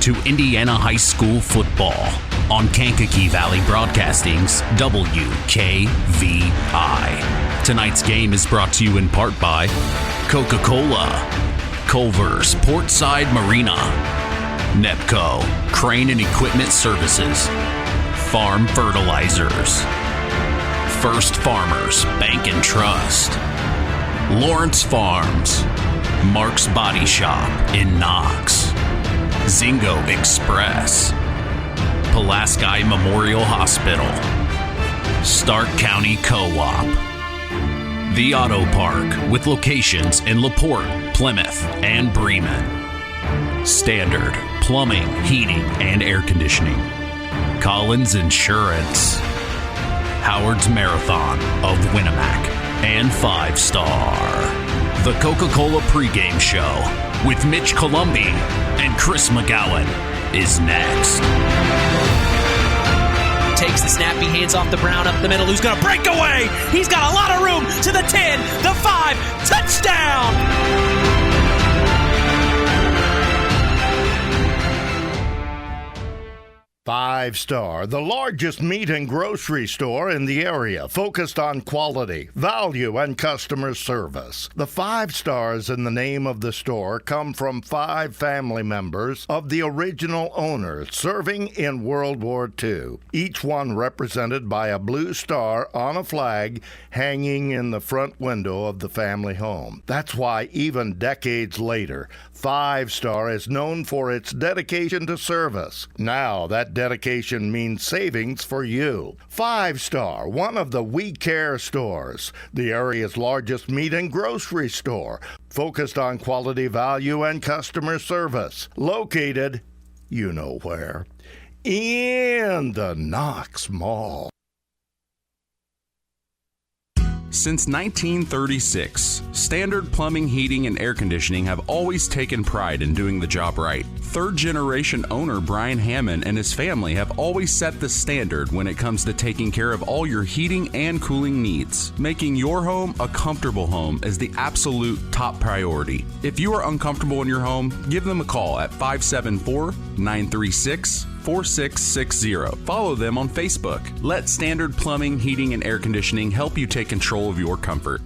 to Indiana High School football on Kankakee Valley Broadcasting's WKVI. Tonight's game is brought to you in part by Coca-Cola, Culver's Portside Marina, Nepco, Crane and Equipment Services, Farm Fertilizers, First Farmers Bank and Trust, Lawrence Farms, Mark's Body Shop in Knox, Zingo Express, Pulaski Memorial Hospital, Stark County Co-op, The Auto Park with locations in LaPorte, Plymouth, and Bremen, Standard Plumbing, Heating, and Air Conditioning, Collins Insurance, Howard's Marathon of Winnemac, and 5 Star. The Coca-Cola pregame show with Mitch Columbi and Chris McGowan is next. Takes the snappy hands off the Brown up the middle. Who's going to break away? He's got a lot of room to the 10, the 5, touchdown! 5 Star, the largest meat and grocery store in the area, focused on quality, value, and customer service. The 5 stars in the name of the store come from 5 family members of the original owner serving in World War II, each one represented by a blue star on a flag hanging in the front window of the family home. That's why even decades later, 5 Star is known for its dedication to service. Now that dedication means savings for you. 5 Star, one of the We Care stores, the area's largest meat and grocery store, focused on quality, value, and customer service. Located, you know where, in the Knox Mall. Since 1936, Standard Plumbing, Heating, and Air Conditioning have always taken pride in doing the job right. Third-generation owner Brian Hammond and his family have always set the standard when it comes to taking care of all your heating and cooling needs. Making your home a comfortable home is the absolute top priority. If you are uncomfortable in your home, give them a call at 574-936-4660. Follow them on Facebook. Let Standard Plumbing, Heating, and Air Conditioning help you take control of your comfort.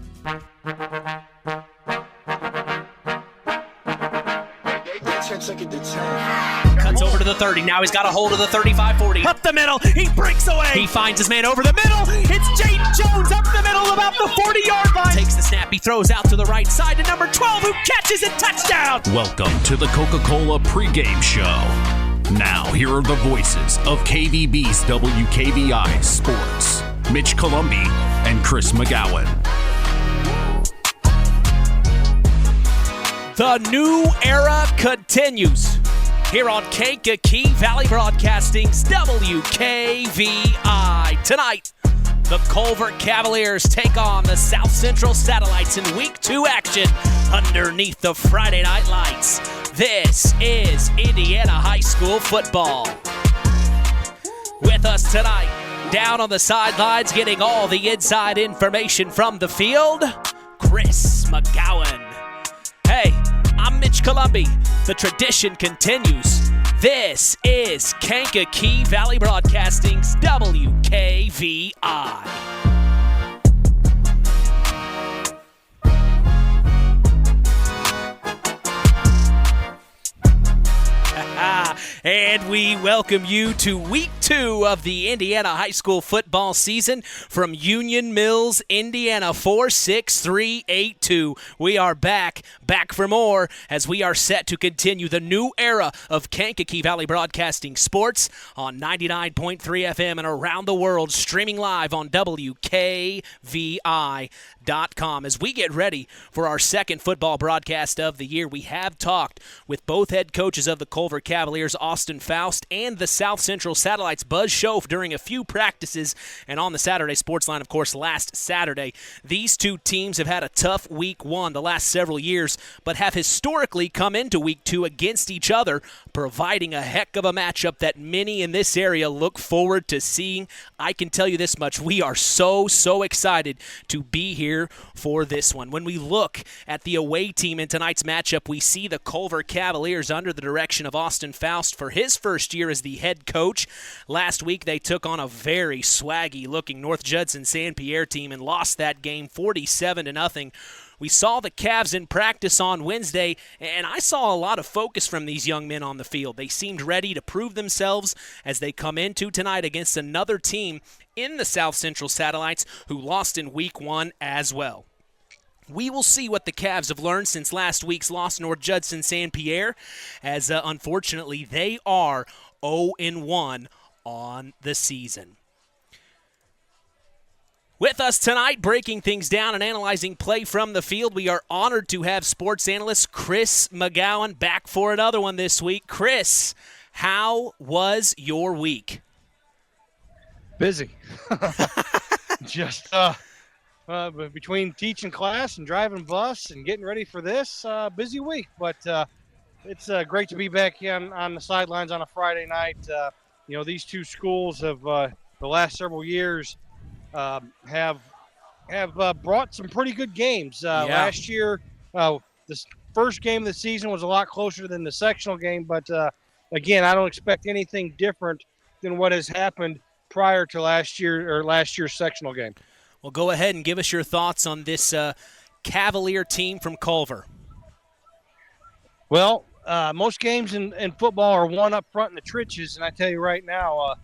Cuts over to the 30. Now he's got a hold of the 35-40. Up the middle. He breaks away. He finds his man over the middle. It's Jaden Jones up the middle about the 40-yard line. Takes the snap. He throws out to the right side to number 12 who catches it. Touchdown. Welcome to the Coca-Cola pregame show. Now, here are the voices of KVB's WKVI Sports, Mitch Columbi and Chris McGowan. The new era continues here on Kankakee Valley Broadcasting's WKVI. Tonight, the Culver Cavaliers take on the South Central Satellites in Week 2 action underneath the Friday night lights. This is Indiana High School football. With us tonight, down on the sidelines, getting all the inside information from the field, Chris McGowan. Hey, I'm Mitch Columbi. The tradition continues. This is Kankakee Valley Broadcasting's WKVI. And we welcome you to Week 2 of the Indiana High School football season from Union Mills, Indiana, 46382. We are back for more as we are set to continue the new era of Kankakee Valley Broadcasting Sports on 99.3 FM and around the world, streaming live on WKVI.com. As we get ready for our second football broadcast of the year, we have talked with both head coaches of the Culver Cavaliers, Austin Faust, and the South Central Satellites, Buzz Schoaf, during a few practices and on the Saturday Sports Line, of course, last Saturday. These two teams have had a tough Week 1 the last several years, but have historically come into Week 2 against each other, providing a heck of a matchup that many in this area look forward to seeing. I can tell you this much, we are so excited to be here here for this one. When we look at the away team in tonight's matchup, we see the Culver Cavaliers under the direction of Austin Faust for his first year as the head coach. Last week they took on a very swaggy-looking North Judson San Pierre team and lost that game 47-0. We saw the Cavs in practice on Wednesday, and I saw a lot of focus from these young men on the field. They seemed ready to prove themselves as they come into tonight against another team in the South Central Satellites who lost in Week 1 as well. We will see what the Cavs have learned since last week's loss to North Judson San Pierre, as unfortunately they are 0-1 on the season. With us tonight, breaking things down and analyzing play from the field, we are honored to have sports analyst Chris McGowan back for another one this week. Chris, how was your week? Busy. Just between teaching class and driving bus and getting ready for this, busy week. But it's great to be back on the sidelines on a Friday night. These two schools have the last several years have brought some pretty good games. Last year, the first game of the season was a lot closer than the sectional game, but again, I don't expect anything different than what has happened prior to last year's sectional game. Well, go ahead and give us your thoughts on this Cavalier team from Culver. Well, most games in football are one up front in the trenches, and I tell you right now,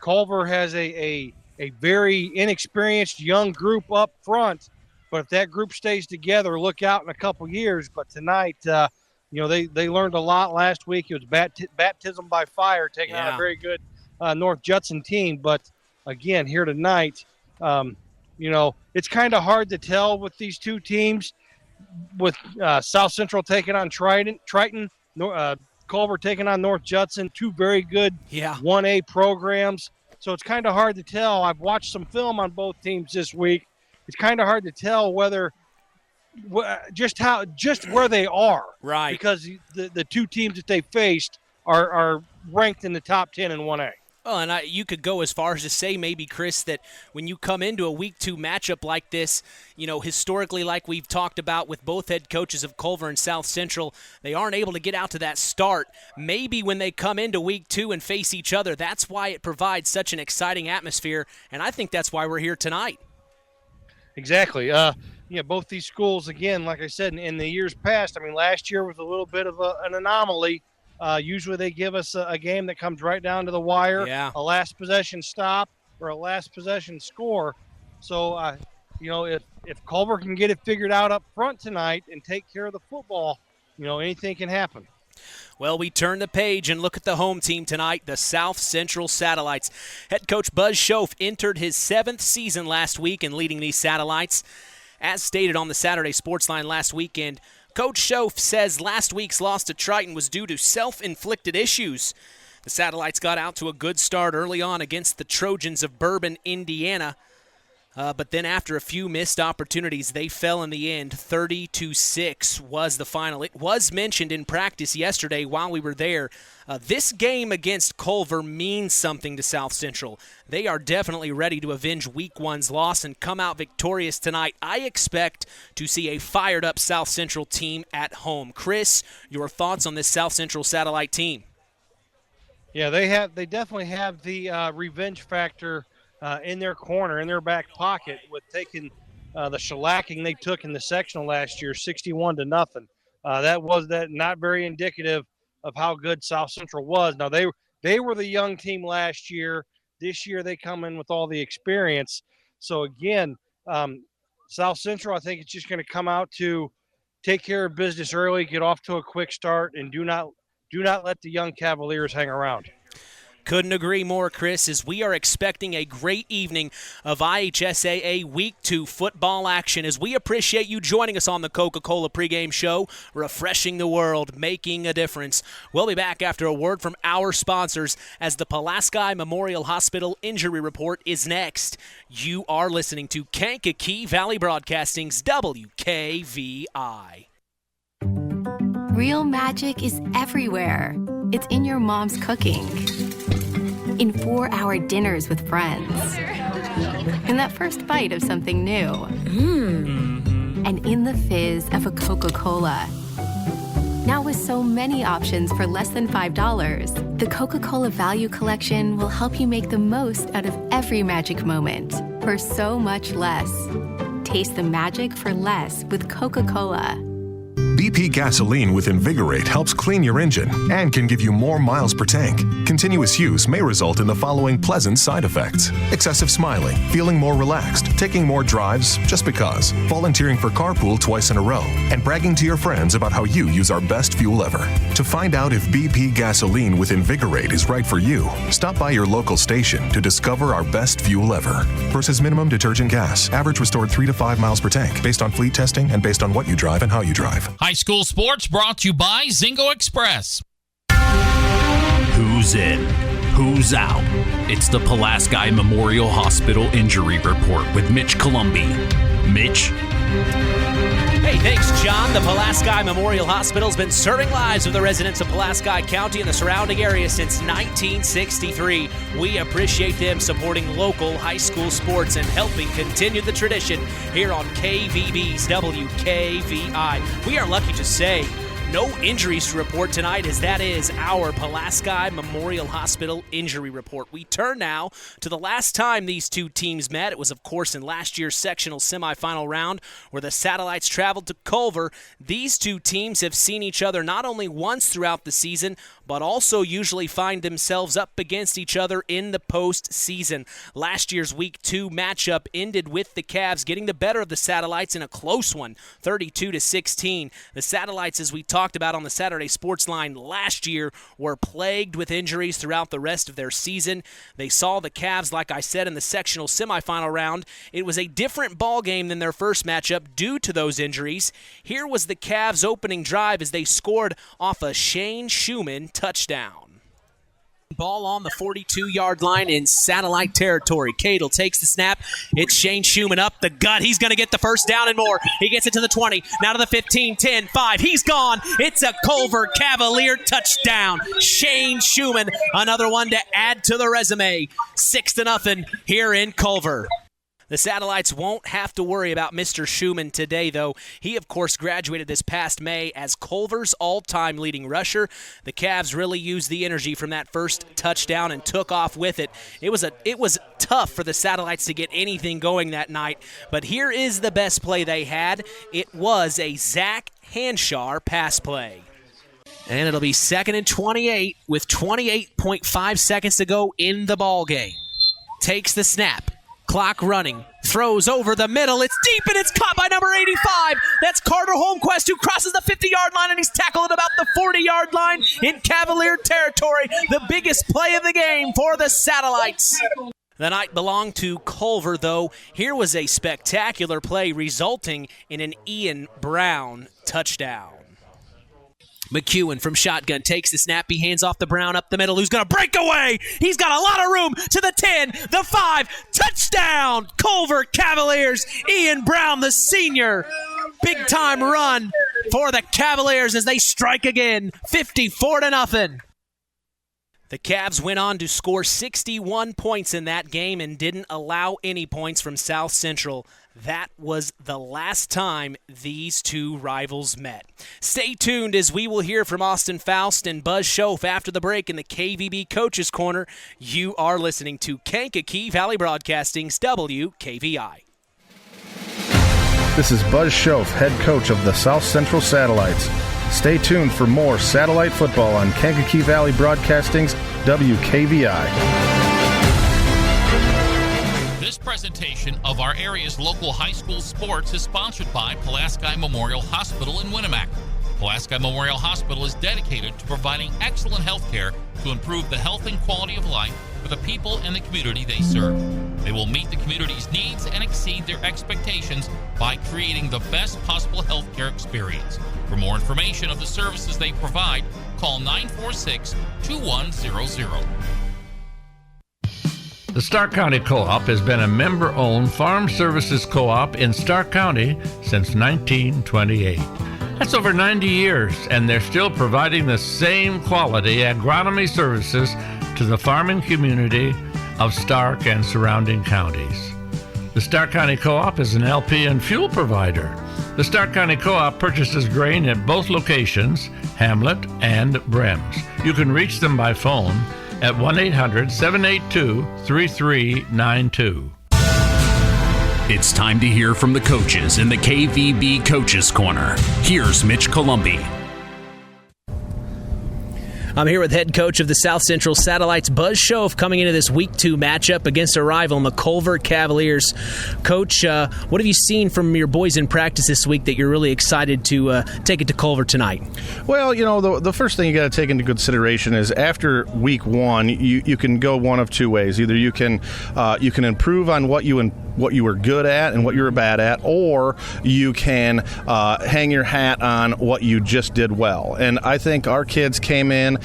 Culver has a very inexperienced young group up front, but if that group stays together, look out in a couple years. But tonight, they learned a lot last week. It was baptism by fire, taking out a very good North Judson team. But again, here tonight, it's kind of hard to tell with these two teams, with South Central taking on Triton, Culver taking on North Judson, two very good 1A programs. So it's kind of hard to tell. I've watched some film on both teams this week. It's kind of hard to tell just where they are. Right. Because the two teams that they faced are ranked in the top 10 in 1A. Well, and you could go as far as to say maybe, Chris, that when you come into a Week 2 matchup like this, historically, like we've talked about with both head coaches of Culver and South Central, they aren't able to get out to that start. Maybe when they come into Week 2 and face each other, that's why it provides such an exciting atmosphere, and I think that's why we're here tonight. Exactly. Both these schools, again, like I said, in the years past, last year was a little bit of an anomaly. Usually they give us a game that comes right down to the wire, a last possession stop or a last possession score. So, if Culver can get it figured out up front tonight and take care of the football, anything can happen. Well, we turn the page and look at the home team tonight, the South Central Satellites. Head coach Buzz Schoaf entered his 7th season last week in leading these Satellites. As stated on the Saturday Sports Line last weekend, Coach Schoaf says last week's loss to Triton was due to self-inflicted issues. The Satellites got out to a good start early on against the Trojans of Bourbon, Indiana. But then after a few missed opportunities, they fell in the end. 30-6 was the final. It was mentioned in practice yesterday while we were there. This game against Culver means something to South Central. They are definitely ready to avenge Week 1's loss and come out victorious tonight. I expect to see a fired-up South Central team at home. Chris, your thoughts on this South Central Satellite team? Yeah, they definitely have the revenge factor in their corner, in their back pocket, with taking the shellacking they took in the sectional last year, 61-0. That was not very indicative of how good South Central was. Now they were the young team last year. This year they come in with all the experience. So again, South Central, I think it's just going to come out to take care of business early, get off to a quick start, and do not let the young Cavaliers hang around. Couldn't agree more, Chris, as we are expecting a great evening of IHSAA Week 2 football action. As we appreciate you joining us on the Coca-Cola pregame show, refreshing the world, making a difference. We'll be back after a word from our sponsors as the Pulaski Memorial Hospital Injury Report is next. You are listening to Kankakee Valley Broadcasting's WKVI. Real magic is everywhere. It's in your mom's cooking, in 4-hour dinners with friends, in that first bite of something new. And in the fizz of a Coca-Cola. Now with so many options for less than $5, the Coca-Cola Value Collection will help you make the most out of every magic moment for so much less. Taste the magic for less with Coca-Cola. BP gasoline with Invigorate helps clean your engine and can give you more miles per tank. Continuous use may result in the following pleasant side effects: excessive smiling, feeling more relaxed, taking more drives just because, volunteering for carpool twice in a row, and bragging to your friends about how you use our best fuel ever. To find out if BP gasoline with Invigorate is right for you, stop by your local station to discover our best fuel ever. Versus minimum detergent gas. Average restored 3 to 5 miles per tank, based on fleet testing and based on what you drive and how you drive. High school sports brought to you by Zingo Express. Who's in? Who's out? It's the Pulaski Memorial Hospital Injury Report with Mitch Columbi. Mitch? Hey, thanks, John. The Pulaski Memorial Hospital has been serving lives of the residents of Pulaski County and the surrounding area since 1963. We appreciate them supporting local high school sports and helping continue the tradition here on KVB's WKVI. We are lucky to say no injuries to report tonight, as that is our Pulaski Memorial Hospital injury report. We turn now to the last time these two teams met. It was, of course, in last year's sectional semifinal round where the Satellites traveled to Culver. These two teams have seen each other not only once throughout the season, but also usually find themselves up against each other in the postseason. Last year's Week 2 matchup ended with the Cavs getting the better of the Satellites in a close one, 32-16. The Satellites, as we talked about on the Saturday Sports Line last year, were plagued with injuries throughout the rest of their season. They saw the Cavs, like I said, in the sectional semifinal round. It was a different ball game than their first matchup due to those injuries. Here was the Cavs' opening drive as they scored off a Shane Schumann touchdown. Ball on the 42-yard line in Satellite territory. Cadle takes the snap. It's Shane Schumann up the gut. He's going to get the first down and more. He gets it to the 20, now to the 15, 10, 5. He's gone. It's a Culver Cavalier touchdown. Shane Schumann, another one to add to the resume. 6-0 here in Culver. The Satellites won't have to worry about Mr. Schumann today, though. He, of course, graduated this past May as Culver's all-time leading rusher. The Cavs really used the energy from that first touchdown and took off with it. It was tough for the Satellites to get anything going that night, but here is the best play they had. It was a Zach Hanshar pass play. And it'll be 2nd and 28 with 28.5 seconds to go in the ball game. Takes the snap. Clock running, throws over the middle, it's deep and it's caught by number 85. That's Carter Holmquist, who crosses the 50-yard line, and he's tackled at about the 40-yard line in Cavalier territory. The biggest play of the game for the Satellites. The night belonged to Culver, though. Here was a spectacular play resulting in an Ian Brown touchdown. McEwen from shotgun takes the snap. He hands off the Brown up the middle, who's going to break away. He's got a lot of room to the 10, the 5. Touchdown, Culver Cavaliers. Ian Brown, the senior. Big-time run for the Cavaliers as they strike again, 54-0. The Cavs went on to score 61 points in that game and didn't allow any points from South Central. That was the last time these two rivals met. Stay tuned as we will hear from Austin Faust and Buzz Schoaf after the break in the KVB Coaches Corner. You are listening to Kankakee Valley Broadcasting's WKVI. This is Buzz Schoaf, head coach of the South Central Satellites. Stay tuned for more satellite football on Kankakee Valley Broadcasting's WKVI. This presentation of our area's local high school sports is sponsored by Pulaski Memorial Hospital in Winamac. Pulaski Memorial Hospital is dedicated to providing excellent health care to improve the health and quality of life for the people and the community they serve. They will meet the community's needs and exceed their expectations by creating the best possible health care experience. For more information of the services they provide, call 946-2100. The Stark County Co-op has been a member-owned farm services co-op in Stark County since 1928. That's over 90 years, and they're still providing the same quality agronomy services to the farming community of Stark and surrounding counties. The Stark County Co-op is an LP and fuel provider. The Stark County Co-op purchases grain at both locations, Hamlet and Brems. You can reach them by phone at 1-800-782-3392. It's time to hear from the coaches in the KVB Coaches Corner. Here's Mitch Columbi. I'm here with head coach of the South Central Satellites, Buzz Shove, coming into this Week 2 matchup against a rival in the Culver Cavaliers. Coach, what have you seen from your boys in practice this week that you're really excited to take it to Culver tonight? Well, the first thing you got to take into consideration is after Week 1, you can go one of two ways. Either you can improve on what you were good at and what you were bad at, or you can hang your hat on what you just did well. And I think our kids came in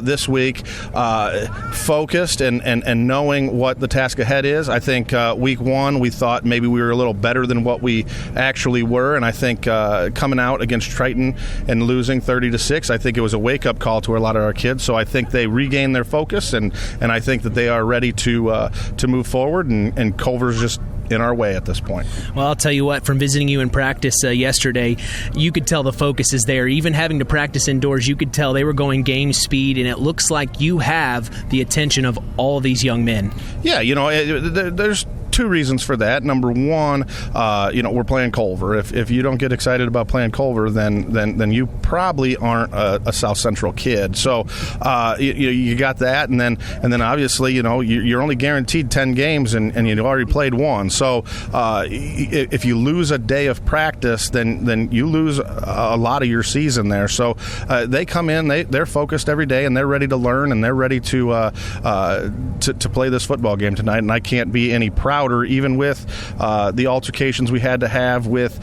this week focused and knowing what the task ahead is. I think Week 1 we thought maybe we were a little better than what we actually were, and I think coming out against Triton and losing 30-6, I think it was a wake-up call to a lot of our kids. So I think they regained their focus, and I think that they are ready to move forward, and Culver's just in our way at this point. Well, I'll tell you what, from visiting you in practice yesterday, you could tell the focus is there. Even having to practice indoors, you could tell they were going game speed, and it looks like you have the attention of all these young men. Yeah, there's two reasons for that. Number one, we're playing Culver. If you don't get excited about playing Culver, then you probably aren't a South Central kid. So you got that, and then obviously you're only guaranteed 10 games, and you already played one. So if you lose a day of practice, then you lose a lot of your season there. So they come in, they're focused every day, and they're ready to learn, and they're ready to play this football game tonight. And I can't be any prouder, even with the altercations we had to have with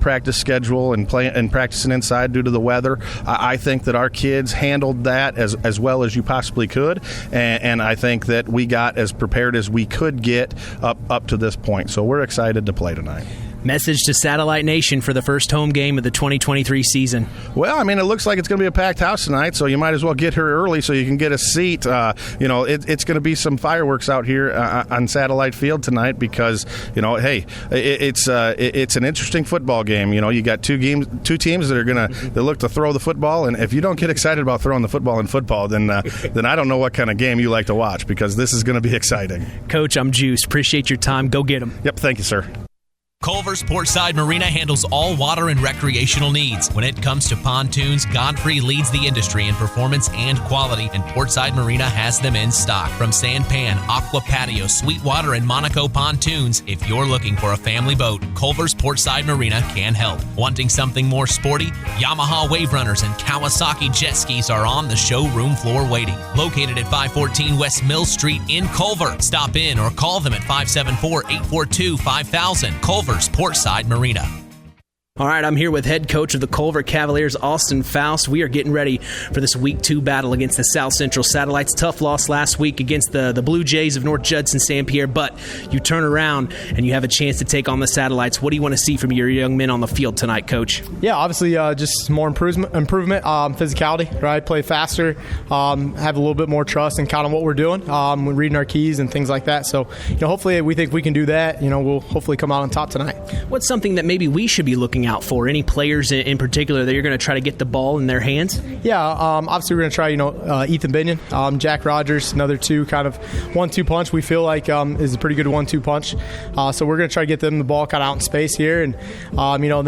practice schedule and practicing inside due to the weather. I think that our kids handled that as well as you possibly could, and I think that we got as prepared as we could get up to this point. So we're excited to play tonight. Message to Satellite Nation for the first home game of the 2023 season. Well, I mean, it looks like it's going to be a packed house tonight, so you might as well get here early so you can get a seat. It's going to be some fireworks out here on Satellite Field tonight because, it's an interesting football game. You got two teams that are going to look to throw the football, and if you don't get excited about throwing the football in football, then I don't know what kind of game you like to watch, because this is going to be exciting. Coach, I'm juiced. Appreciate your time. Go get them. Yep, thank you, sir. Culver's Portside Marina handles all water and recreational needs. When it comes to pontoons, Godfrey leads the industry in performance and quality, and Portside Marina has them in stock. From Sanpan, Aqua Patio, Sweetwater, and Monaco pontoons, if you're looking for a family boat, Culver's Portside Marina can help. Wanting something more sporty? Yamaha Wave Runners and Kawasaki jet skis are on the showroom floor waiting. Located at 514 West Mill Street in Culver. Stop in or call them at 574-842-5000. Culver's Portside Marina. All right, I'm here with head coach of the Culver Cavaliers, Austin Faust. We are getting ready for this Week 2 battle against the South Central Satellites. Tough loss last week against the Blue Jays of North Judson St. Pierre, but you turn around and you have a chance to take on the Satellites. What do you want to see from your young men on the field tonight, Coach? Yeah, obviously just more improvement, physicality, right? Play faster, have a little bit more trust and count on what we're doing, when reading our keys and things like that. So, hopefully we think we can do that. We'll hopefully come out on top tonight. What's something that maybe we should be looking out for? Any players in particular that you're going to try to get the ball in their hands? Yeah, obviously we're going to try, Ethan Binion, Jack Rogers, another two kind of 1-2 punch we feel like is a pretty good 1-2 punch. So we're going to try to get them the ball kind of out in space here. And,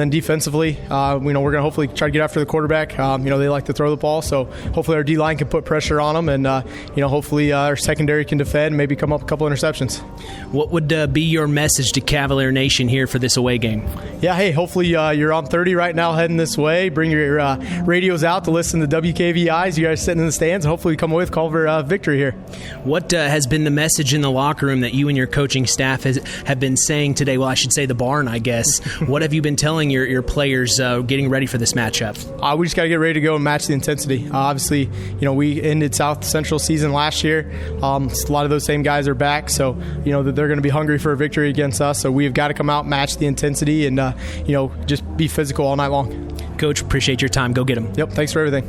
then defensively, we're going to hopefully try to get after the quarterback. They like to throw the ball, so hopefully our D-line can put pressure on them, and, hopefully our secondary can defend, maybe come up a couple interceptions. What would be your message to Cavalier Nation here for this away game? Yeah, hey, hopefully you're on 30 right now heading this way. Bring your radios out to listen to WKVIs. You guys sitting in the stands. Hopefully we come away with Culver victory here. What has been the message in the locker room that you and your coaching staff have been saying today? Well, I should say the barn, I guess. What have you been telling your players getting ready for this matchup? We just got to get ready to go and match the intensity. Obviously, we ended South Central season last year. A lot of those same guys are back, so that they're going to be hungry for a victory against us. So we've got to come out, match the intensity, and just be physical all night long. Coach, appreciate your time. Go get them. Yep, thanks for everything.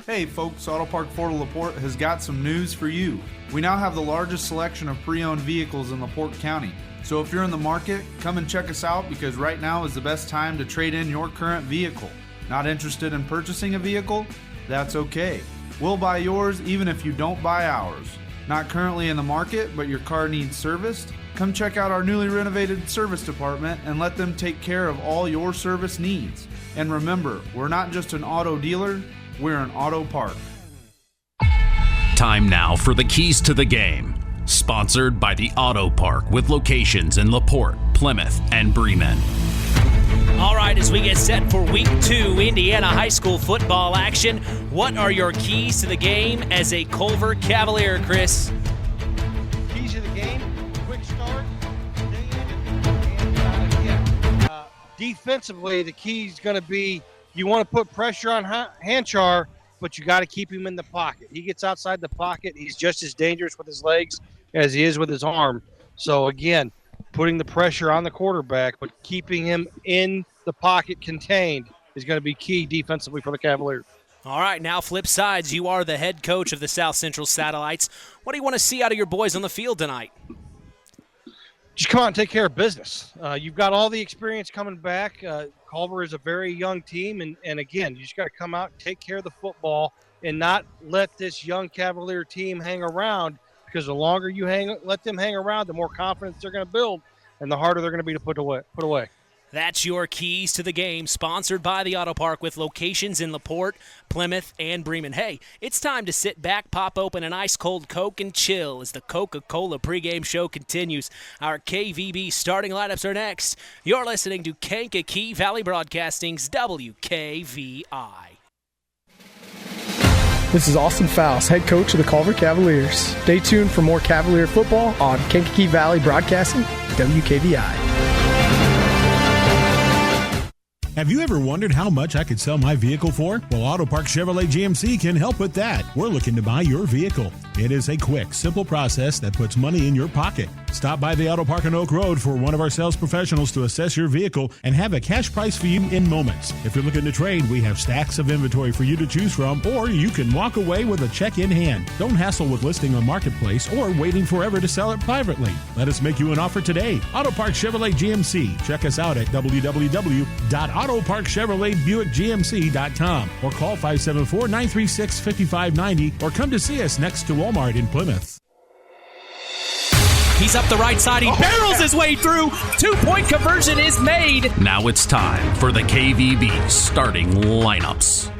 Hey folks, Auto Park Fort LaPorte has got some news for you. We now have the largest selection of pre-owned vehicles in LaPorte County. So if you're in the market, come and check us out because right now is the best time to trade in your current vehicle. Not interested in purchasing a vehicle? That's okay. We'll buy yours even if you don't buy ours. Not currently in the market, but your car needs serviced? Come check out our newly renovated service department and let them take care of all your service needs. And remember, we're not just an auto dealer, we're an auto park. Time now for the keys to the game. Sponsored by the Auto Park with locations in LaPorte, Plymouth, and Bremen. All right, as we get set for Week 2 Indiana high school football action, what are your keys to the game as a Culver Cavalier, Chris? Keys to the game, quick start. Defensively, the key is going to be you want to put pressure on Hanchar, but you got to keep him in the pocket. He gets outside the pocket, he's just as dangerous with his legs as he is with his arm. So, again, putting the pressure on the quarterback, but keeping him in the pocket contained is going to be key defensively for the Cavaliers. All right, now flip sides. You are the head coach of the South Central Satellites. What do you want to see out of your boys on the field tonight? Just come out and take care of business. You've got all the experience coming back. Culver is a very young team, and again, you just got to come out and take care of the football and not let this young Cavalier team hang around, because the longer you let them hang around, the more confidence they're going to build and the harder they're going to be to put away. That's your keys to the game, sponsored by the Auto Park with locations in LaPorte, Plymouth, and Bremen. Hey, it's time to sit back, pop open an ice-cold Coke, and chill as the Coca-Cola pregame show continues. Our KVB starting lineups are next. You're listening to Kankakee Valley Broadcasting's WKVI. This is Austin Faust, head coach of the Culver Cavaliers. Stay tuned for more Cavalier football on Kankakee Valley Broadcasting, WKVI. Have you ever wondered how much I could sell my vehicle for? Well, Auto Park Chevrolet GMC can help with that. We're looking to buy your vehicle. It is a quick, simple process that puts money in your pocket. Stop by the Auto Park on Oak Road for one of our sales professionals to assess your vehicle and have a cash price for you in moments. If you're looking to trade, we have stacks of inventory for you to choose from, or you can walk away with a check in hand. Don't hassle with listing on Marketplace or waiting forever to sell it privately. Let us make you an offer today. Auto Park Chevrolet GMC. Check us out at www.autoparkchevroletbuickgmc.com or call 574-936-5590 or come to see us next to Walmart in Plymouth. He's up the right side. He barrels his way through. 2-point conversion is made. Now it's time for the KVB starting lineups.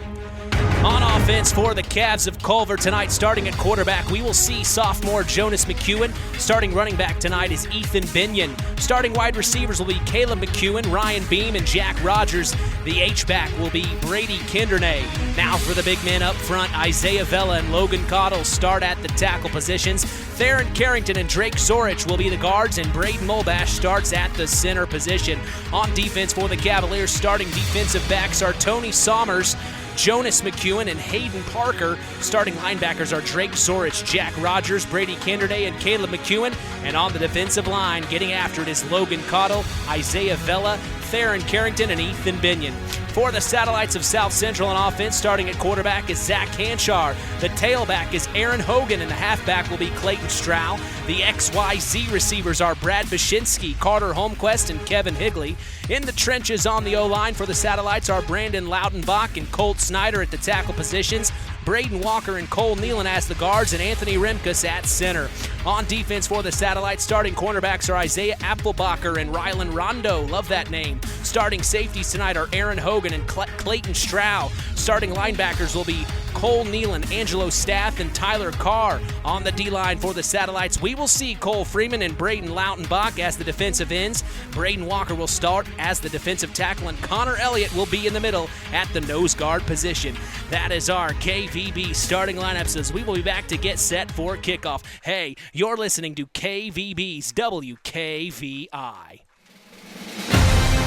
On offense for the Cavs of Culver tonight, starting at quarterback, we will see sophomore Jonas McEwen. Starting running back tonight is Ethan Binion. Starting wide receivers will be Caleb McEwen, Ryan Beam, and Jack Rogers. The H-back will be Brady Kindernay. Now for the big men up front, Isaiah Vela and Logan Cottle start at the tackle positions. Theron Carrington and Drake Zorich will be the guards, and Braden Molbash starts at the center position. On defense for the Cavaliers, starting defensive backs are Tony Sommers, Jonas McEwen, and Hayden Parker. Starting linebackers are Drake Zorich, Jack Rogers, Brady Kindernay, and Caleb McEwen. And on the defensive line, getting after it is Logan Cottle, Isaiah Vela, Theron Carrington, and Ethan Binion. For the Satellites of South Central on offense, starting at quarterback is Zach Hanchar. The tailback is Aaron Hogan, and the halfback will be Clayton Strow. The XYZ receivers are Brad Bashinsky, Carter Holmquist, and Kevin Higley. In the trenches on the O-line for the Satellites are Brandon Loudenbach and Colt Snyder at the tackle positions. Braden Walker and Cole Nealon as the guards, and Anthony Remkus at center. On defense for the Satellites, starting cornerbacks are Isaiah Applebacher and Rylan Rondo. Love that name. Starting safeties tonight are Aaron Hogan and Clayton Strow. Starting linebackers will be Cole Nealon, Angelo Staff, and Tyler Carr. On the D-line for the Satellites, we will see Cole Freeman and Braden Loudenbach as the defensive ends. Braden Walker will start as the defensive tackle, and Connor Elliott will be in the middle at the nose guard position. That is our KVB starting lineups as we will be back to get set for kickoff. Hey, you're listening to KVB's WKVI.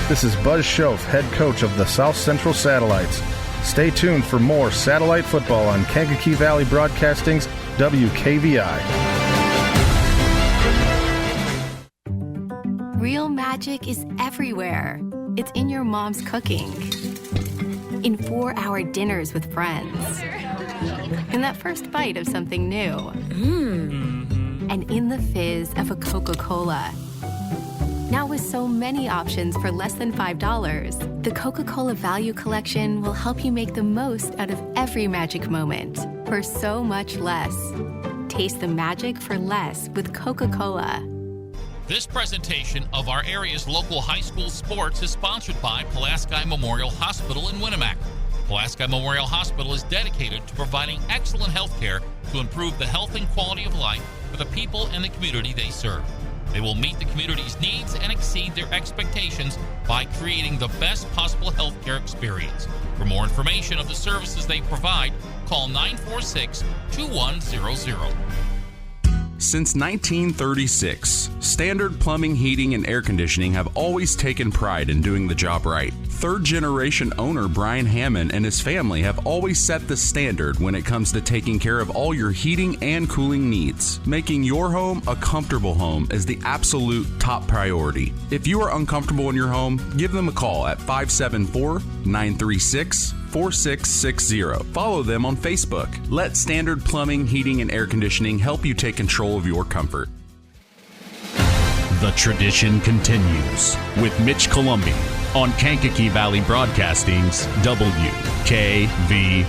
This is Buzz Schoaf, head coach of the South Central Satellites. Stay tuned for more satellite football on Kankakee Valley Broadcasting's WKVI. Real magic is everywhere. It's in your mom's cooking, in 4-hour dinners with friends, in that first bite of something new. And in the fizz of a Coca-Cola. Now with so many options for less than $5, the Coca-Cola Value Collection will help you make the most out of every magic moment for so much less. Taste the magic for less with Coca-Cola. This presentation of our area's local high school sports is sponsored by Pulaski Memorial Hospital in Winamac. Pulaski Memorial Hospital is dedicated to providing excellent health care to improve the health and quality of life for the people and the community they serve. They will meet the community's needs and exceed their expectations by creating the best possible health care experience. For more information of the services they provide, call 946-2100. Since 1936, Standard Plumbing, Heating, and Air Conditioning have always taken pride in doing the job right. Third-generation owner Brian Hammond and his family have always set the standard when it comes to taking care of all your heating and cooling needs. Making your home a comfortable home is the absolute top priority. If you are uncomfortable in your home, give them a call at 574-936-4660. Follow them on Facebook. Let Standard Plumbing, Heating, and Air Conditioning help you take control of your comfort. The tradition continues with Mitch Columbi on Kankakee Valley Broadcasting's WKVI.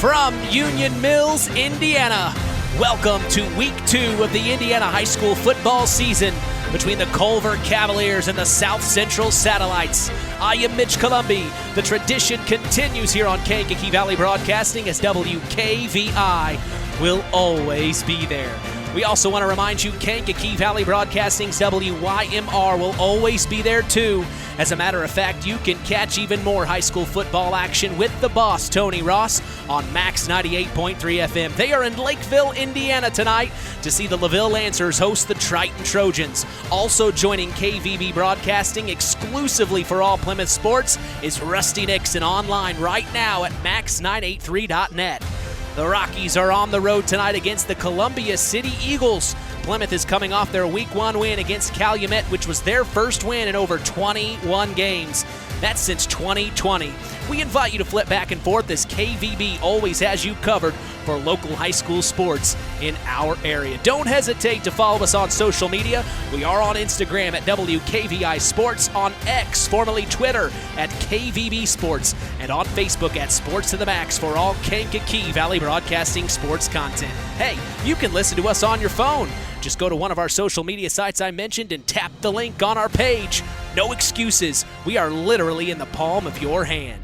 From Union Mills, Indiana, welcome to Week 2 of the Indiana high school football season between the Culver Cavaliers and the South Central Satellites. I am Mitch Columbi. The tradition continues here on Kankakee Valley Broadcasting as WKVI will always be there. We also want to remind you Kankakee Valley Broadcasting's WYMR will always be there too. As a matter of fact, you can catch even more high school football action with the boss, Tony Ross, on Max 98.3 FM. They are in Lakeville, Indiana tonight to see the LaVille Lancers host the Triton Trojans. Also joining KVB Broadcasting exclusively for all Plymouth sports is Rusty Nixon online right now at max983.net. The Rockies are on the road tonight against the Columbia City Eagles. Plymouth is coming off their Week 1 win against Calumet, which was their first win in over 21 games. That's since 2020. We invite you to flip back and forth as KVB always has you covered for local high school sports in our area. Don't hesitate to follow us on social media. We are on Instagram at WKVI Sports, on X, formerly Twitter, at KVB Sports, and on Facebook at Sports to the Max for all Kankakee Valley Broadcasting sports content. Hey, you can listen to us on your phone. Just go to one of our social media sites I mentioned and tap the link on our page. No excuses. We are literally in the palm of your hand.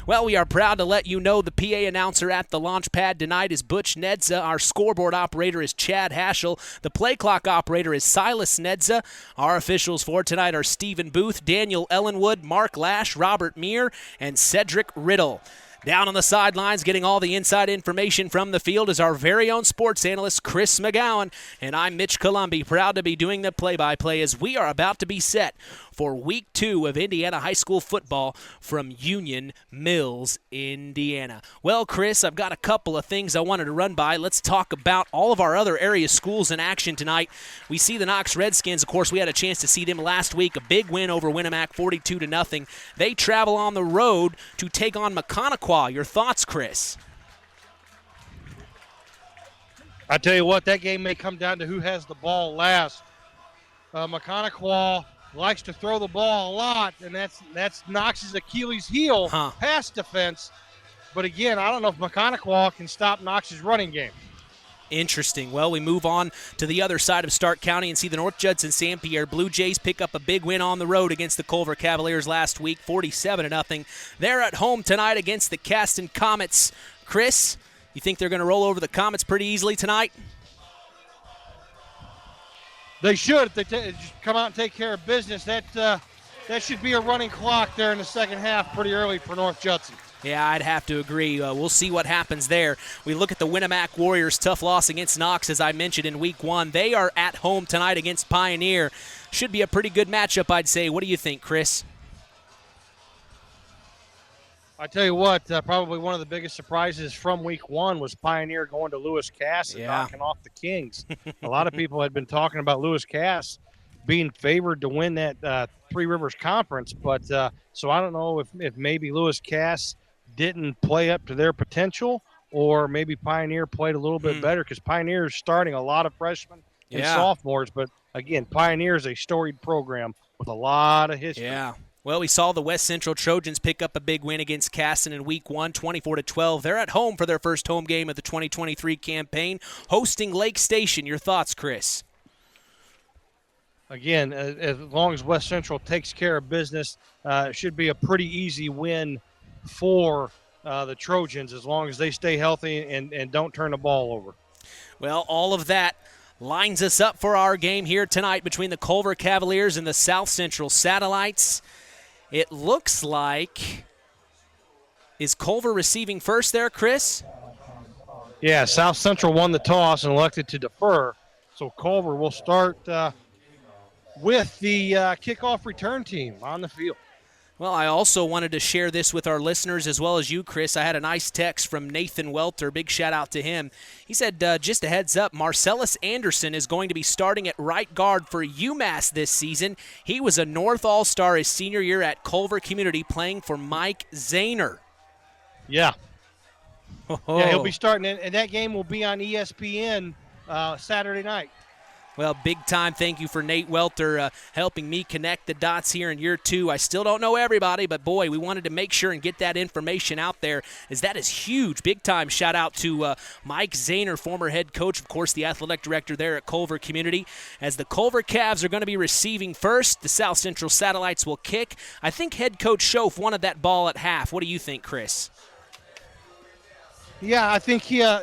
Well, we are proud to let you know the PA announcer at the launch pad tonight is Butch Nedza. Our scoreboard operator is Chad Haschel. The play clock operator is Silas Nedza. Our officials for tonight are Stephen Booth, Daniel Ellenwood, Mark Lash, Robert Meir, and Cedric Riddle. Down on the sidelines, getting all the inside information from the field is our very own sports analyst, Chris McGowan. And I'm Mitch Columbi, proud to be doing the play-by-play as we are about to be set for Week 2 of Indiana high school football from Union Mills, Indiana. Well, Chris, I've got a couple of things I wanted to run by. Let's talk about all of our other area schools in action tonight. We see the Knox Redskins. Of course, we had a chance to see them last week. A big win over Winamac, 42-0. They travel on the road to take on McConaughey. Your thoughts, Chris? I tell you what, that game may come down to who has the ball last. McConaughey likes to throw the ball a lot, and that's Knox's Achilles heel, pass defense. But again, I don't know if McConaughey can stop Knox's running game. Interesting. Well, we move on to the other side of Stark County and see the North Judson St. Pierre Blue Jays pick up a big win on the road against the Culver Cavaliers last week, 47-0. They're at home tonight against the Caston Comets. Chris, you think they're going to roll over the Comets pretty easily tonight? They should. If they just come out and take care of business. That should be a running clock there in the second half pretty early for North Judson. Yeah, I'd have to agree. We'll see what happens there. We look at the Winamac Warriors' tough loss against Knox, as I mentioned in Week 1. They are at home tonight against Pioneer. Should be a pretty good matchup, I'd say. What do you think, Chris? I tell you what, probably one of the biggest surprises from Week 1 was Pioneer going to Lewis Cass and knocking off the Kings. A lot of people had been talking about Lewis Cass being favored to win that Three Rivers Conference, but so I don't know if maybe Lewis Cass didn't play up to their potential, or maybe Pioneer played a little bit better, because Pioneer is starting a lot of freshmen and sophomores. But, again, Pioneer is a storied program with a lot of history. Yeah. Well, we saw the West Central Trojans pick up a big win against Caston in Week 1, 24-12. They're at home for their first home game of the 2023 campaign, hosting Lake Station. Your thoughts, Chris? Again, as long as West Central takes care of business, it should be a pretty easy win for the Trojans, as long as they stay healthy and don't turn the ball over. Well, all of that lines us up for our game here tonight between the Culver Cavaliers and the South Central Satellites. It looks like, is Culver receiving first there, Chris? Yeah, South Central won the toss and elected to defer, so Culver will start with the kickoff return team on the field. Well, I also wanted to share this with our listeners as well as you, Chris. I had a nice text from Nathan Welter. Big shout out to him. He said, just a heads up, Marcellus Anderson is going to be starting at right guard for UMass this season. He was a North All-Star his senior year at Culver Community playing for Mike Zahner. Yeah. Yeah, he'll be starting, and that game will be on ESPN Saturday night. Well, big time thank you for Nate Welter helping me connect the dots here in year 2. I still don't know everybody, but boy, we wanted to make sure and get that information out there, as that is huge. Big time shout out to Mike Zahner, former head coach, of course, the athletic director there at Culver Community. As the Culver Cavs are going to be receiving first, the South Central Satellites will kick. I think head coach Schoaf wanted that ball at half. What do you think, Chris? Yeah, I think he, a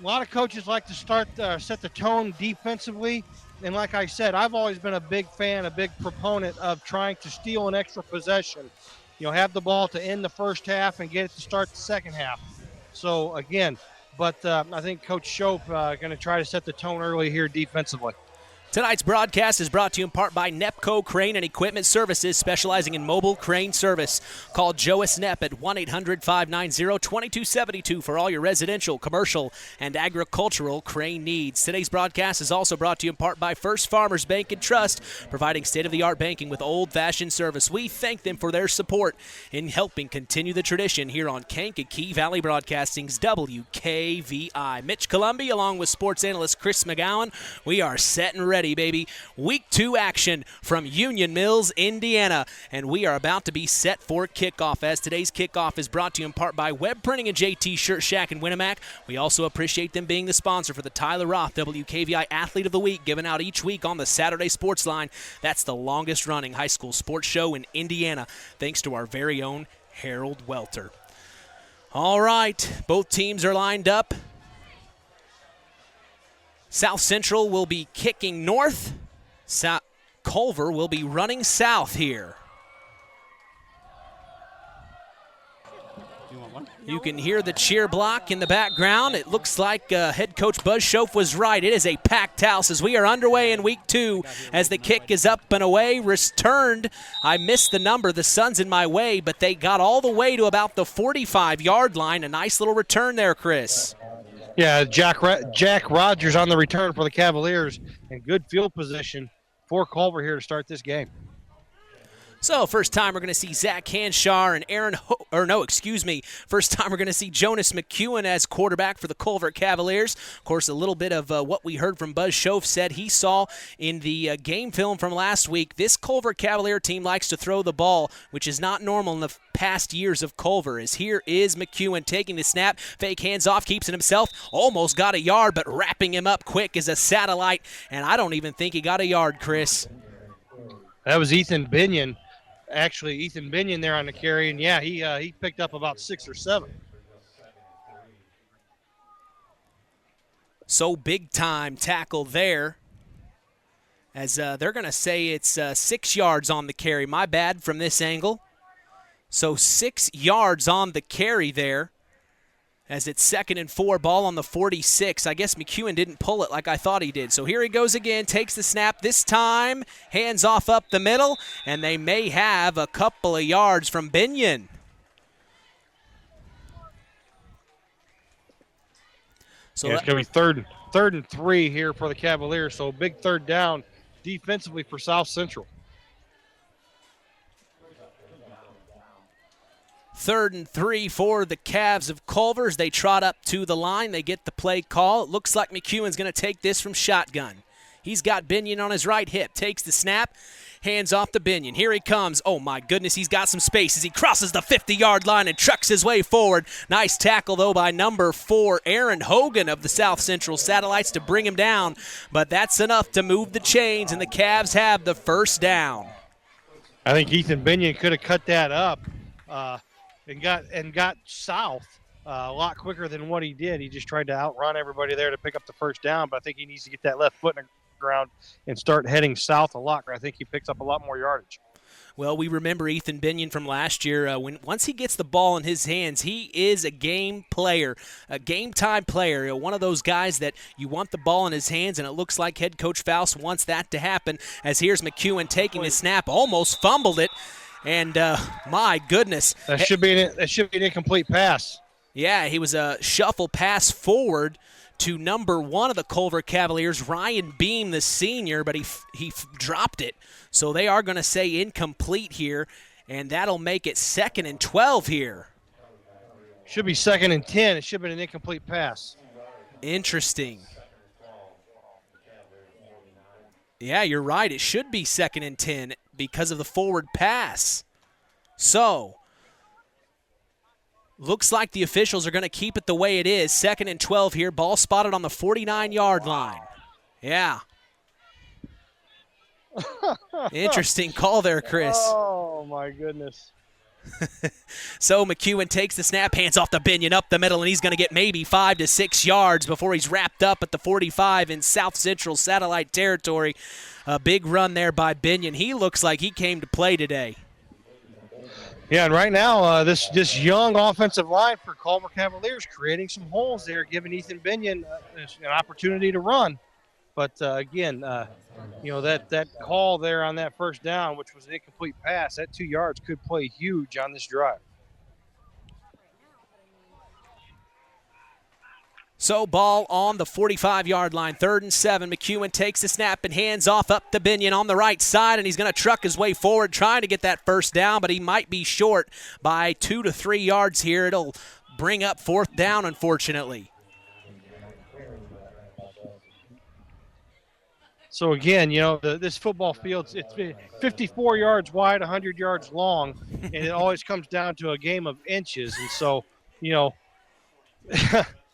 lot of coaches like to start, set the tone defensively. And like I said, I've always been a big fan, a big proponent of trying to steal an extra possession. Have the ball to end the first half and get it to start the second half. So, again, but I think Coach Schoaf going to try to set the tone early here defensively. Tonight's broadcast is brought to you in part by Nepco Crane and Equipment Services, specializing in mobile crane service. Call Joas Nepp at 1-800-590-2272 for all your residential, commercial, and agricultural crane needs. Today's broadcast is also brought to you in part by First Farmers Bank and Trust, providing state-of-the-art banking with old-fashioned service. We thank them for their support in helping continue the tradition here on Kankakee Valley Broadcasting's WKVI. Mitch Columby, along with sports analyst Chris McGowan, we are set and ready, baby. Week 2 action from Union Mills, Indiana, and we are about to be set for kickoff, as today's kickoff is brought to you in part by Web Printing and JT Shirt Shack in Winamac. We also appreciate them being the sponsor for the Tyler Roth WKVI Athlete of the Week, given out each week on the Saturday Sports Line. That's the longest running high school sports show in Indiana, thanks to our very own Harold Welter. All right, both teams are lined up. South Central will be kicking north. Culver will be running south here. You can hear the cheer block in the background. It looks like head coach Buzz Schoaf was right. It is a packed house as we are underway in week 2 as the kick is up and away. Returned. I missed the number. The sun's in my way, but they got all the way to about the 45-yard line. A nice little return there, Chris. Yeah, Jack Rogers on the return for the Cavaliers, and good field position for Culver here to start this game. So first time we're going to see Zach Hanshar and first time we're going to see Jonas McEwen as quarterback for the Culver Cavaliers. Of course, a little bit of what we heard from Buzz Schoaf said he saw in the game film from last week. This Culver Cavalier team likes to throw the ball, which is not normal in the past years of Culver. As here is McEwen taking the snap, fake hands off, keeps it himself, almost got a yard, but wrapping him up quick is a Satellite, and I don't even think he got a yard, Chris. That was Ethan Binion. Actually, Ethan Binion there on the carry, and yeah, he picked up about 6 or 7. So big time tackle there, as they're going to say it's 6 yards on the carry. My bad from this angle. So 6 yards on the carry there, as it's 2nd and 4, ball on the 46. I guess McEwen didn't pull it like I thought he did. So here he goes again, takes the snap this time, hands off up the middle, and they may have a couple of yards from Binion. So it's going to be third and 3 here for the Cavaliers. So big third down defensively for South Central. 3rd and 3 for the Cavs of Culver as they trot up to the line. They get the play call. It looks like McEwen's going to take this from shotgun. He's got Binion on his right hip. Takes the snap. Hands off to Binion. Here he comes. Oh, my goodness, he's got some space as he crosses the 50-yard line and trucks his way forward. Nice tackle, though, by number 4, Aaron Hogan of the South Central Satellites to bring him down. But that's enough to move the chains, and the Cavs have the first down. I think Ethan Binion could have cut that up and got south a lot quicker than what he did. He just tried to outrun everybody there to pick up the first down, but I think he needs to get that left foot in the ground and start heading south a lot. I think he picks up a lot more yardage. Well, we remember Ethan Binion from last year. Once he gets the ball in his hands, he is a game player, a game-time player, one of those guys that you want the ball in his hands, and it looks like head coach Faust wants that to happen as here's McEwen taking the snap, almost fumbled it, and my goodness. That should be an incomplete pass. Yeah, he was a shuffle pass forward to number 1 of the Culver Cavaliers, Ryan Beam, the senior, but he dropped it. So they are going to say incomplete here, and that'll make it 2nd and 12 here. Should be 2nd and 10. It should have been an incomplete pass. Interesting. Yeah, you're right. It should be 2nd and 10 because of the forward pass. So looks like the officials are going to keep it the way it is. 2nd and 12 here. Ball spotted on the 49-yard line. Yeah. Interesting call there, Chris. Oh, my goodness. So McEwen takes the snap, hands off to Binion up the middle, and he's going to get maybe 5 to 6 yards before he's wrapped up at the 45 in South Central Satellite territory. A big run there by Binion. He looks like he came to play today. Yeah, and right now, this young offensive line for Culver Cavaliers creating some holes there, giving Ethan Binion an opportunity to run. But, again, that call there on that first down, which was an incomplete pass, that 2 yards could play huge on this drive. So ball on the 45-yard line, 3rd and 7. McEwen takes the snap and hands off up to Binion on the right side, and he's going to truck his way forward trying to get that first down, but he might be short by 2 to 3 yards here. It'll bring up 4th down, unfortunately. So, again, this football field, it's 54 yards wide, 100 yards long, and it always comes down to a game of inches. And so,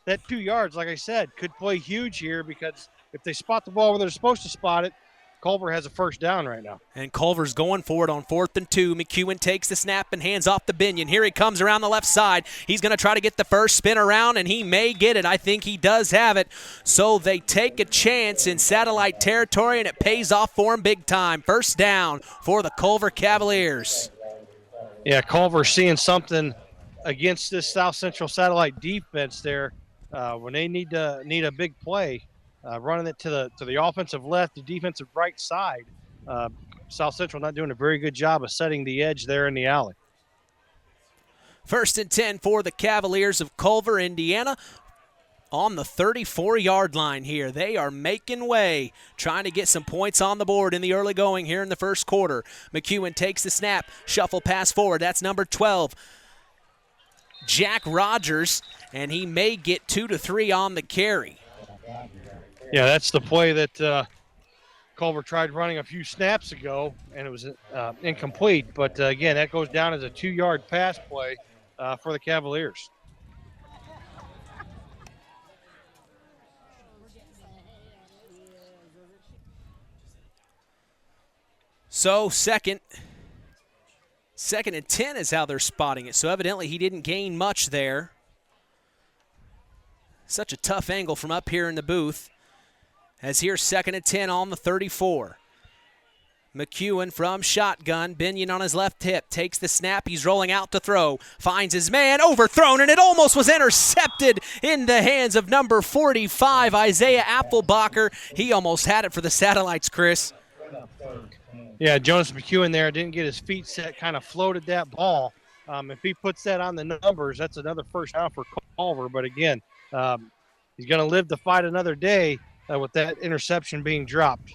that 2 yards, like I said, could play huge here because if they spot the ball where they're supposed to spot it, Culver has a first down right now. And Culver's going for it on 4th and 2. McEwen takes the snap and hands off to Binion. Here he comes around the left side. He's going to try to get the first spin around, and he may get it. I think he does have it. So they take a chance in satellite territory, and it pays off for him big time. First down for the Culver Cavaliers. Yeah, Culver seeing something against this South Central Satellite defense there when they need a big play. Running it to the offensive left, the defensive right side. South Central not doing a very good job of setting the edge there in the alley. 1st and 10 for the Cavaliers of Culver, Indiana. On the 34-yard line here. They are making way, trying to get some points on the board in the early going here in the first quarter. McEwen takes the snap, shuffle pass forward. That's number 12, Jack Rogers, and he may get 2 to 3 on the carry. Yeah, that's the play that Culver tried running a few snaps ago, and it was incomplete. But, again, that goes down as a 2-yard pass play for the Cavaliers. So second and 10 is how they're spotting it. So evidently he didn't gain much there. Such a tough angle from up here in the booth. As here's 2nd and 10 on the 34. McEwen from shotgun. Binion on his left hip. Takes the snap. He's rolling out to throw. Finds his man. Overthrown, and it almost was intercepted in the hands of number 45, Isaiah Applebacher. He almost had it for the Satellites, Chris. Yeah, Jonas McEwen there didn't get his feet set, kind of floated that ball. If he puts that on the numbers, that's another first down for Culver. But, again, he's going to live to fight another day with that interception being dropped.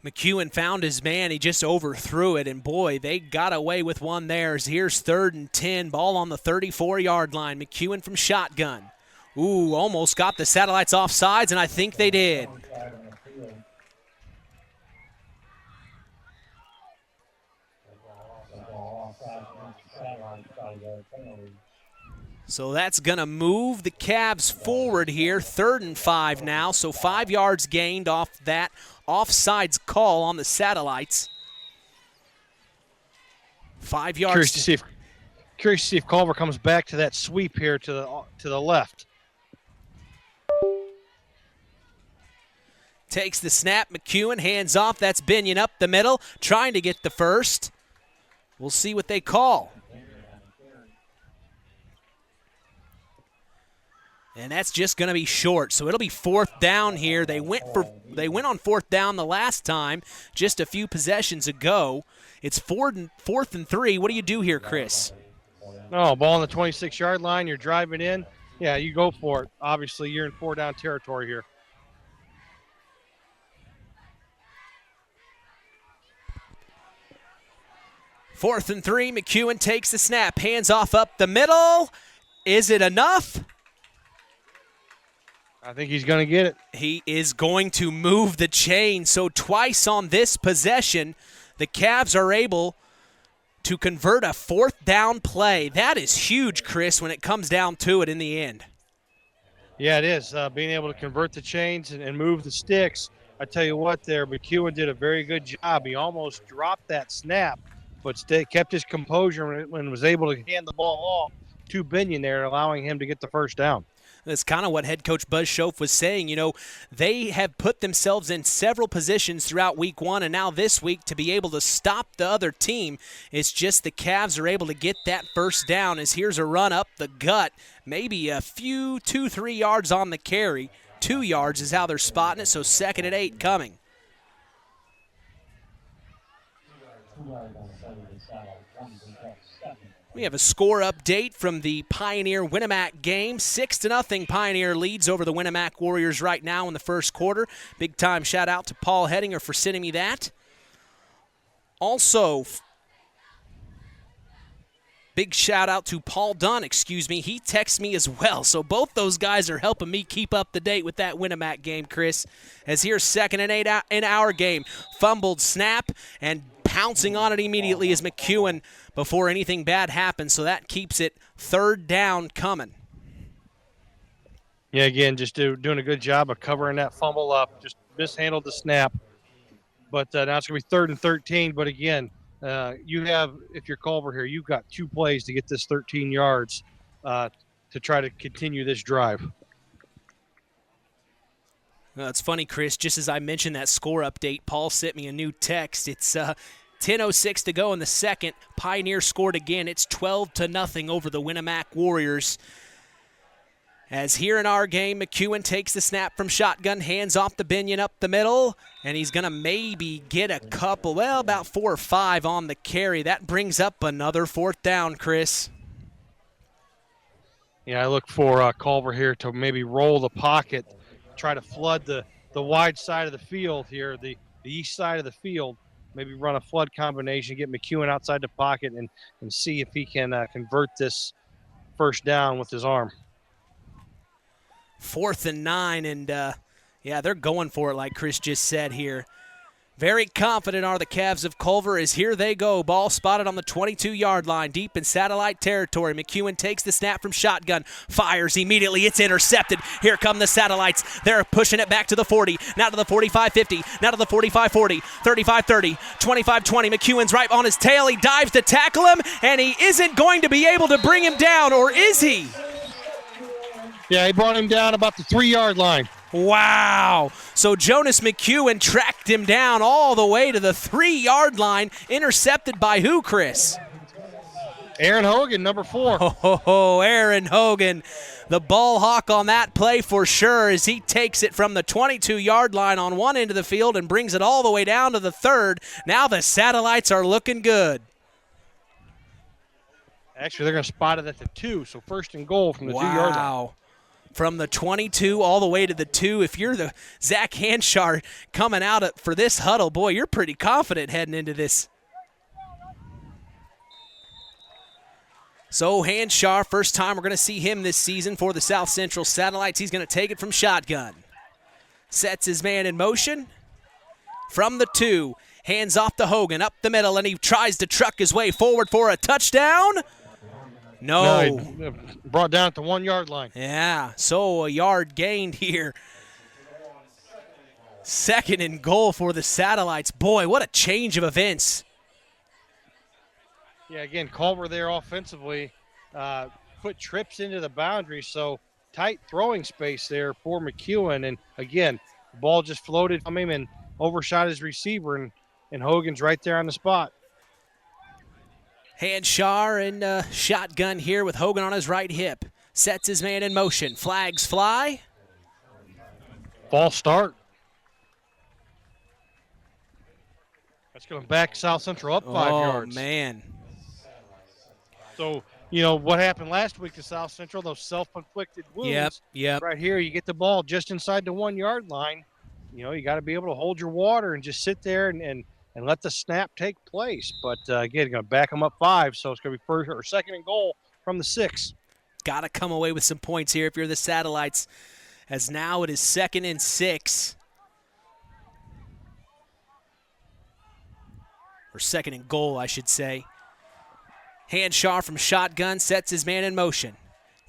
McEwen found his man. He just overthrew it, and boy, they got away with one there. Here's 3rd and 10, ball on the 34-yard line. McEwen from shotgun. Ooh, almost got the Satellites off sides, and I think they did. So that's going to move the Cavs forward here. 3rd and 5 now, so 5 yards gained off that offsides call on the Satellites. 5 yards. Curious to see if Culver comes back to that sweep here to the left. Takes the snap. McEwen hands off. That's Binion up the middle, trying to get the first. We'll see what they call. And that's just going to be short. So it'll be 4th down here. They went on 4th down the last time, just a few possessions ago. It's 4th and 3. What do you do here, Chris? No, ball on the 26-yard line. You're driving in. Yeah, you go for it. Obviously, you're in 4-down territory here. Fourth and 3. McEwen takes the snap. Hands off up the middle. Is it enough? I think he's going to get it. He is going to move the chain. So twice on this possession, the Cavs are able to convert a 4th down play. That is huge, Chris, when it comes down to it in the end. Yeah, it is. Being able to convert the chains and move the sticks. I tell you what there, McEwen did a very good job. He almost dropped that snap, but kept his composure and was able to hand the ball off to Binion there, allowing him to get the first down. That's kind of what head coach Buzz Schoaf was saying. You know, they have put themselves in several positions throughout week 1, and now this week to be able to stop the other team. It's just the Cavs are able to get that first down as here's a run up the gut. Maybe a few 2-3 yards on the carry. 2 yards is how they're spotting it, so 2nd and 8 coming. We have a score update from the Pioneer-Winamac game. 6-0 Pioneer leads over the Winamac Warriors right now in the first quarter. Big-time shout-out to Paul Hedinger for sending me that. Also, big shout-out to Paul Dunn, He texts me as well. So both those guys are helping me keep up to date with that Winamac game, Chris. As here's 2nd and 8 in our game. Fumbled snap and pouncing on it immediately is McEwen before anything bad happens, so that keeps it 3rd down coming. Yeah, again, just doing a good job of covering that fumble up, just mishandled the snap. But now it's going to be 3rd and 13, but again, you have, if you're Culver here, you've got 2 plays to get this 13 yards to try to continue this drive. It's funny, Chris, just as I mentioned that score update, Paul sent me a new text. It's 10:06 to go in the second. Pioneer scored again. It's 12-0 over the Winamac Warriors. As here in our game, McEwen takes the snap from shotgun, hands off the Binion up the middle, and he's going to maybe get a couple, well, about 4 or 5 on the carry. That brings up another 4th down, Chris. Yeah, I look for Culver here to maybe roll the pocket, try to flood the wide side of the field here, the east side of the field, maybe run a flood combination, get McEwen outside the pocket and see if he can convert this first down with his arm. 4th and 9, and yeah, they're going for it like Chris just said here. Very confident are the Cavs of Culver as here they go. Ball spotted on the 22-yard line, deep in satellite territory. McEwen takes the snap from shotgun, fires immediately. It's intercepted. Here come the Satellites. They're pushing it back to the 40, now to the 45-50, now to the 45-40, 35-30, 25-20. McEwen's right on his tail. He dives to tackle him, and he isn't going to be able to bring him down, or is he? Yeah, he brought him down about the 3-yard line. Wow. So Jonas McEwen tracked him down all the way to the 3-yard line, intercepted by who, Chris? Aaron Hogan, number 4. Oh, Aaron Hogan, the ball hawk on that play for sure as he takes it from the 22-yard line on one end of the field and brings it all the way down to the 3rd. Now the Satellites are looking good. Actually, they're going to spot it at the 2, so 1st and goal from the 2-yard line. Wow. from the 22 all the way to the 2. If you're the Zach Hanshar coming out for this huddle, boy, you're pretty confident heading into this. So Hanshar, first time we're going to see him this season for the South Central Satellites. He's going to take it from shotgun. Sets his man in motion. From the 2, hands off to Hogan, up the middle, and he tries to truck his way forward for a touchdown. No. Brought down at the 1 yard line. Yeah, so a yard gained here. 2nd and goal for the Satellites. Boy, what a change of events. Yeah, again, Culver there offensively put trips into the boundary, so tight throwing space there for McEwen. And, again, the ball just floated from him and overshot his receiver, and Hogan's right there on the spot. Hanshar and shotgun here with Hogan on his right hip. Sets his man in motion. Flags fly. False start. That's going to back South Central up 5 yards. Oh, man. So, what happened last week to South Central, those self-inflicted wounds. Yep. Right here, you get the ball just inside the 1 yard line. You got to be able to hold your water and just sit there and let the snap take place. But, again, going to back them up 5, so it's going to be 2nd and goal from the 6. Got to come away with some points here if you're the Satellites, as now it is 2nd and 6. Or 2nd and goal, I should say. Hanshar from shotgun sets his man in motion.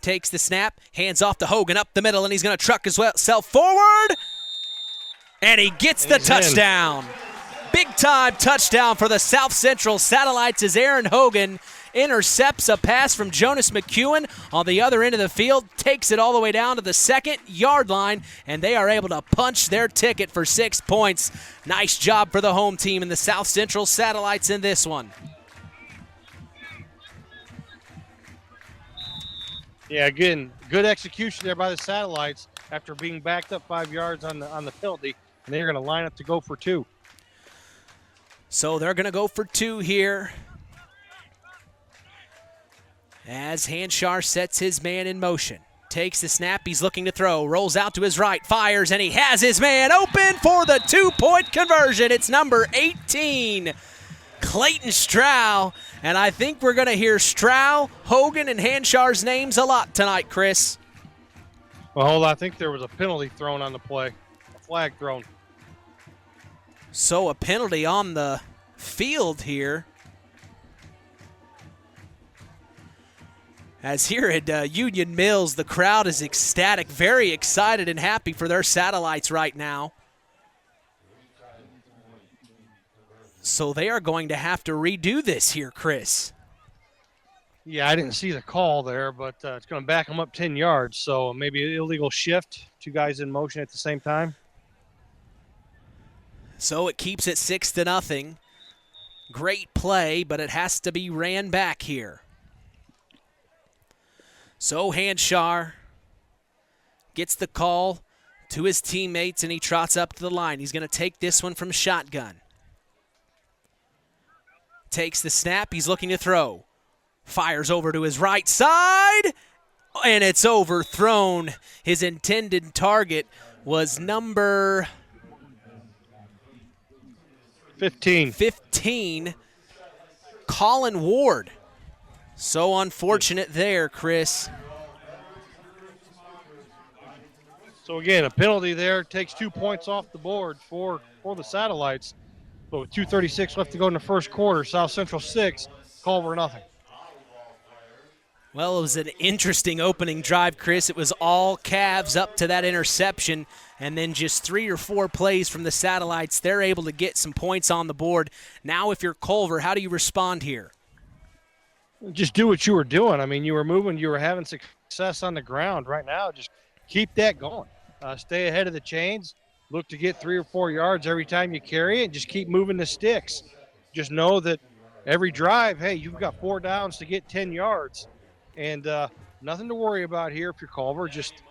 Takes the snap, hands off to Hogan up the middle, and he's going to truck himself forward. And he gets the touchdown. Big-time touchdown for the South Central Satellites as Aaron Hogan intercepts a pass from Jonas McEwen on the other end of the field, takes it all the way down to the 2nd yard line, and they are able to punch their ticket for 6 points. Nice job for the home team and the South Central Satellites in this one. Yeah, again, good execution there by the Satellites after being backed up 5 yards on the penalty, and they're going to line up to go for 2. So they're going to go for 2 here. As Hanshar sets his man in motion. Takes the snap, he's looking to throw, rolls out to his right, fires, and he has his man open for the 2-point conversion. It's number 18, Clayton Strow. And I think we're going to hear Strow, Hogan, and Hanshar's names a lot tonight, Chris. Well, I think there was a penalty thrown on the play, a flag thrown. So a penalty on the field here. As here at Union Mills, the crowd is ecstatic, very excited and happy for their Satellites right now. So they are going to have to redo this here, Chris. Yeah, I didn't see the call there, but it's going to back them up 10 yards. So maybe an illegal shift, 2 guys in motion at the same time. So it keeps it 6-0. Great play, but it has to be ran back here. So Hanshar gets the call to his teammates, and he trots up to the line. He's going to take this one from shotgun. Takes the snap. He's looking to throw. Fires over to his right side, and it's overthrown. His intended target was number 15, Colin Ward. So unfortunate there, Chris. So again, a penalty there takes 2 points off the board for the Satellites. But with 2:36 left to go in the first quarter, South Central 6, Culver nothing. Well, it was an interesting opening drive, Chris. It was all Cavs up to that interception, and then just 3 or 4 plays from the Satellites. They're able to get some points on the board. Now, if you're Culver, how do you respond here? Just do what you were doing. I mean, you were moving, you were having success on the ground. Right now, just keep that going. Stay ahead of the chains. Look to get 3 or 4 yards every time you carry it, and just keep moving the sticks. Just know that every drive, hey, you've got 4 downs to get 10 yards. And nothing to worry about here if you're Culver. Just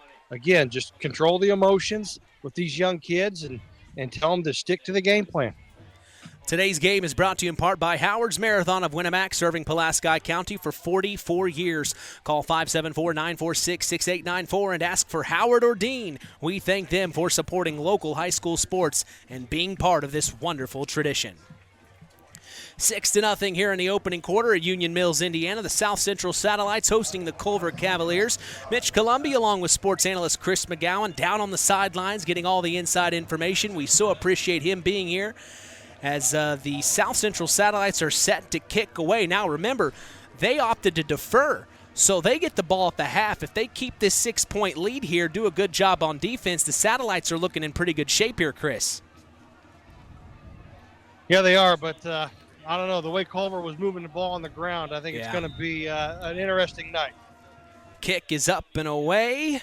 control the emotions with these young kids and tell them to stick to the game plan. Today's game is brought to you in part by Howard's Marathon of Winamac, serving Pulaski County for 44 years. Call 574-946-6894 and ask for Howard or Dean. We thank them for supporting local high school sports and being part of this wonderful tradition. 6-0 here in the opening quarter at Union Mills, Indiana. The South Central Satellites hosting the Culver Cavaliers. Mitch Columby along with sports analyst Chris McGowan down on the sidelines getting all the inside information. We so appreciate him being here as the South Central Satellites are set to kick away. Now remember, they opted to defer, so they get the ball at the half. If they keep this 6-point lead here, do a good job on defense, the Satellites are looking in pretty good shape here, Chris. Yeah, they are, but I don't know. The way Culver was moving the ball on the ground, I think it's going to be an interesting night. Kick is up and away,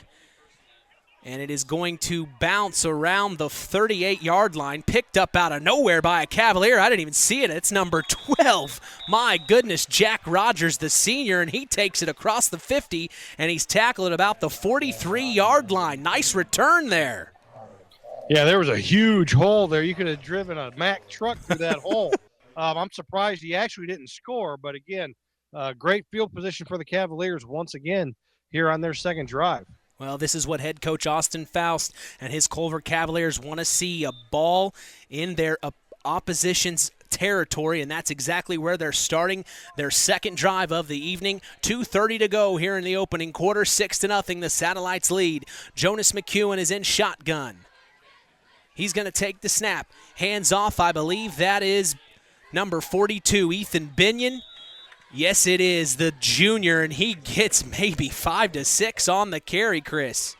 and it is going to bounce around the 38-yard line, picked up out of nowhere by a Cavalier. I didn't even see it. It's number 12. My goodness, Jack Rogers, the senior, and he takes it across the 50, and he's tackled at about the 43-yard line. Nice return there. Yeah, there was a huge hole there. You could have driven a Mack truck through that hole. I'm surprised he actually didn't score, but again, great field position for the Cavaliers once again here on their second drive. Well, this is what head coach Austin Faust and his Culver Cavaliers want to see, a ball in their opposition's territory, and that's exactly where they're starting their second drive of the evening. 2:30 to go here in the opening quarter. 6-0, the Satellites lead. Jonas McEwen is in shotgun. He's going to take the snap. Hands off, I believe that is number 42, Ethan Binion. Yes, it is, the junior, and he gets maybe 5 to 6 on the carry, Chris.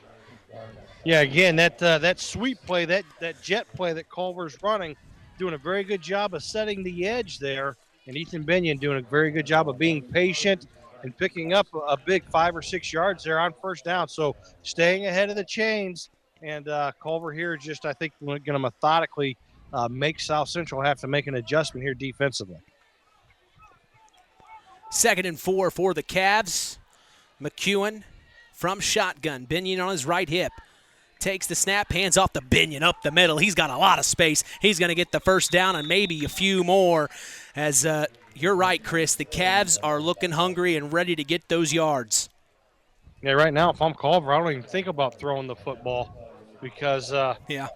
Yeah, again, that sweep play, that jet play that Culver's running, doing a very good job of setting the edge there, and Ethan Binion doing a very good job of being patient and picking up a big 5 or 6 yards there on first down. So staying ahead of the chains, and Culver here just, I think, going to methodically make South Central have to make an adjustment here defensively. 2nd and 4 for the Cavs. McEwen from shotgun. Binion on his right hip. Takes the snap, hands off to Binion up the middle. He's got a lot of space. He's going to get the first down and maybe a few more. As you're right, Chris, the Cavs are looking hungry and ready to get those yards. Yeah, right now, if I'm Culver, I don't even think about throwing the football because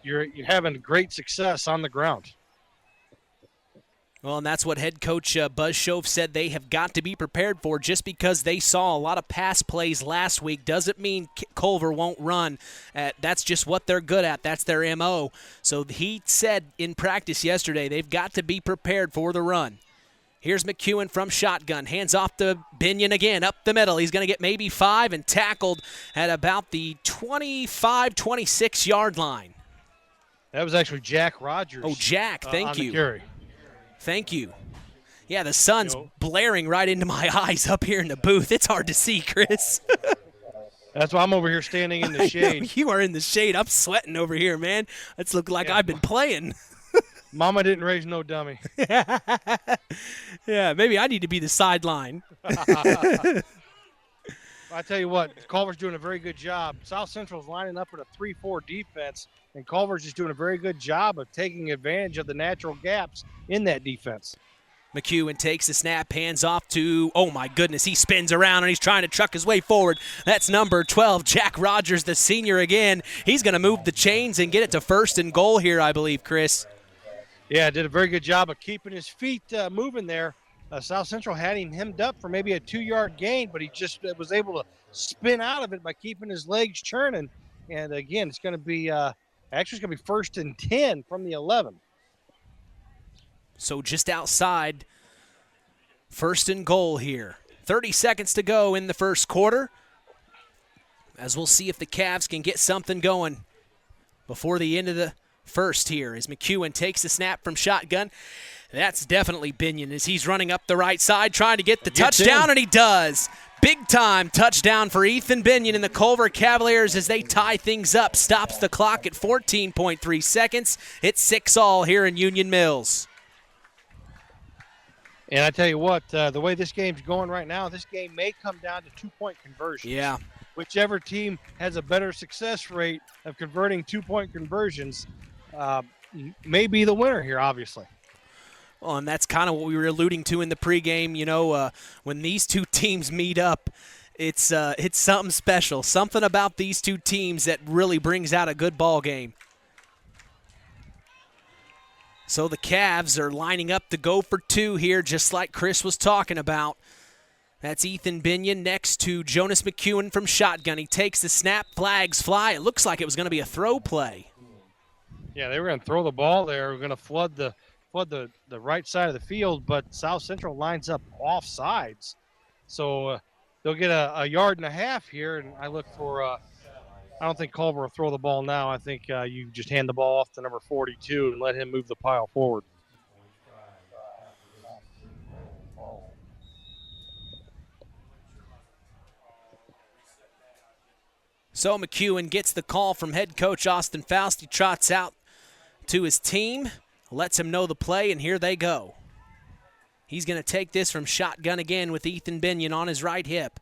you're having great success on the ground. Well, and that's what head coach Buzz Shove said they have got to be prepared for. Just because they saw a lot of pass plays last week doesn't mean Culver won't run. That's just what they're good at. That's their M.O. So he said in practice yesterday they've got to be prepared for the run. Here's McEwen from shotgun. Hands off to Binion again, up the middle. He's going to get maybe 5 and tackled at about the 25, 26-yard line. That was actually Jack Rogers. Oh, Jack, thank you. Carry. Thank you. Yeah, the sun's blaring right into my eyes up here in the booth. It's hard to see, Chris. That's why I'm over here standing in the shade. You are in the shade. I'm sweating over here, man. It's looking like I've been playing. Mama didn't raise no dummy. Yeah, maybe I need to be the sideline. I tell you what, Culver's doing a very good job. South Central's lining up with a 3-4 defense, and Culver's just doing a very good job of taking advantage of the natural gaps in that defense. McEwen takes the snap, hands off to, oh my goodness, he spins around and he's trying to truck his way forward. That's number 12, Jack Rogers, the senior again. He's going to move the chains and get it to 1st and goal here, I believe, Chris. Yeah, did a very good job of keeping his feet moving there. South Central had him hemmed up for maybe a 2-yard gain, but he just was able to spin out of it by keeping his legs churning. And again, it's going to be actually it's going to be 1st and 10 from the 11. So just outside 1st and goal here. 30 seconds to go in the first quarter, as we'll see if the Cavs can get something going before the end of the first here. As McEwen takes the snap from shotgun. That's definitely Binion as he's running up the right side trying to get the touchdown, and he does. Big-time touchdown for Ethan Binion and the Culver Cavaliers as they tie things up. Stops the clock at 14.3 seconds. It's 6-all here in Union Mills. And I tell you what, the way this game's going right now, this game may come down to 2-point conversions. Yeah. Whichever team has a better success rate of converting 2-point conversions may be the winner here, obviously. Well, and that's kind of what we were alluding to in the pregame. When these two teams meet up, it's something special, something about these two teams that really brings out a good ball game. So the Cavs are lining up to go for two here, just like Chris was talking about. That's Ethan Binion next to Jonas McEwen from shotgun. He takes the snap, flags fly. It looks like it was going to be a throw play. Yeah, they were going to throw the ball there. We're going to flood the right side of the field, but South Central lines up off sides. So they'll get a yard and a half here, and I look for I don't think Culver will throw the ball now. I think you just hand the ball off to number 42 and let him move the pile forward. So McEwen gets the call from head coach Austin Faust. He trots out to his team, lets him know the play, and here they go. He's going to take this from shotgun again with Ethan Binion on his right hip.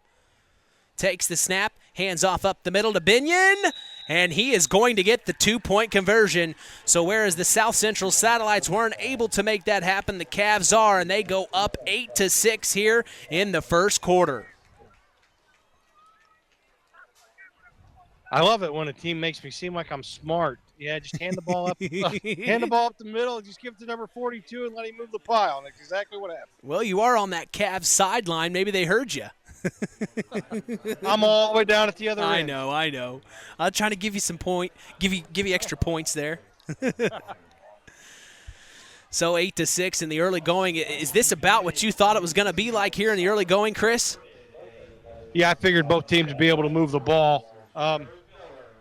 Takes the snap, hands off up the middle to Binion, and he is going to get the 2-point conversion. So whereas the South Central Satellites weren't able to make that happen, the Cavs are, and they go up 8-6 here in the first quarter. I love it when a team makes me seem like I'm smart. Yeah, just hand the ball up, hand the ball up the middle, just give it to number 42 and let him move the pile. And that's exactly what happened. Well, you are on that Cavs sideline. Maybe they heard you. I'm all the way down at the other end. I know. I'm trying to give you some give you extra points there. So 8-6 in the early going. Is this about what you thought it was going to be like here in the early going, Chris? Yeah, I figured both teams would be able to move the ball.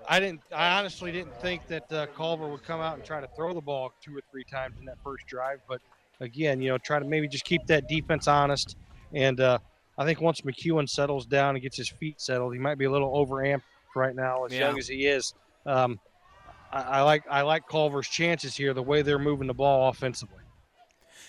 I honestly didn't think that Culver would come out and try to throw the ball 2 or 3 times in that first drive. But again, try to maybe just keep that defense honest. And I think once McEwen settles down and gets his feet settled, he might be a little overamped right now, as young as he is. I like Culver's chances here, the way they're moving the ball offensively.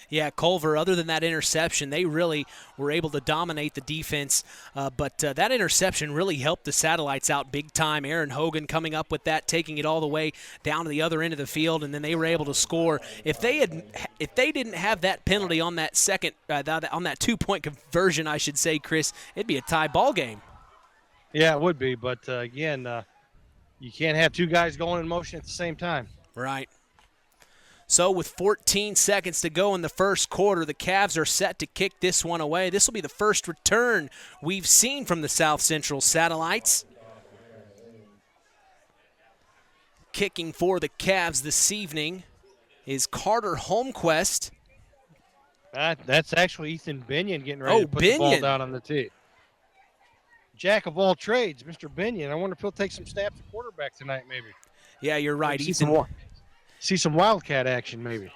Yeah, Culver, other than that interception, they really were able to dominate the defense. But that interception really helped the Satellites out big time. Aaron Hogan coming up with that, taking it all the way down to the other end of the field, and then they were able to score. If they didn't have that penalty on that second, on that 2-point conversion, I should say, Chris, it'd be a tie ball game. Yeah, it would be. But again, you can't have 2 guys going in motion at the same time. Right. So with 14 seconds to go in the first quarter, the Cavs are set to kick this one away. This will be the first return we've seen from the South Central Satellites. Kicking for the Cavs this evening is Carter Holmquist. That's actually Ethan Binion getting ready to put the ball down on the tee. Jack of all trades, Mr. Binion. I wonder if he'll take some snaps at quarterback tonight maybe. Yeah, you're right. See some Wildcat action, maybe.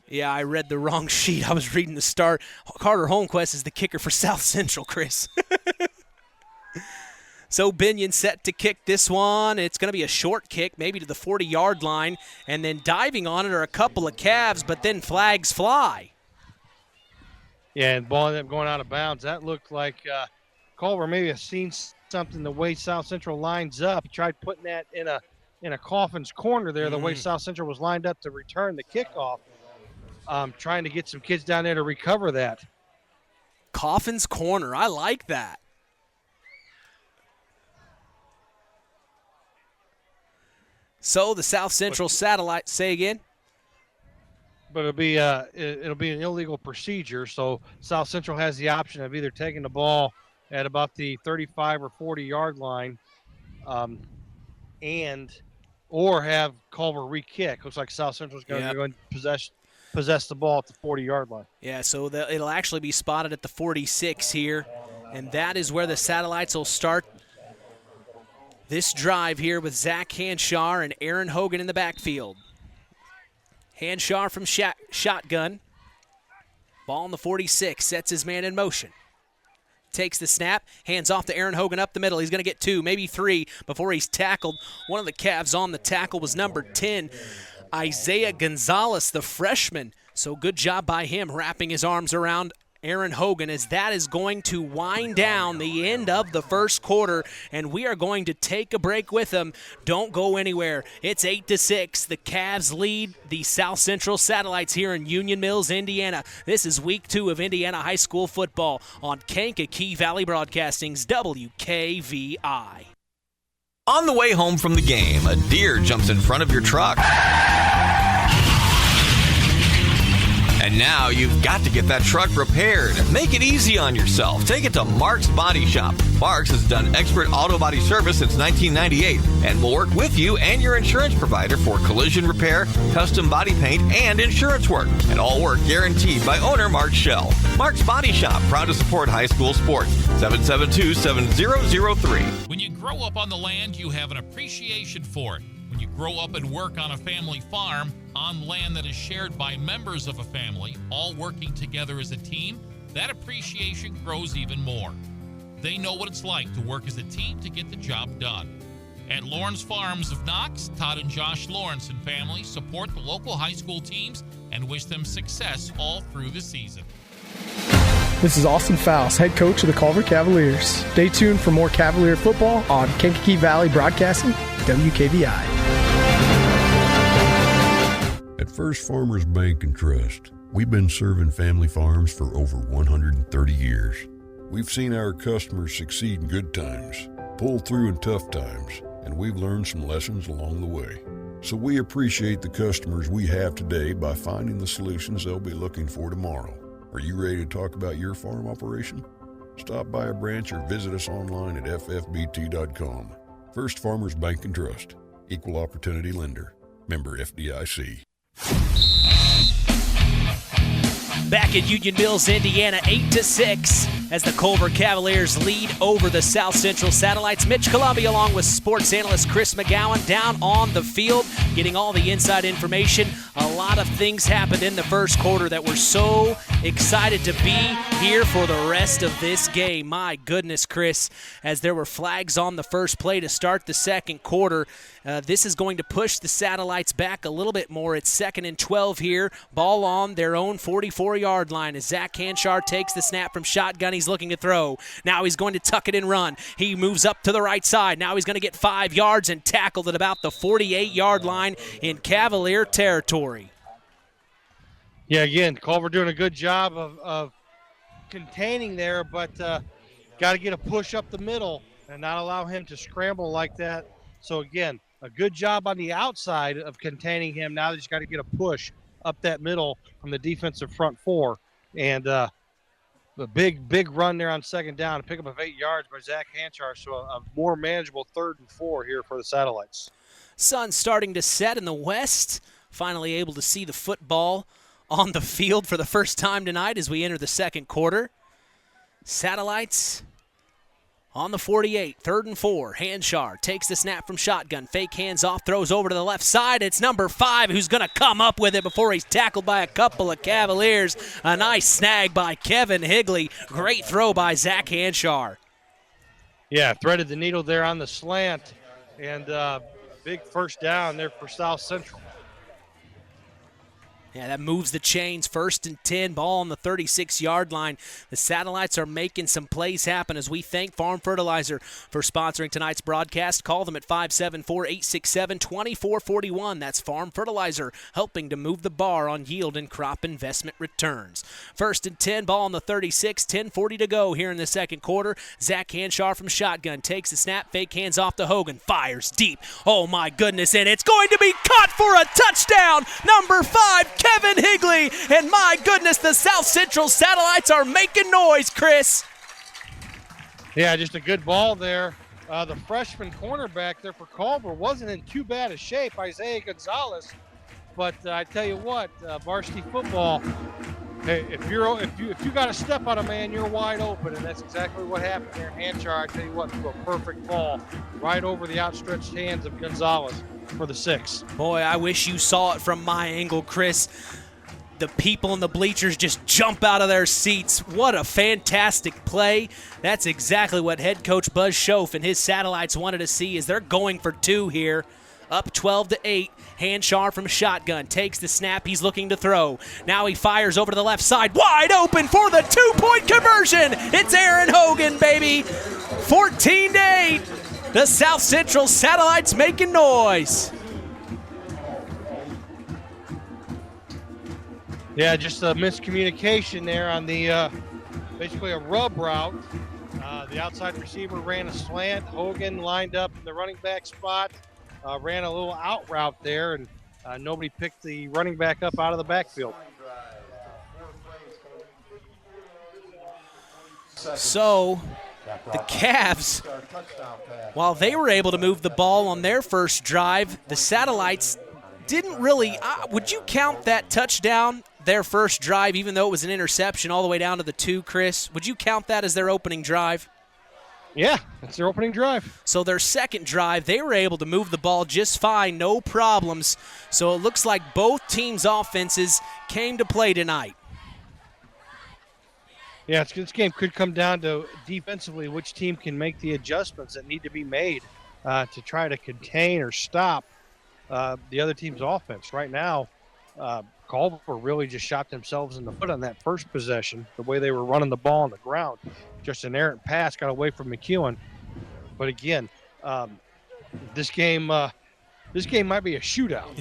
Yeah, I read the wrong sheet. I was reading the start. Carter Holmquist is the kicker for South Central, Chris. So Binion set to kick this one. It's going to be a short kick, maybe to the 40-yard line. And then diving on it are a couple of Cavs, but then flags fly. Yeah, and ball ended up going out of bounds. That looked like Culver maybe has seen something the way South Central lines up. He tried putting that in a Coffin's corner there, the way South Central was lined up to return the kickoff, trying to get some kids down there to recover that. Coffin's corner, I like that. So the South Central Satellite, say again? But it'll be an illegal procedure, so South Central has the option of either taking the ball at about the 35 or 40-yard line or have Culver re-kick. Looks like South Central's going to go and possess the ball at the 40-yard line. Yeah, so it'll actually be spotted at the 46 here, and that is where the Satellites will start this drive here with Zach Hanshar and Aaron Hogan in the backfield. Hanshar from shotgun. Ball on the 46, sets his man in motion. Takes the snap, hands off to Aaron Hogan up the middle. He's going to get 2, maybe 3 before he's tackled. One of the Cavs on the tackle was number 10, Isaiah Gonzalez, the freshman. So good job by him wrapping his arms around Aaron Hogan, as that is going to wind down the end of the first quarter, and we are going to take a break with them. Don't go anywhere. It's 8-6. The Cavs lead the South Central Satellites here in Union Mills, Indiana. This is week 2 of Indiana high school football on Kankakee Valley Broadcasting's WKVI. On the way home from the game, a deer jumps in front of your truck. And now you've got to get that truck repaired. Make it easy on yourself. Take it to Mark's Body Shop. Mark's has done expert auto body service since 1998 and will work with you and your insurance provider for collision repair, custom body paint, and insurance work. And all work guaranteed by owner Mark Schell. Mark's Body Shop, proud to support high school sports. 772-7003. When you grow up on the land, you have an appreciation for it. When you grow up and work on a family farm, on land that is shared by members of a family, all working together as a team, that appreciation grows even more. They know what it's like to work as a team to get the job done. At Lawrence Farms of Knox, Todd and Josh Lawrence and family support the local high school teams and wish them success all through the season. This is Austin Fowles, head coach of the Culver Cavaliers. Stay tuned for more Cavalier football on Kankakee Valley Broadcasting, WKVI. At First Farmers Bank and Trust, we've been serving family farms for over 130 years. We've seen our customers succeed in good times, pull through in tough times, and we've learned some lessons along the way. So we appreciate the customers we have today by finding the solutions they'll be looking for tomorrow. Are you ready to talk about your farm operation? Stop by a branch or visit us online at ffbt.com. First Farmers Bank and Trust, Equal Opportunity Lender, member FDIC. Back at Union Mills, Indiana, 8-6 as the Culver Cavaliers lead over the South Central Satellites. Mitch Columbia along with sports analyst Chris McGowan down on the field getting all the inside information. A lot of things happened in the first quarter that we're so excited to be here for the rest of this game. My goodness, Chris, as there were flags on the first play to start the second quarter. This is going to push the Satellites back a little bit more. It's 2nd and 12 here. Ball on their own 44-yard line as Zach Hanshar takes the snap from shotgun. He's looking to throw. Now he's going to tuck it and run. He moves up to the right side. Now he's going to get 5 yards and tackled at about the 48-yard line in Cavalier territory. Yeah, again, Culver doing a good job of containing there, but got to get a push up the middle and not allow him to scramble like that. So, again, a good job on the outside of containing him. Now they just got to get a push up that middle from the defensive front four. And the big run there on second down, a pickup of 8 yards by Zach Hanchar. So a more manageable 3rd and 4 here for the Satellites. Sun starting to set in the west. Finally able to see the football on the field for the first time tonight as we enter the second quarter. Satellites on the 48, 3rd and 4. Hanshar takes the snap from shotgun. Fake hands off, throws over to the left side. It's number 5 who's going to come up with it before he's tackled by a couple of Cavaliers. A nice snag by Kevin Higley. Great throw by Zach Hanshar. Yeah, threaded the needle there on the slant. And big first down there for South Central. Yeah, that moves the chains. 1st and 10, ball on the 36-yard line. The Satellites are making some plays happen as we thank Farm Fertilizer for sponsoring tonight's broadcast. Call them at 574-867-2441. That's Farm Fertilizer, helping to move the bar on yield and crop investment returns. 1st and 10, ball on the 36, 10:40 to go here in the second quarter. Zach Hanshar from shotgun takes the snap, fake hands off to Hogan, fires deep. Oh my goodness, and it's going to be caught for a touchdown. Number 5, Kevin Higley, and my goodness, the South Central Satellites are making noise, Chris. Yeah, just a good ball there. The freshman cornerback there for Culver wasn't in too bad a shape, Isaiah Gonzalez. But I tell you what, varsity football, hey, if you got to step on a man, you're wide open, and that's exactly what happened there in Hanchar. I tell you what, threw a perfect ball right over the outstretched hands of Gonzalez for the 6. Boy, I wish you saw it from my angle, Chris. The people in the bleachers just jump out of their seats. What a fantastic play. That's exactly what head coach Buzz Schoaf and his Satellites wanted to see as they're going for 2 here. up 12-8. Hanshar from shotgun takes the snap. He's looking to throw. Now he fires over to the left side. Wide open for the 2-point conversion. It's Aaron Hogan, baby. 14-8. The South Central Satellites making noise. Yeah, just a miscommunication there on the basically a rub route. The outside receiver ran a slant. Hogan lined up in the running back spot, ran a little out route there, and nobody picked the running back up out of the backfield. So the Cavs, while they were able to move the ball on their first drive, the Satellites didn't really. Would you count that touchdown, their first drive, even though it was an interception all the way down to the 2, Chris? Would you count that as their opening drive? Yeah, that's their opening drive. So their second drive, they were able to move the ball just fine, no problems. So it looks like both teams' offenses came to play tonight. Yeah, this game could come down to defensively which team can make the adjustments that need to be made to try to contain or stop the other team's offense. Right now, Culver really just shot themselves in the foot on that first possession, the way they were running the ball on the ground. Just an errant pass got away from McEwen. But again, this game might be a shootout.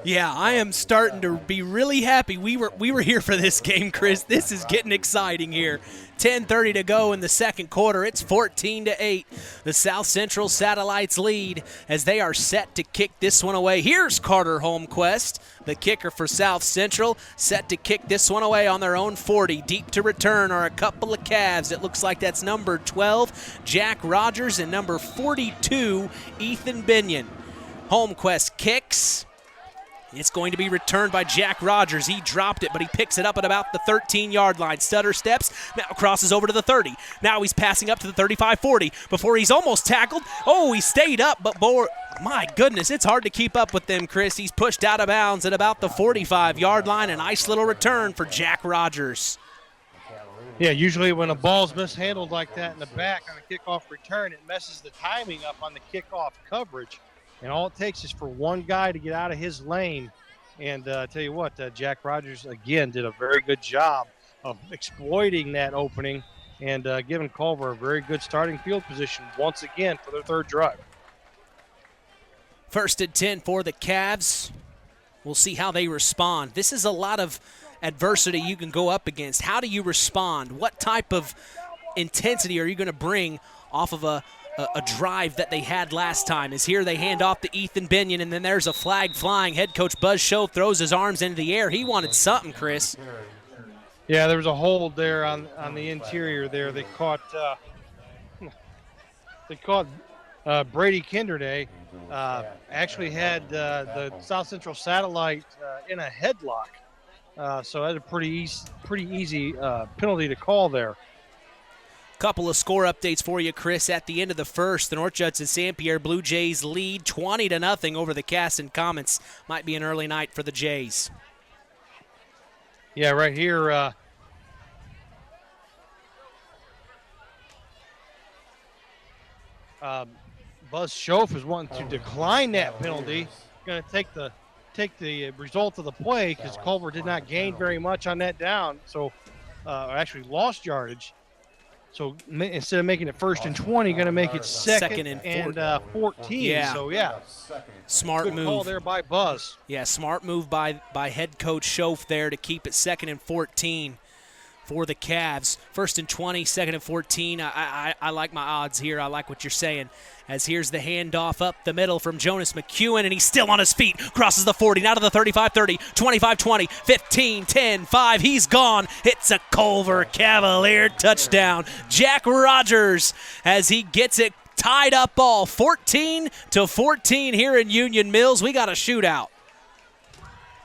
Yeah, I am starting to be really happy we were here for this game, Chris. This is getting exciting here. 10:30 to go in the second quarter. It's 14-8. The South Central Satellites lead as they are set to kick this one away. Here's Carter Holmquist, the kicker for South Central, set to kick this one away on their own 40. Deep to return are a couple of Cavs. It looks like that's number 12, Jack Rogers, and number 42, Ethan Binion. Holmquist kicks. It's going to be returned by Jack Rogers. He dropped it, but he picks it up at about the 13-yard line. Stutter steps, now crosses over to the 30. Now he's passing up to the 35-40 before he's almost tackled. Oh, he stayed up, but my goodness, it's hard to keep up with them, Chris. He's pushed out of bounds at about the 45-yard line. A nice little return for Jack Rogers. Yeah, usually when a ball's mishandled like that in the back on a kickoff return, it messes the timing up on the kickoff coverage. And all it takes is for one guy to get out of his lane. And tell you what, Jack Rogers, again, did a very good job of exploiting that opening and giving Culver a very good starting field position once again for their third drive. 1st and 10 for the Cavs. We'll see how they respond. This is a lot of adversity you can go up against. How do you respond? What type of intensity are you going to bring off of a drive that they had last time? Is here they hand off to Ethan Binion, and then there's a flag flying. Head coach Buzz Show throws his arms into the air. He wanted something, Chris. Yeah, there was a hold there on the interior there. They caught Brady Kinderday. Actually had the South Central Satellite in a headlock. So that's a pretty easy penalty to call there. Couple of score updates for you, Chris. At the end of the first, the North Judson St. Pierre Blue Jays lead 20-0 over the Casson Comets. Might be an early night for the Jays. Yeah, right here. Buzz Schoaf is wanting to decline that penalty. Going to take the result of the play because Culver did not gain very much on that down. So actually lost yardage. So instead of making it 1st and 20, going to make it second and 14. Yeah. So, yeah. Smart Good move. call there by Buzz. Yeah, smart move by head coach Schoaf there to keep it 2nd and 14 for the Cavs. 1st and 20, 2nd and 14. I like my odds here. I like what you're saying. As here's the handoff up the middle from Jonas McEwen, and he's still on his feet. Crosses the 40, now to the 35-30, 25-20, 15-10-5. He's gone. It's a Culver Cavalier touchdown. Jack Rogers as he gets it tied up all 14-14 here in Union Mills. We got a shootout.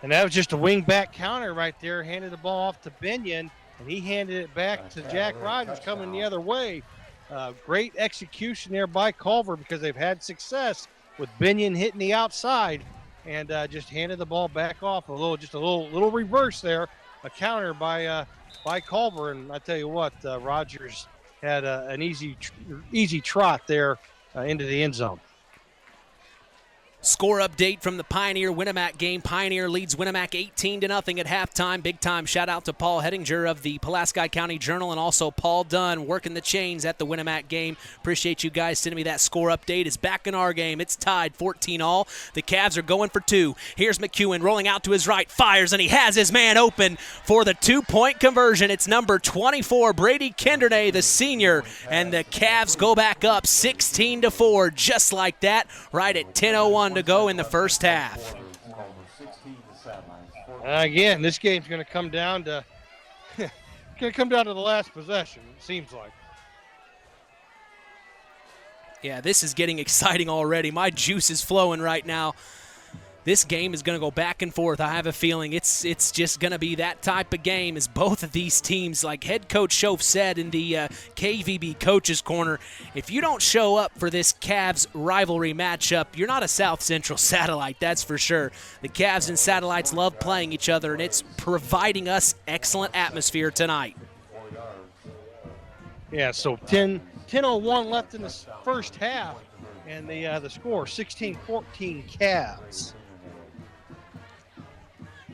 And that was just a wing back counter right there. Handed the ball off to Binion, and he handed it back to Jack Rogers coming the other way. Great execution there by Culver because they've had success with Binion hitting the outside and just handed the ball back off. A little reverse there, a counter by Culver. And I tell you what, Rogers had an easy trot there into the end zone. Score update from the Pioneer-Winamac game. Pioneer leads Winamac 18-0 at halftime. Big time shout out to Paul Hettinger of the Pulaski County Journal and also Paul Dunn working the chains at the Winamac game. Appreciate you guys sending me that score update. It's back in our game. It's tied 14-all. The Cavs are going for two. Here's McEwen rolling out to his right, fires, and he has his man open for the two-point conversion. It's number 24, Brady Kendernay, the senior, and the Cavs go back up 16-4 just like that, right at 10:01 to go in the first half. Again, this game's going to come down to the last possession, it seems like. Yeah, this is getting exciting already. My juice is flowing right now. This game is going to go back and forth. I have a feeling it's just going to be that type of game as both of these teams, like head coach Schoaf said in the KVB Coaches Corner, if you don't show up for this Cavs rivalry matchup, you're not a South Central Satellite, that's for sure. The Cavs and Satellites love playing each other, and it's providing us excellent atmosphere tonight. Yeah, so 10:01 left in the first half, and the score 16-14 Cavs.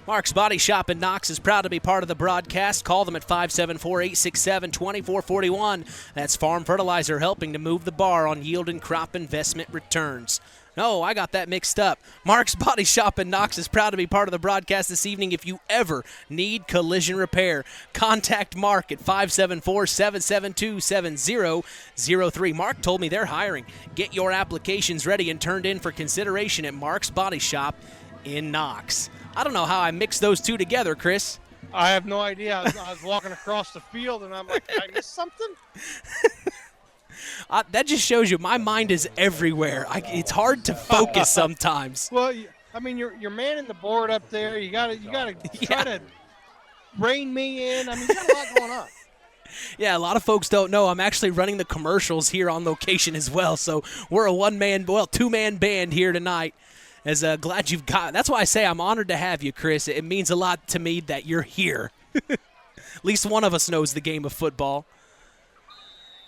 Mark's Body Shop in Knox is proud to be part of the broadcast. Call them at 574-867-2441. That's Farm Fertilizer helping to move the bar on yield and crop investment returns. No, I got that mixed up. Mark's Body Shop in Knox is proud to be part of the broadcast this evening. If you ever need collision repair, contact Mark at 574-772-7003. Mark told me they're hiring. Get your applications ready and turned in for consideration at Mark's Body Shop in Knox. I don't know how I mixed those two together, Chris. I have no idea. I was walking across the field, and I'm like, did I miss something? That just shows you my mind is everywhere. It's hard to focus sometimes. Well, I mean, you're manning the board up there. You gotta try to rein me in. I mean, you got a lot going on. Yeah, a lot of folks don't know I'm actually running the commercials here on location as well. So we're a two-man band here tonight. Glad you've got. That's why I say I'm honored to have you, Chris. It means a lot to me that you're here. At least one of us knows the game of football.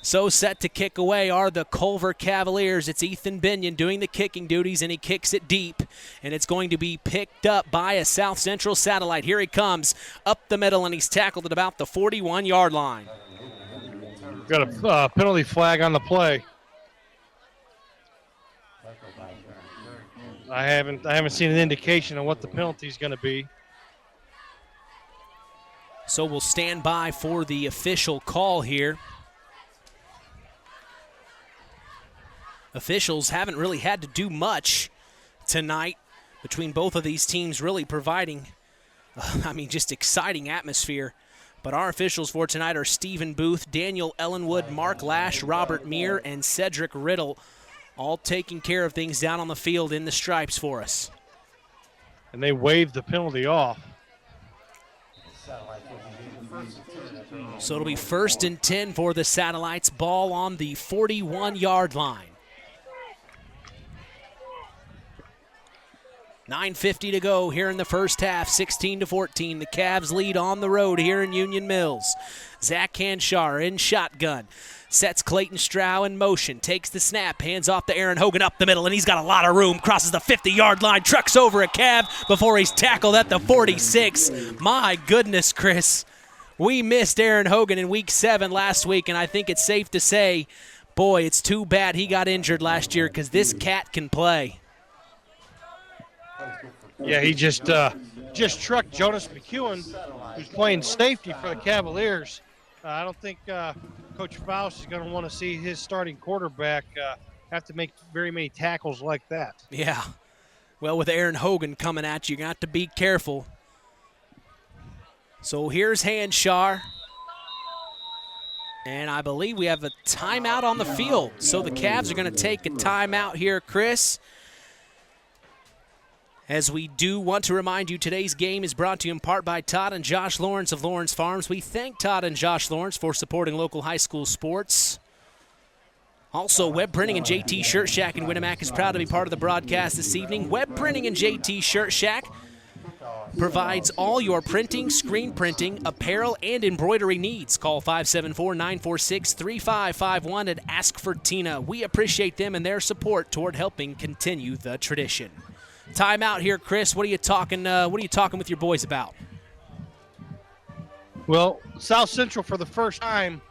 So set to kick away are the Culver Cavaliers. It's Ethan Binion doing the kicking duties, and he kicks it deep. And it's going to be picked up by a South Central Satellite. Here he comes up the middle, and he's tackled at about the 41-yard line. Got a penalty flag on the play. I haven't seen an indication of what the penalty is going to be. So we'll stand by for the official call here. Officials haven't really had to do much tonight between both of these teams, really providing, just exciting atmosphere. But our officials for tonight are Stephen Booth, Daniel Ellenwood, Mark Lash, Robert Meir, and Cedric Riddle, all taking care of things down on the field in the stripes for us. And they waved the penalty off. So it'll be 1st and 10 for the Satellites. Ball on the 41-yard line. 9:50 to go here in the first half, 16-14. The Cavs lead on the road here in Union Mills. Zach Hanshar in shotgun. Sets Clayton Strow in motion, takes the snap, hands off to Aaron Hogan up the middle, and he's got a lot of room, crosses the 50-yard line, trucks over a Cav before he's tackled at the 46. My goodness, Chris. We missed Aaron Hogan in Week 7 last week, and I think it's safe to say, boy, it's too bad he got injured last year because this cat can play. Yeah, he just trucked Jonas McEwen, who's playing safety for the Cavaliers. I don't think Coach Faust is going to want to see his starting quarterback have to make very many tackles like that. Yeah. Well, with Aaron Hogan coming at you, you got to be careful. So here's Hanshar. And I believe we have a timeout on the field. So the Cavs are going to take a timeout here, Chris. As we do want to remind you, today's game is brought to you in part by Todd and Josh Lawrence of Lawrence Farms. We thank Todd and Josh Lawrence for supporting local high school sports. Also, Web Printing and JT Shirt Shack in Winamac is proud to be part of the broadcast this evening. Web Printing and JT Shirt Shack, provides all your printing, screen printing, apparel, and embroidery needs. Call 574-946-3551 and ask for Tina. We appreciate them and their support toward helping continue the tradition. Timeout here, Chris. What are you talking with your boys about? Well, South Central for the first time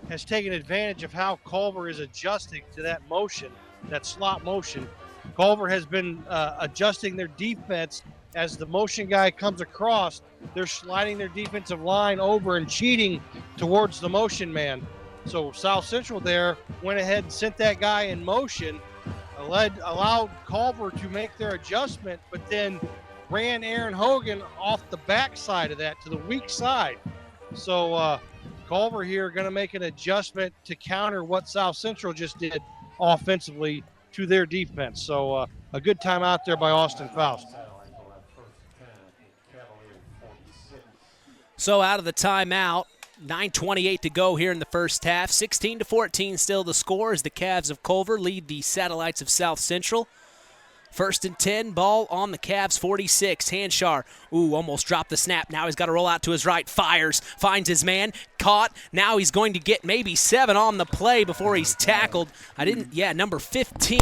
has taken advantage of how Culver is adjusting to that motion, that slot motion. Culver has been adjusting their defense as the motion guy comes across. They're sliding their defensive line over and cheating towards the motion man. So South Central there went ahead and sent that guy in motion, allowed Culver to make their adjustment, but then ran Aaron Hogan off the backside of that to the weak side. So Culver here going to make an adjustment to counter what South Central just did offensively to their defense. So a good time out there by Austin Faust. So out of the timeout, 9:28 to go here in the first half. 16-14 still the score as the Cavs of Culver lead the Satellites of South Central. 1st and 10, ball on the Cavs 46. Hanshar, almost dropped the snap. Now he's got to roll out to his right. Fires, finds his man, caught. Now he's going to get maybe 7 on the play before he's tackled. Number 15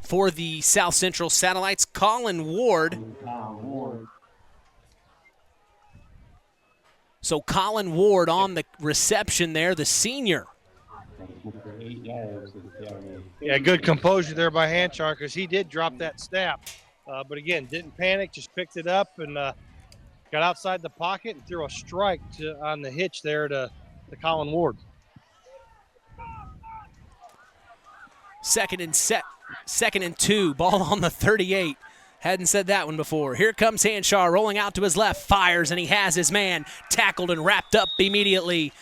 for the South Central Satellites, Colin Ward. So Colin Ward on the reception there, the senior. Yeah, good composure there by Hanchar because he did drop that snap. But again, didn't panic, just picked it up and got outside the pocket and threw a strike on the hitch there to Colin Ward. Second and 2, ball on the 38. Hadn't said that one before. Here comes Hanshar rolling out to his left, fires, and he has his man tackled and wrapped up immediately.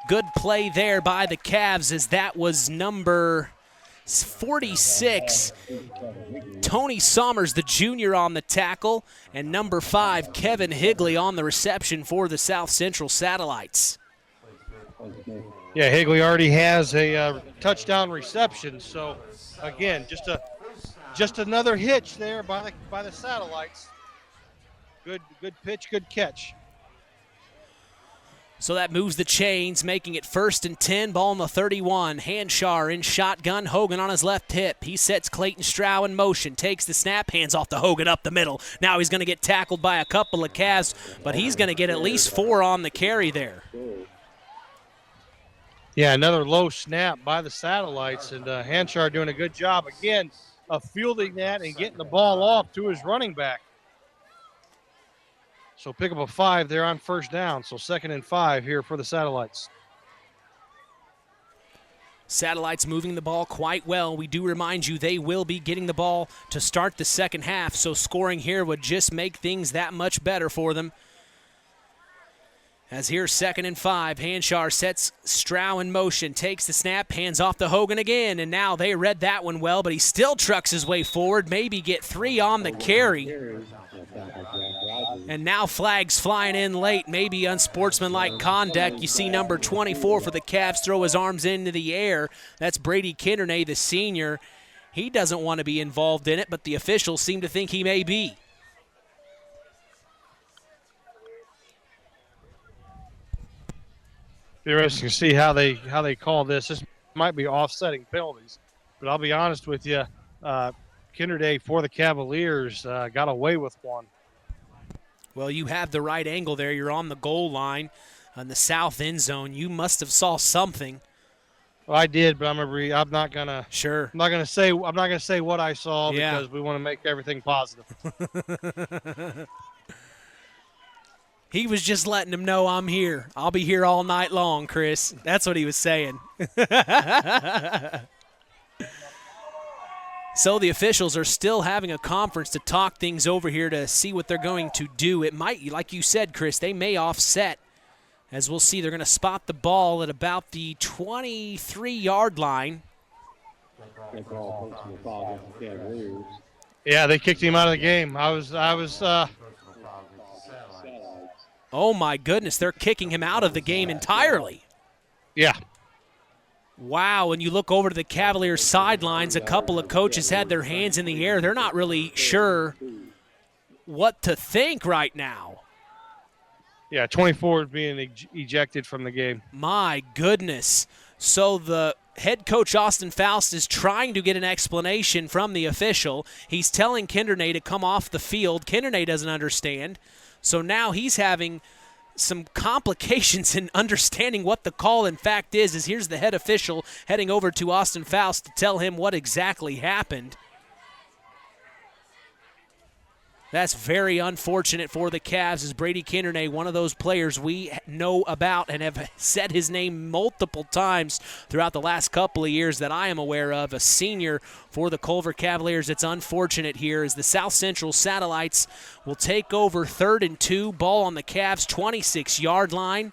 Good play there by the Cavs as that was number 46. Tony Sommers, the junior, on the tackle, and number 5, Kevin Higley, on the reception for the South Central Satellites. Yeah, Higley already has a touchdown reception. So, again, just another hitch there by the Satellites. Good pitch, good catch. So that moves the chains, making it 1st and 10, ball on the 31. Hanshar in shotgun, Hogan on his left hip. He sets Clayton Strow in motion, takes the snap, hands off to Hogan up the middle. Now he's going to get tackled by a couple of Cavs, but he's going to get at least 4 on the carry there. Yeah, another low snap by the Satellites, and Hanshar doing a good job, again, of fielding that and getting the ball off to his running back. So pick up a 5 there on 1st down. So 2nd and 5 here for the Satellites. Satellites moving the ball quite well. We do remind you they will be getting the ball to start the second half, so scoring here would just make things that much better for them. As here's 2nd and 5, Hanshar sets Strow in motion, takes the snap, hands off to Hogan again, and now they read that one well, but he still trucks his way forward, maybe get 3 on the carry. And now flags flying in late, maybe unsportsmanlike conduct. You see number 24 for the Cavs throw his arms into the air. That's Brady Kindernay, the senior. He doesn't want to be involved in it, but the officials seem to think he may be. Interesting to see how they call this. This might be offsetting penalties, but I'll be honest with you, Kindernay for the Cavaliers got away with one. Well, you have the right angle there. You're on the goal line on the south end zone. You must have saw something. Well, I did, but I'm not gonna say what I saw because we want to make everything positive. He was just letting him know I'm here. I'll be here all night long, Chris. That's what he was saying. So the officials are still having a conference to talk things over here to see what they're going to do. It might, like you said, Chris, they may offset. As we'll see, they're going to spot the ball at about the 23-yard line. Yeah, they kicked him out of the game. I was. Oh, my goodness, they're kicking him out of the game entirely. Yeah. Wow, and you look over to the Cavaliers sidelines, a couple of coaches had their hands in the air. They're not really sure what to think right now. Yeah, 24 is being ejected from the game. My goodness. So the head coach, Austin Faust, is trying to get an explanation from the official. He's telling Kindernay to come off the field. Kindernay doesn't understand. So now he's having some complications in understanding what the call in fact is, as here's the head official heading over to Austin Faust to tell him what exactly happened. That's very unfortunate for the Cavs, as Brady Kindernay, one of those players we know about and have said his name multiple times throughout the last couple of years that I am aware of, a senior for the Culver Cavaliers. It's unfortunate here as the South Central Satellites will take over 3rd and 2, ball on the Cavs' 26-yard line.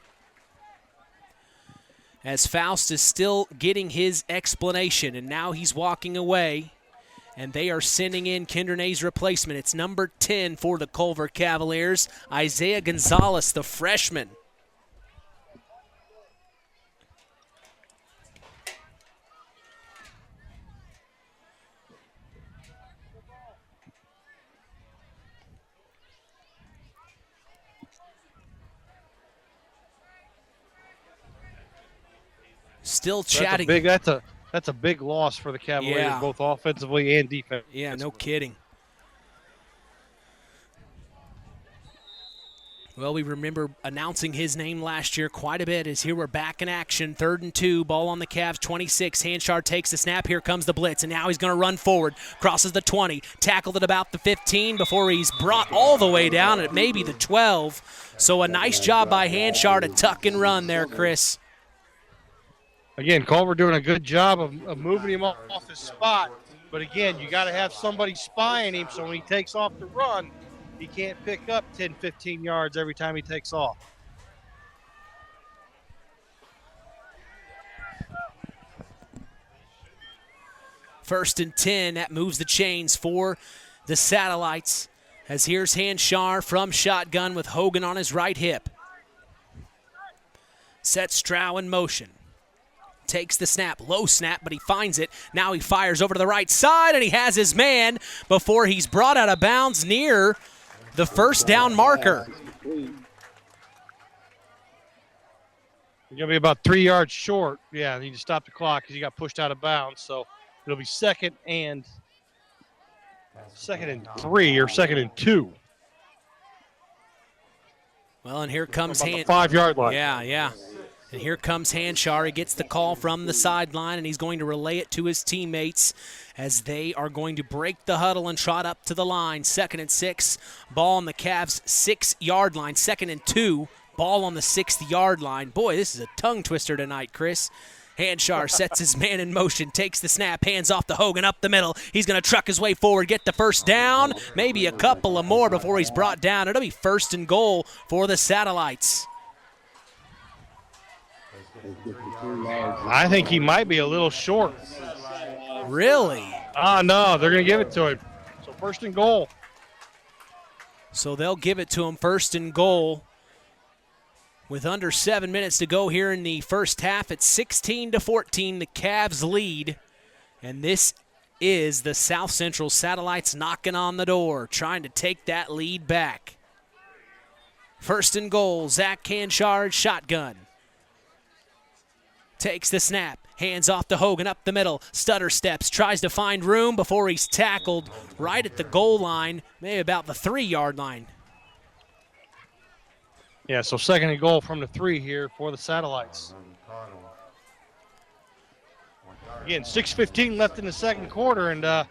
As Faust is still getting his explanation, and now he's walking away. And they are sending in Kindernay's replacement. It's number 10 for the Culver Cavaliers, Isaiah Gonzalez, the freshman. Still chatting. That's a big loss for the Cavaliers, both offensively and defensively. Yeah, no kidding. Well, we remember announcing his name last year quite a bit, as here we're back in action. 3rd and 2, ball on the Cavs, 26. Hanchar takes the snap. Here comes the blitz, and now he's going to run forward. Crosses the 20, tackled at about the 15 before he's brought all the way down at maybe the 12. So a nice job by Hanchar to tuck and run there, Chris. Again, Culver doing a good job of moving him off his spot. But again, you got to have somebody spying him so when he takes off the run, he can't pick up 10, 15 yards every time he takes off. First and 10, that moves the chains for the Satellites. As here's Hanchar from shotgun with Hogan on his right hip. Sets Strow in motion. Takes the snap, low snap, but he finds it. Now he fires over to the right side, and he has his man before he's brought out of bounds near the first down marker. You're going to be about 3 yards short. Yeah, you need to stop the clock because he got pushed out of bounds. So it'll be second and 3 or 2nd and 2. Well, and here comes the 5-yard line. Yeah. And here comes Hanchar. He gets the call from the sideline, and he's going to relay it to his teammates as they are going to break the huddle and trot up to the line. 2nd and 6, ball on the Cavs' 6-yard line. 2nd and 2, ball on the 6th-yard line. Boy, this is a tongue twister tonight, Chris. Hanchar sets his man in motion, takes the snap, hands off to Hogan up the middle. He's going to truck his way forward, get the first down, maybe a couple of more before he's brought down. It'll be 1st and goal for the Satellites. I think he might be a little short. Really? No, they're going to give it to him. So 1st and goal. So they'll give it to him, 1st and goal. With under 7 minutes to go here in the first half, it's 16-14, the Cavs lead. And this is the South Central Satellites knocking on the door, trying to take that lead back. 1st and goal, Zach Hanchar, shotgun. Takes the snap, hands off to Hogan up the middle, stutter steps, tries to find room before he's tackled right at the goal line, maybe about the 3-yard line. Yeah, so 2nd and goal from the 3 here for the Satellites. Again, 6:15 left in the second quarter, and the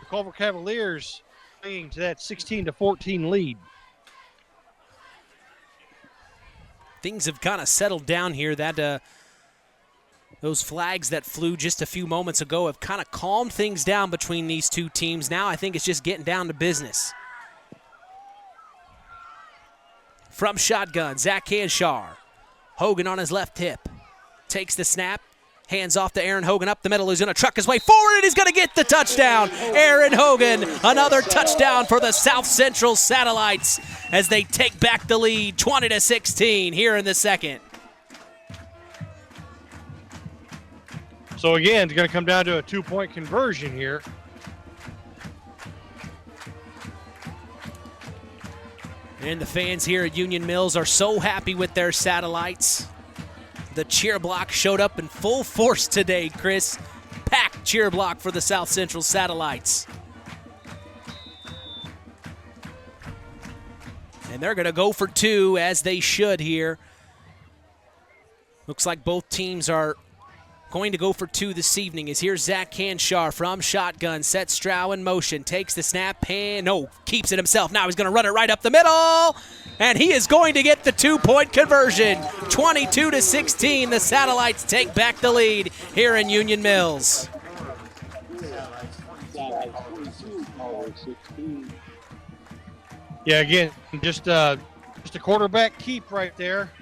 Culver Cavaliers clinging to that 16-14 lead. Things have kind of settled down here. That those flags that flew just a few moments ago have kind of calmed things down between these two teams. Now I think it's just getting down to business. From shotgun, Zach Hanchar. Hogan on his left hip. Takes the snap. Hands off to Aaron Hogan up the middle. He's going to truck his way forward, and he's going to get the touchdown. Aaron Hogan, another touchdown for the South Central Satellites as they take back the lead 20-16 here in the second. So again, it's going to come down to a 2-point conversion here. And the fans here at Union Mills are so happy with their satellites. The cheer block showed up in full force today, Chris. Packed cheer block for the South Central Satellites. And they're going to go for two, as they should here. Looks like both teams are going to go for two this evening. As here's Zach Canshar from shotgun, sets Strow in motion, takes the snap, keeps it himself. Now he's going to run it right up the middle, and he is going to get the two-point conversion. 22-16, the Satellites take back the lead here in Union Mills. Yeah, again, just a quarterback keep right there.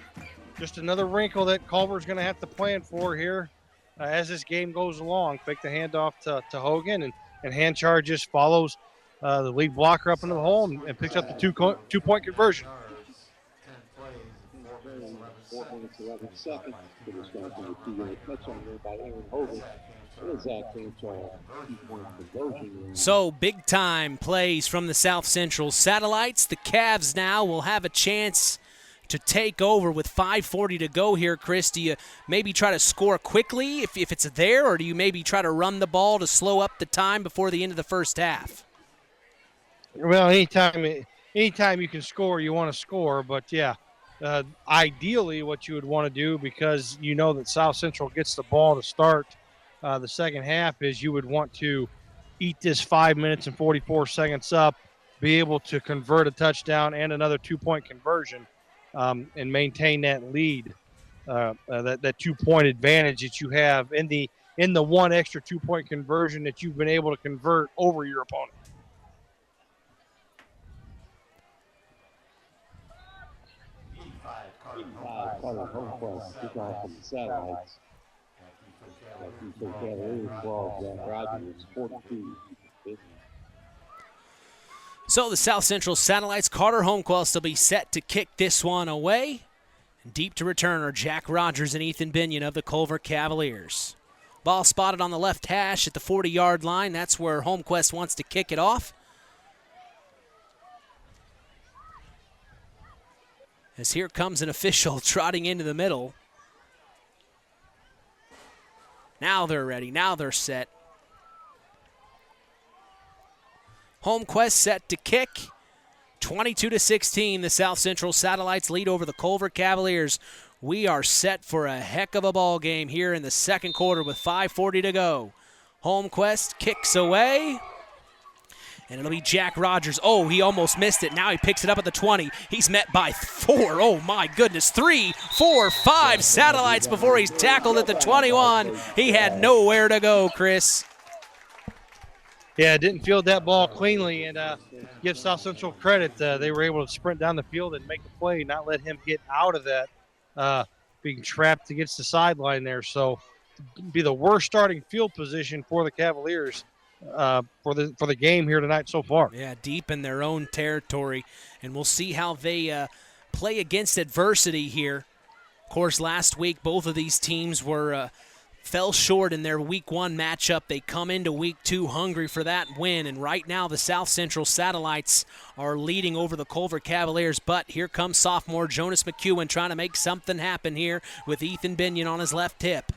Just another wrinkle that Culver's going to have to plan for here as this game goes along. Fake the handoff to Hogan, and Hanchar just follows the lead blocker up into the hole and picks up the two-point conversion. So big-time plays from the South Central Satellites. The Cavs now will have a chance to take over with 5:40 to go here, Chris. Do you maybe try to score quickly if it's there, or do you maybe try to run the ball to slow up the time before the end of the first half? Well, anytime you can score, you want to score. But, yeah, ideally what you would want to do, because you know that South Central gets the ball to start the second half, is you would want to eat this 5 minutes and 44 seconds up, be able to convert a touchdown and another two-point conversion. And maintain that lead, that 2-point advantage that you have in the one extra 2-point conversion that you've been able to convert over your opponent. So the South Central Satellites, Carter Holmquist will be set to kick this one away. Deep to return are Jack Rogers and Ethan Binion of the Culver Cavaliers. Ball spotted on the left hash at the 40-yard line. That's where Holmquist wants to kick it off. As here comes an official trotting into the middle. Now they're ready. Now they're set. Holmquist set to kick. 22-16, the South Central Satellites lead over the Culver Cavaliers. We are set for a heck of a ball game here in the second quarter with 5:40 to go. Holmquist kicks away, and it'll be Jack Rogers. Oh, he almost missed it. Now he picks it up at the 20. He's met by 4. Oh, my goodness. 3, 4, 5 Satellites before he's tackled at the 21. He had nowhere to go, Chris. Yeah, didn't field that ball cleanly, and give South Central credit. They were able to sprint down the field and make the play, not let him get out of that, being trapped against the sideline there. So be the worst starting field position for the Cavaliers for the game here tonight so far. Yeah, deep in their own territory, and we'll see how they play against adversity here. Of course, last week both of these teams were fell short in their Week 1 matchup. They come into Week 2 hungry for that win, and right now the South Central Satellites are leading over the Culver Cavaliers, but here comes sophomore Jonas McEwen trying to make something happen here with Ethan Binion on his left hip.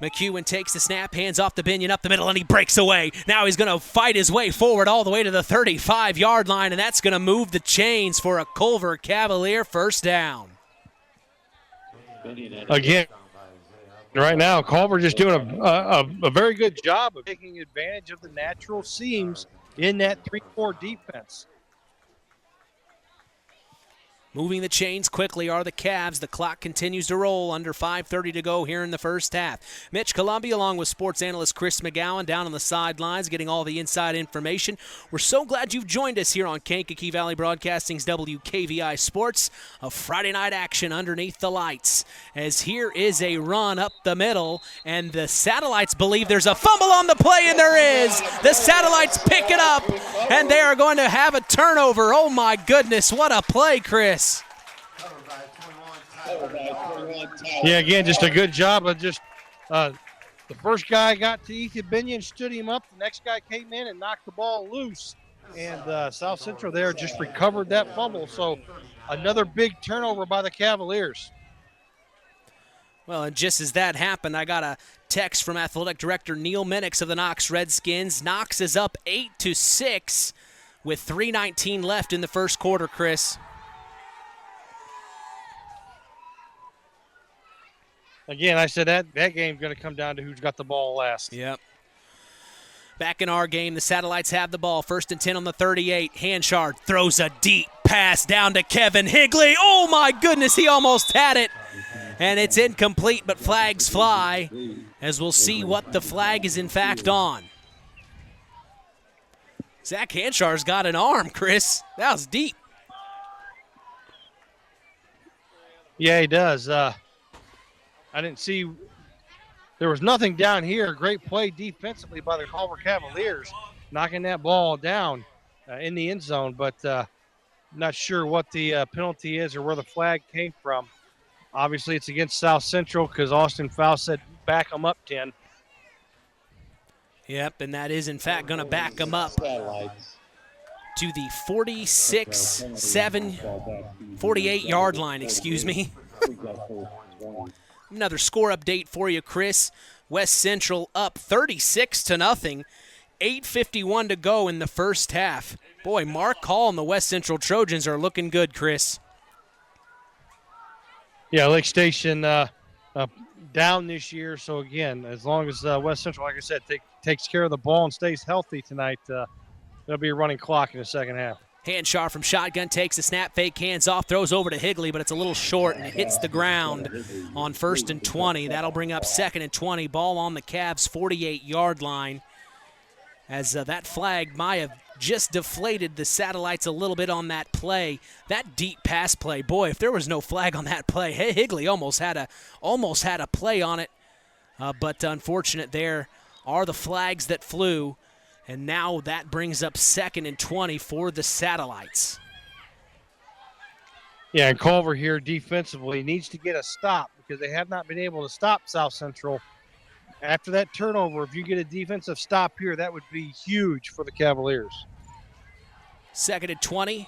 McEwen takes the snap, hands off to Binion up the middle, and he breaks away. Now he's going to fight his way forward all the way to the 35-yard line, and that's going to move the chains for a Culver Cavalier first down. Again, right now, Culver just doing a very good job of taking advantage of the natural seams in that 3-4 defense. Moving the chains quickly are the Cavs. The clock continues to roll. Under 5:30 to go here in the first half. Mitch Columbia along with sports analyst Chris McGowan down on the sidelines getting all the inside information. We're so glad you've joined us here on Kankakee Valley Broadcasting's WKVI Sports. A Friday night action underneath the lights. As here is a run up the middle, and the Satellites believe there's a fumble on the play, and there is. The Satellites pick it up, and they are going to have a turnover. Oh my goodness, what a play, Chris. Yeah, again, just a good job of just the first guy got to Ethan Binion, stood him up. The next guy came in and knocked the ball loose. and South Central there just recovered that fumble. So another big turnover by the Cavaliers. Well, and just as that happened, I got a text from Athletic Director Neil Minix of the Knox Redskins. Knox is up 8-6 with 3:19 left in the first quarter, Chris. Again, I said that game's going to come down to who's got the ball last. Yep. Back in our game, the Satellites have the ball. 1st and 10 on the 38. Hanchard throws a deep pass down to Kevin Higley. Oh, my goodness, he almost had it. And it's incomplete, but flags fly, as we'll see what the flag is in fact on. Zach Hanchar's got an arm, Chris. That was deep. Yeah, he does. I didn't see. There was nothing down here. Great play defensively by the Culver Cavaliers, knocking that ball down in the end zone, but not sure what the penalty is or where the flag came from. Obviously, it's against South Central because Austin Faust said back them up 10. Yep, and that is, in fact, going to back them up to the 48-yard line, excuse me. Another score update for you, Chris. West Central up 36-0. 8:51 to go in the first half. Boy, Mark Hall and the West Central Trojans are looking good, Chris. Yeah, Lake Station down this year. So, again, as long as West Central, like I said, takes care of the ball and stays healthy tonight, there'll be a running clock in the second half. Hanchar from shotgun takes a snap, fake, hands off, throws over to Higley, but it's a little short and it hits the ground on 1st and 20. That'll bring up 2nd and 20. Ball on the Cavs' 48-yard line. As that flag might have just deflated the Satellites a little bit on that play. That deep pass play, boy, if there was no flag on that play, Higley almost had a play on it. But unfortunate there are the flags that flew. And now that brings up 2nd and 20 for the Satellites. Yeah, and Culver here defensively needs to get a stop because they have not been able to stop South Central. After that turnover, if you get a defensive stop here, that would be huge for the Cavaliers. 2nd and 20.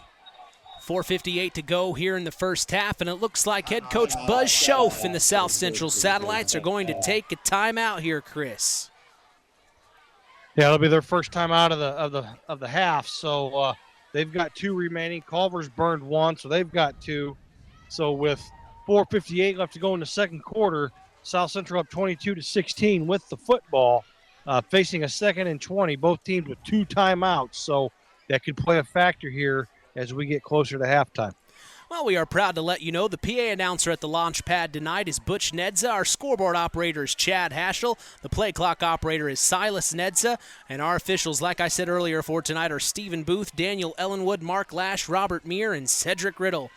4:58 to go here in the first half, and it looks like head coach Buzz Schoaf and the South Central Satellites are going to take a timeout here, Chris. Yeah, it'll be their first time out of the half. So they've got 2 remaining. Culver's burned 1, so they've got 2. So with 4:58 left to go in the second quarter, South Central up 22-16 with the football, facing a 2nd and 20. Both teams with 2 timeouts, so that could play a factor here as we get closer to halftime. Well, we are proud to let you know the PA announcer at the launch pad tonight is Butch Nedza. Our scoreboard operator is Chad Haschel. The play clock operator is Silas Nedza. And our officials, like I said earlier for tonight, are Stephen Booth, Daniel Ellenwood, Mark Lash, Robert Meir, and Cedric Riddle.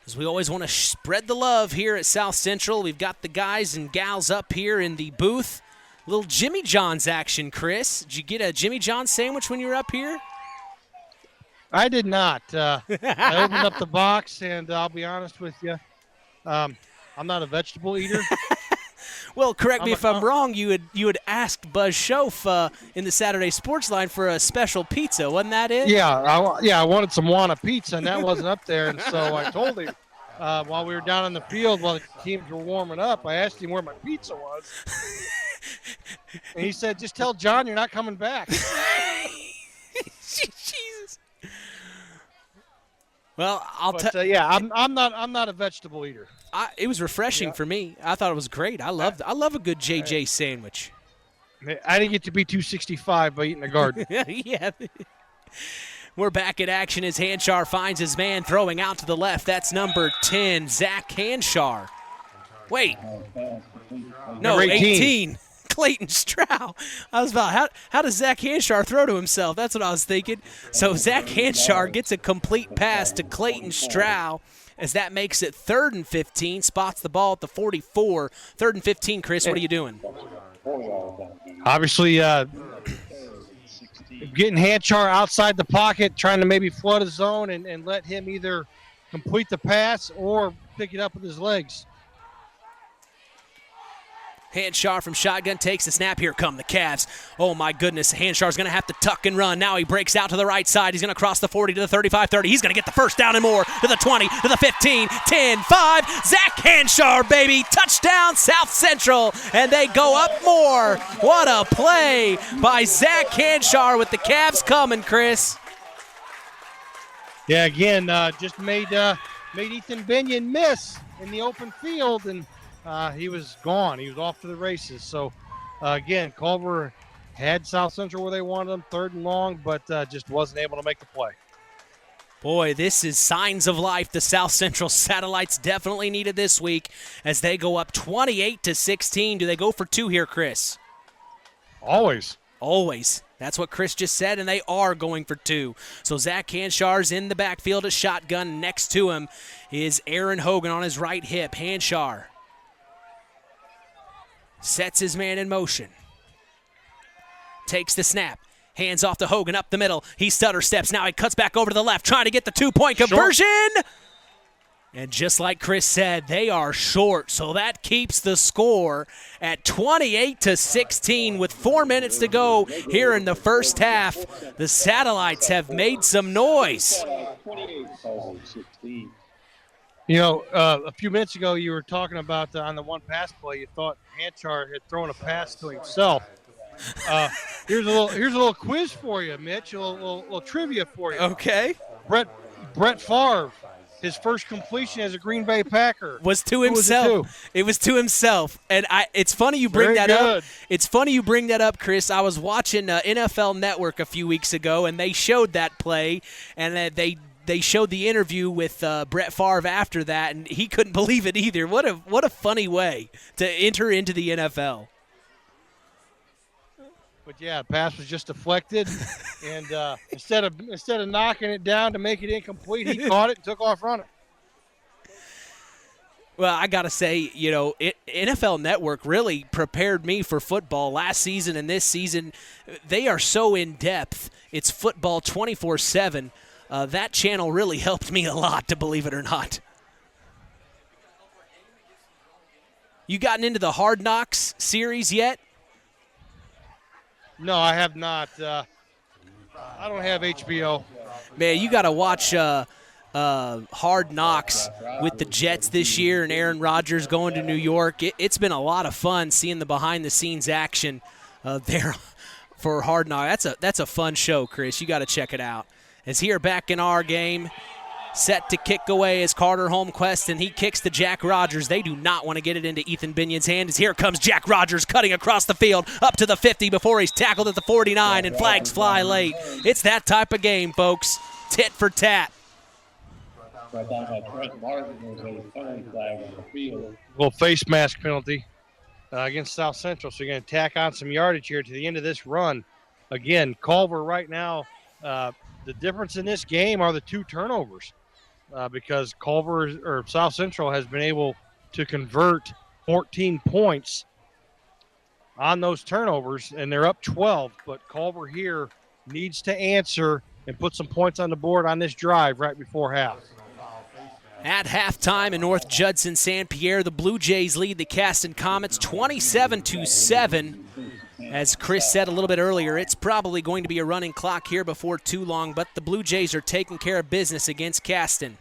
As we always want to spread the love here at South Central, we've got the guys and gals up here in the booth. Little Jimmy John's action, Chris. Did you get a Jimmy John sandwich when you were up here? I did not. I opened up the box, and I'll be honest with you, I'm not a vegetable eater. Well, correct me if I'm wrong. You had asked Buzz Schoaf in the Saturday Sports Line for a special pizza. Wasn't that it? Yeah, I wanted some Wana pizza, and that wasn't up there. And so I told him while we were down on the field while the teams were warming up, I asked him where my pizza was. And he said, just tell John you're not coming back. Jesus. Well, I'm not a vegetable eater. It was refreshing for me. I thought it was great. I love a good JJ sandwich. I didn't get to be 265 by eating a garden. Yeah. We're back in action as Hanchar finds his man throwing out to the left. That's number 10, Zach Hanchar. Wait. No, 18. Clayton Strow. I was about, how does Zach Hanchar throw to himself? That's what I was thinking. So Zach Hanchar gets a complete pass to Clayton Strow as that makes it 3rd and 15, spots the ball at the 44. 3rd and 15, Chris, what are you doing? Obviously, getting Hanchar outside the pocket, trying to maybe flood his zone and let him either complete the pass or pick it up with his legs. Hanshar from shotgun takes the snap. Here come the Cavs. Oh, my goodness. Hanshar's going to have to tuck and run. Now he breaks out to the right side. He's going to cross the 40 to the 35-30. He's going to get the first down and more to the 20, to the 15, 10, 5. Zach Hanshar, baby. Touchdown, South Central. And they go up more. What a play by Zach Hanshar with the Cavs coming, Chris. Yeah, again, just made Ethan Binion miss in the open field, and he was gone. He was off to the races. So, again, Culver had South Central where they wanted them, 3rd and long, but just wasn't able to make the play. Boy, this is signs of life. The South Central Satellites definitely needed this week as they go up 28-16. Do they go for 2 here, Chris? Always. Always. That's what Chris just said, and they are going for 2. So Zach Hanshar's in the backfield at shotgun. Next to him is Aaron Hogan on his right hip. Hanshar sets his man in motion. Takes the snap. Hands off to Hogan up the middle. He stutter steps. Now he cuts back over to the left, trying to get the 2-point conversion. Short. And just like Chris said, they are short. So that keeps the score at 28-16 with 4 minutes to go here in the first half. The Satellites have made some noise. You know, a few minutes ago you were talking about on the one pass play, you thought Hanshar had thrown a pass to himself. Here's a little quiz for you, Mitch. A little trivia for you. Okay. Brett Favre, his first completion as a Green Bay Packer was to himself. It was to himself, and it's funny you bring that up. It's funny you bring that up, Chris. I was watching NFL Network a few weeks ago, and they showed that play, and they showed the interview with Brett Favre after that, and he couldn't believe it either. What a funny way to enter into the NFL. But yeah, pass was just deflected, and instead of knocking it down to make it incomplete, he caught it and took off running. Well, I got to say, you know, NFL Network really prepared me for football last season and this season. They are so in-depth. It's football 24/7. That channel really helped me a lot, to believe it or not. You gotten into the Hard Knocks series yet? No, I have not. I don't have HBO. Man, you got to watch Hard Knocks with the Jets this year and Aaron Rodgers going to New York. It's been a lot of fun seeing the behind-the-scenes action there for Hard Knocks. That's a fun show, Chris. You got to check it out. As here back in our game, set to kick away is Carter Holmquist, and he kicks to Jack Rogers. They do not want to get it into Ethan Binion's hand. As here comes Jack Rogers cutting across the field up to the 50 before he's tackled at the 49, and flags fly late. It's that type of game, folks. Tit for tat. Little face mask penalty against South Central, so you're going to tack on some yardage here to the end of this run. Again, Culver right now, the difference in this game are the 2 turnovers because Culver or South Central has been able to convert 14 points on those turnovers, and they're up 12. But Culver here needs to answer and put some points on the board on this drive right before half. At halftime in North Judson, St. Pierre, the Blue Jays lead the Caston Comets 27-7. As Chris said a little bit earlier, it's probably going to be a running clock here before too long, but the Blue Jays are taking care of business against Caston.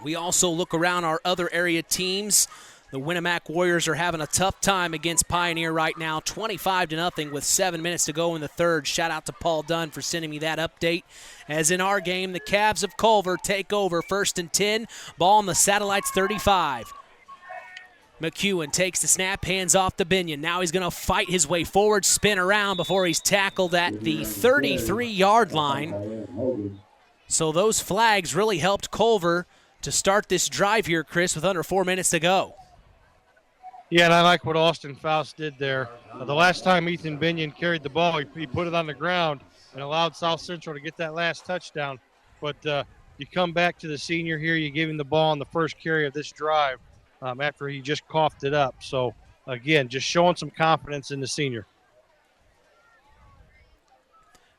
We also look around our other area teams. The Winamac Warriors are having a tough time against Pioneer right now, 25-0 with 7 minutes to go in the third. Shout out to Paul Dunn for sending me that update. As in our game, the Cavs of Culver take over 1st and 10. Ball on the Satellites 35. McEwen takes the snap, hands off to Binion. Now he's going to fight his way forward, spin around before he's tackled at the 33-yard line. So those flags really helped Culver to start this drive here, Chris, with under 4 minutes to go. Yeah, and I like what Austin Faust did there. The last time Ethan Binion carried the ball, he put it on the ground and allowed South Central to get that last touchdown. But you come back to the senior here, you give him the ball on the first carry of this drive. After he just coughed it up. So, again, just showing some confidence in the senior.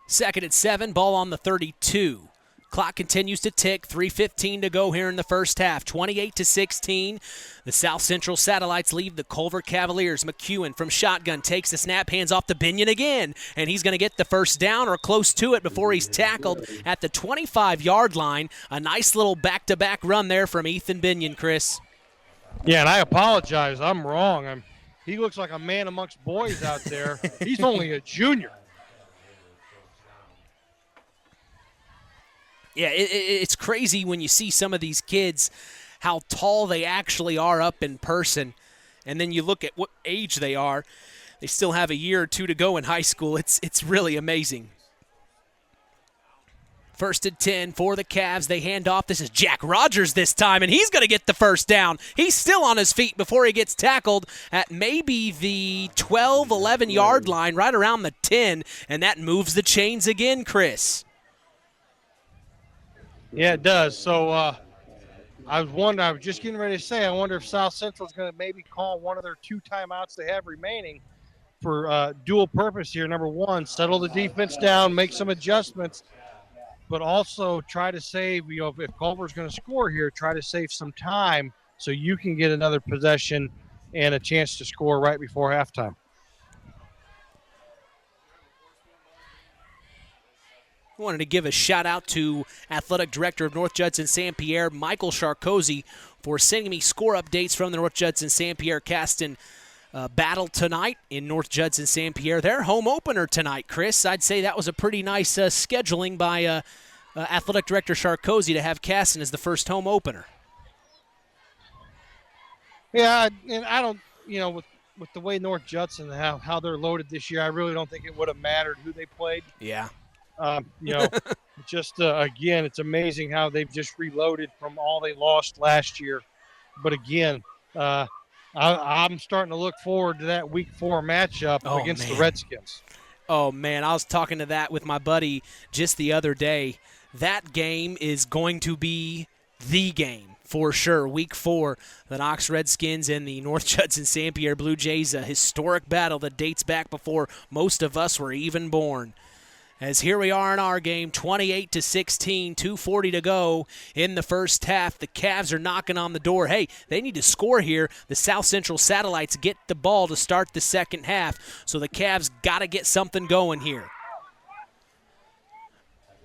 2nd and 7, ball on the 32. Clock continues to tick. 3:15 to go here in the first half. 28-16. The South Central Satellites leave the Culver Cavaliers. McEwen from shotgun takes the snap, hands off to Binion again, and he's going to get the first down or close to it before he's tackled at the 25-yard line. A nice little back-to-back run there from Ethan Binion, Chris. Yeah, and I apologize. I'm wrong. He looks like a man amongst boys out there. He's only a junior. Yeah, it's crazy when you see some of these kids, how tall they actually are up in person, and then you look at what age they are. They still have a year or two to go in high school. It's really amazing. First and 10 for the Cavs. They hand off. This is Jack Rogers this time, and he's going to get the first down. He's still on his feet before he gets tackled at maybe the 12, 11-yard line, right around the 10, and that moves the chains again, Chris. Yeah, it does. So I was just getting ready to say, I wonder if South Central is going to maybe call one of their 2 timeouts they have remaining for dual purpose here. Number one, settle the defense down, make some adjustments, but also try to save, if Culver's going to score here, try to save some time so you can get another possession and a chance to score right before halftime. I wanted to give a shout-out to Athletic Director of North Judson St. Pierre, Michael Charcosi, for sending me score updates from the North Judson St. Pierre Caston battle tonight in North Judson St. Pierre. Their home opener tonight, Chris. I'd say that was a pretty nice scheduling by Athletic Director Charcosi to have Caston as the first home opener. Yeah, and I don't, with the way North Judson, how they're loaded this year, I really don't think it would have mattered who they played. Yeah. Just again, it's amazing how they've just reloaded from all they lost last year. But again, I'm starting to look forward to that Week 4 matchup against the Redskins. Oh, man, I was talking to that with my buddy just the other day. That game is going to be the game for sure. Week 4, the Knox Redskins and the North Judson St. Pierre Blue Jays, a historic battle that dates back before most of us were even born. As here we are in our game, 28-16, 2:40 to go in the first half. The Cavs are knocking on the door. Hey, they need to score here. The South Central Satellites get the ball to start the second half, so the Cavs got to get something going here.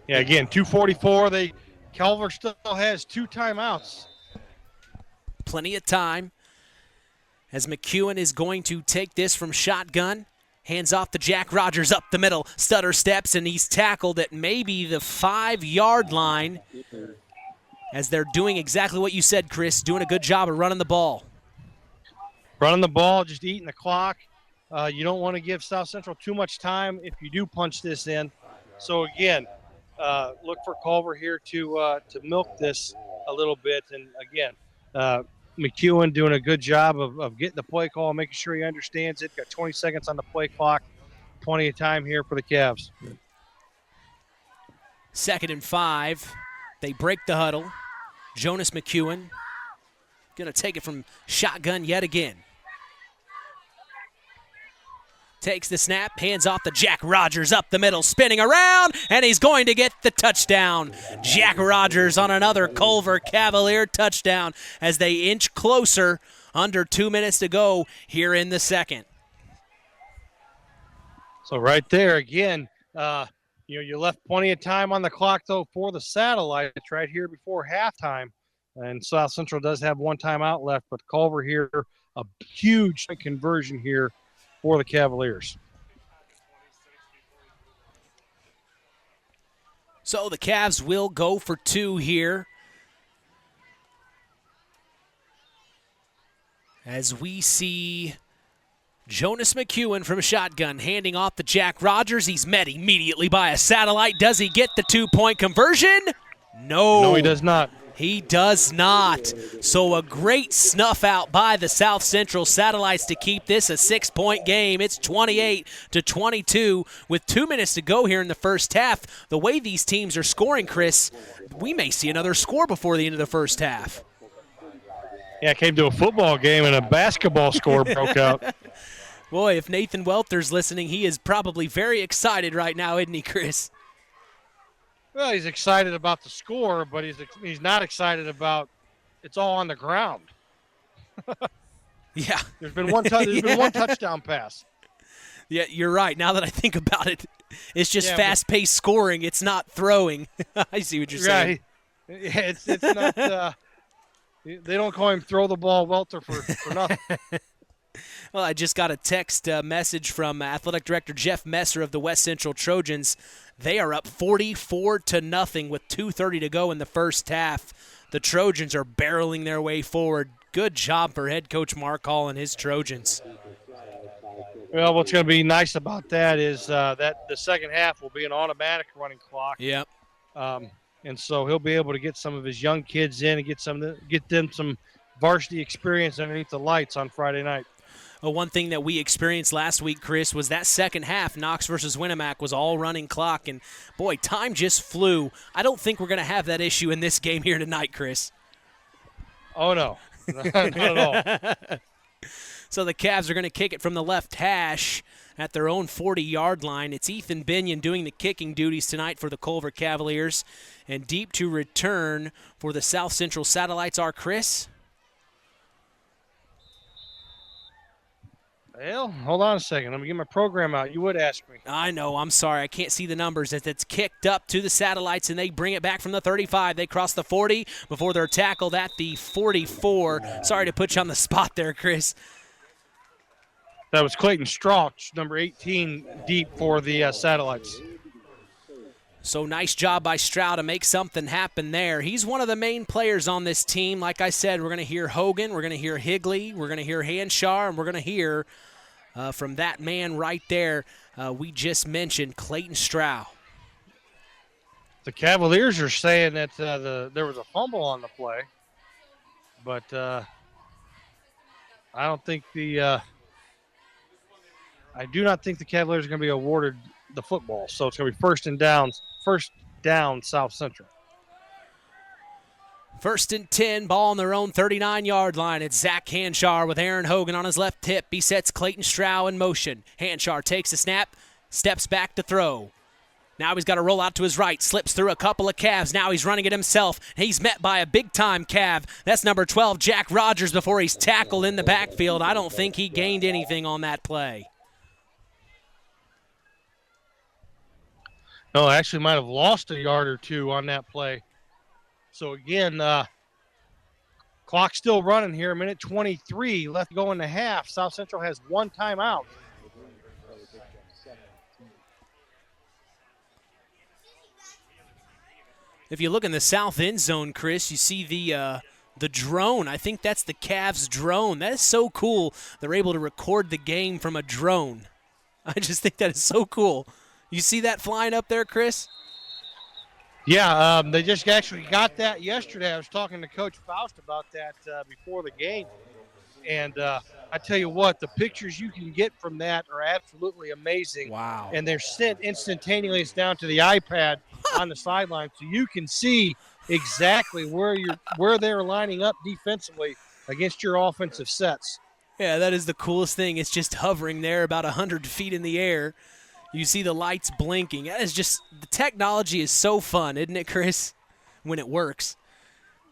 Yeah, again, 2:44. Culver still has 2 timeouts. Plenty of time as McEwen is going to take this from shotgun. Hands off to Jack Rogers up the middle. Stutter steps, and he's tackled at maybe the 5-yard line as they're doing exactly what you said, Chris, doing a good job of running the ball. Running the ball, just eating the clock. You don't want to give South Central too much time if you do punch this in. So, again, look for Culver here to milk this a little bit. And, again, McEwen doing a good job of getting the play call, making sure he understands it. Got 20 seconds on the play clock. Plenty of time here for the Cavs. 2nd and 5. They break the huddle. Jonas McEwen going to take it from shotgun yet again. Takes the snap, hands off to Jack Rogers up the middle, spinning around, and he's going to get the touchdown. Jack Rogers on another Culver Cavalier touchdown as they inch closer, under 2 minutes to go here in the second. So right there, again, you left plenty of time on the clock, though, for the Satellites right here before halftime. And South Central does have 1 timeout left, but Culver here, a huge conversion here for the Cavaliers. So the Cavs will go for 2 here. As we see Jonas McEwen from shotgun handing off to Jack Rogers. He's met immediately by a Satellite. Does he get the 2-point conversion? No. No, he does not. He does not. So a great snuff out by the South Central Satellites to keep this a 6-point game. It's 28-22 with 2 minutes to go here in the first half. The way these teams are scoring, Chris, we may see another score before the end of the first half. Yeah, it came to a football game and a basketball score broke out. Boy, if Nathan Welter's listening, he is probably very excited right now, isn't he, Chris? Well, he's excited about the score, but he's not excited about it's all on the ground. Yeah. There's been one touchdown pass. Yeah, you're right. Now that I think about it, it's just fast-paced scoring. It's not throwing. I see what you're saying. Yeah, it's not they don't call him throw the ball welter for nothing. Well, I just got a text message from Athletic Director Jeff Messer of the West Central Trojans. They are up 44-0 with 2:30 to go in the first half. The Trojans are barreling their way forward. Good job for head coach Mark Hall and his Trojans. Well, what's going to be nice about that is that the second half will be an automatic running clock. Yep. And so he'll be able to get some of his young kids in and get them some varsity experience underneath the lights on Friday night. One thing that we experienced last week, Chris, was that second half, Knox versus Winamac was all running clock, and boy, time just flew. I don't think we're going to have that issue in this game here tonight, Chris. Oh, no. Not at all. So the Cavs are going to kick it from the left hash at their own 40-yard line. It's Ethan Binion doing the kicking duties tonight for the Culver Cavaliers. And deep to return for the South Central Satellites are Chris. Well, hold on a second. Let me get my program out. You would ask me. I know. I'm sorry. I can't see the numbers. It's kicked up to the Satellites, and they bring it back from the 35. They cross the 40 before they're tackled at the 44. Sorry to put you on the spot there, Chris. That was Clayton Strauch, number 18, deep for the Satellites. So nice job by Stroud to make something happen there. He's one of the main players on this team. Like I said, we're going to hear Hogan, we're going to hear Higley, we're going to hear Hanshar, and we're going to hear from that man right there we just mentioned, Clayton Stroud. The Cavaliers are saying that there was a fumble on the play, but I do not think the Cavaliers are going to be awarded the football. So it's going to be first down South Central. 1st and 10, ball on their own 39-yard line. It's Zach Hanshar with Aaron Hogan on his left hip. He sets Clayton Stroud in motion. Hanshar takes a snap, steps back to throw. Now he's got to roll out to his right, slips through a couple of Cavs. Now he's running it himself. He's met by a big-time Cav. That's number 12, Jack Rogers, before he's tackled in the backfield. I don't think he gained anything on that play. No, actually might have lost a yard or two on that play. So, again, clock still running here. 1:23 left to go in the half. South Central has one timeout. If you look in the south end zone, Chris, you see the drone. I think that's the Cavs drone. That is so cool. They're able to record the game from a drone. I just think that is so cool. You see that flying up there, Chris? Yeah, they just actually got that yesterday. I was talking to Coach Faust about that before the game. And I tell you what, the pictures you can get from that are absolutely amazing. Wow. And they're sent instantaneously down to the iPad on the sideline, so you can see exactly where they're lining up defensively against your offensive sets. Yeah, that is the coolest thing. It's just hovering there about 100 feet in the air. You see the lights blinking. That is just, the technology is so fun, isn't it, Chris? When it works.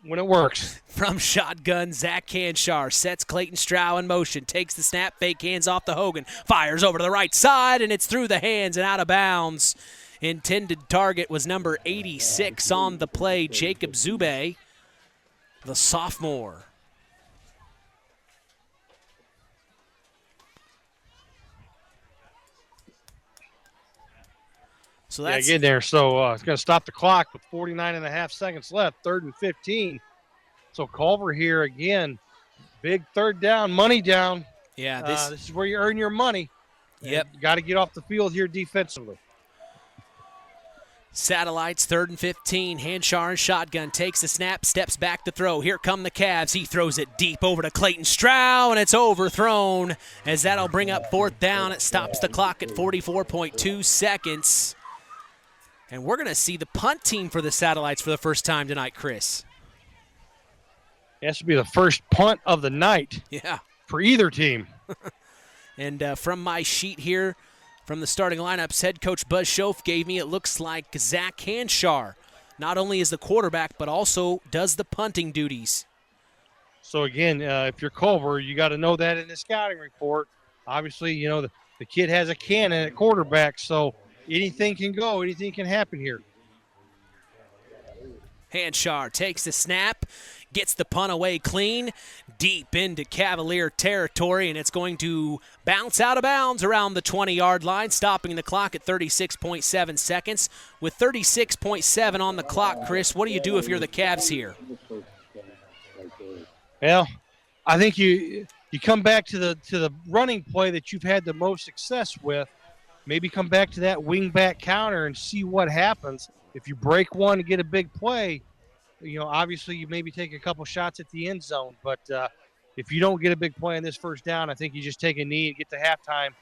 When it works. From shotgun, Zach Hanshar sets Clayton Stroud in motion, takes the snap, fake hands off to Hogan, fires over to the right side, and it's through the hands and out of bounds. Intended target was number 86 on the play, Jacob Zube, the sophomore. So that's get there. So it's going to stop the clock with 49.5 seconds left, 3rd and 15. So Culver here again, big third down, money down. Yeah, this is where you earn your money. Yep. You got to get off the field here defensively. Satellites, 3rd and 15. Hanshar and shotgun takes the snap, steps back to throw. Here come the Cavs. He throws it deep over to Clayton Stroud, and it's overthrown. As that'll bring up 4th down. It stops the clock at 44.2 seconds. And we're going to see the punt team for the Satellites for the first time tonight, Chris. It has to be the first punt of the night. Yeah. For either team. And from my sheet here, From the starting lineups, head coach Buzz Schoaf gave me, it looks like Zach Hanshar not only is the quarterback, but also does the punting duties. So, again, if you're Culver, you got to know that in the scouting report. Obviously, you know, the kid has a cannon at quarterback, so anything can go, anything can happen here. Hanshar takes the snap, gets the punt away clean, deep into Cavalier territory, and it's going to bounce out of bounds around the 20-yard line, stopping the clock at 36.7 seconds. With 36.7 on the clock, Chris, what do you do if you're the Cavs here? Well, I think you come back to the running play that you've had the most success with. Maybe come back to that wing-back counter and see what happens. If you break one and get a big play, you know, obviously you maybe take a couple shots at the end zone. But if you don't get a big play in this first down, I think you just take a knee and get to halftime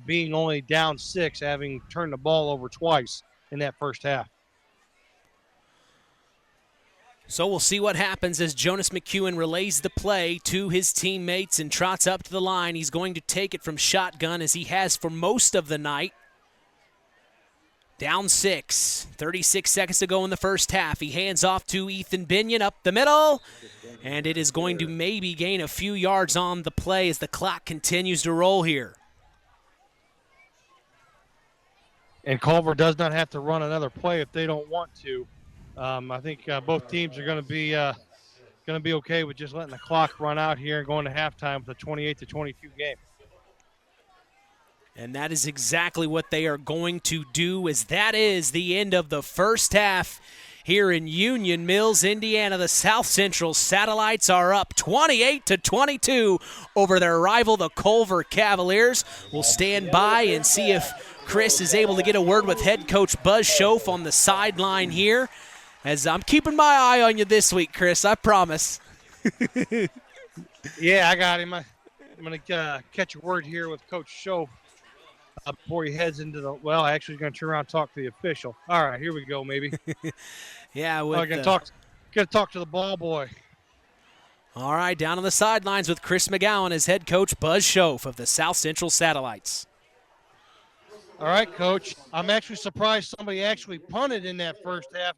being only down 6, having turned the ball over twice in that first half. So we'll see what happens as Jonas McEwen relays the play to his teammates and trots up to the line. He's going to take it from shotgun as he has for most of the night. Down 6, 36 seconds to go in the first half. He hands off to Ethan Binion up the middle, and it is going to maybe gain a few yards on the play as the clock continues to roll here. And Culver does not have to run another play if they don't want to. I think both teams are going to be okay with just letting the clock run out here and going to halftime with a 28-22 game. And that is exactly what they are going to do, as that is the end of the first half here in Union Mills, Indiana. The South Central Satellites are up 28-22 over their rival, the Culver Cavaliers. We'll stand by and see if Chris is able to get a word with head coach Buzz Schoaf on the sideline here, as I'm keeping my eye on you this week, Chris, I promise. Yeah, I got him. I'm going to catch a word here with Coach Schoaf. Before he heads into the, well, actually, he's going to turn around and talk to the official. All right, here we go, maybe. Yeah, I'm going to talk to the ball boy. All right, down on the sidelines with Chris McGowan as head coach Buzz Schoaf of the South Central Satellites. All right, Coach. I'm actually surprised somebody actually punted in that first half.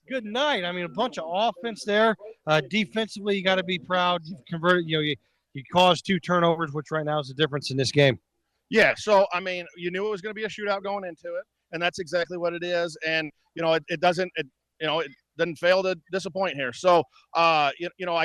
Good night. I mean, a bunch of offense there. Defensively, you got to be proud. You've converted. You caused 2 turnovers, which right now is the difference in this game. Yeah, so, I mean, you knew it was going to be a shootout going into it, and that's exactly what it is. And, you know, it doesn't fail to disappoint here. So, I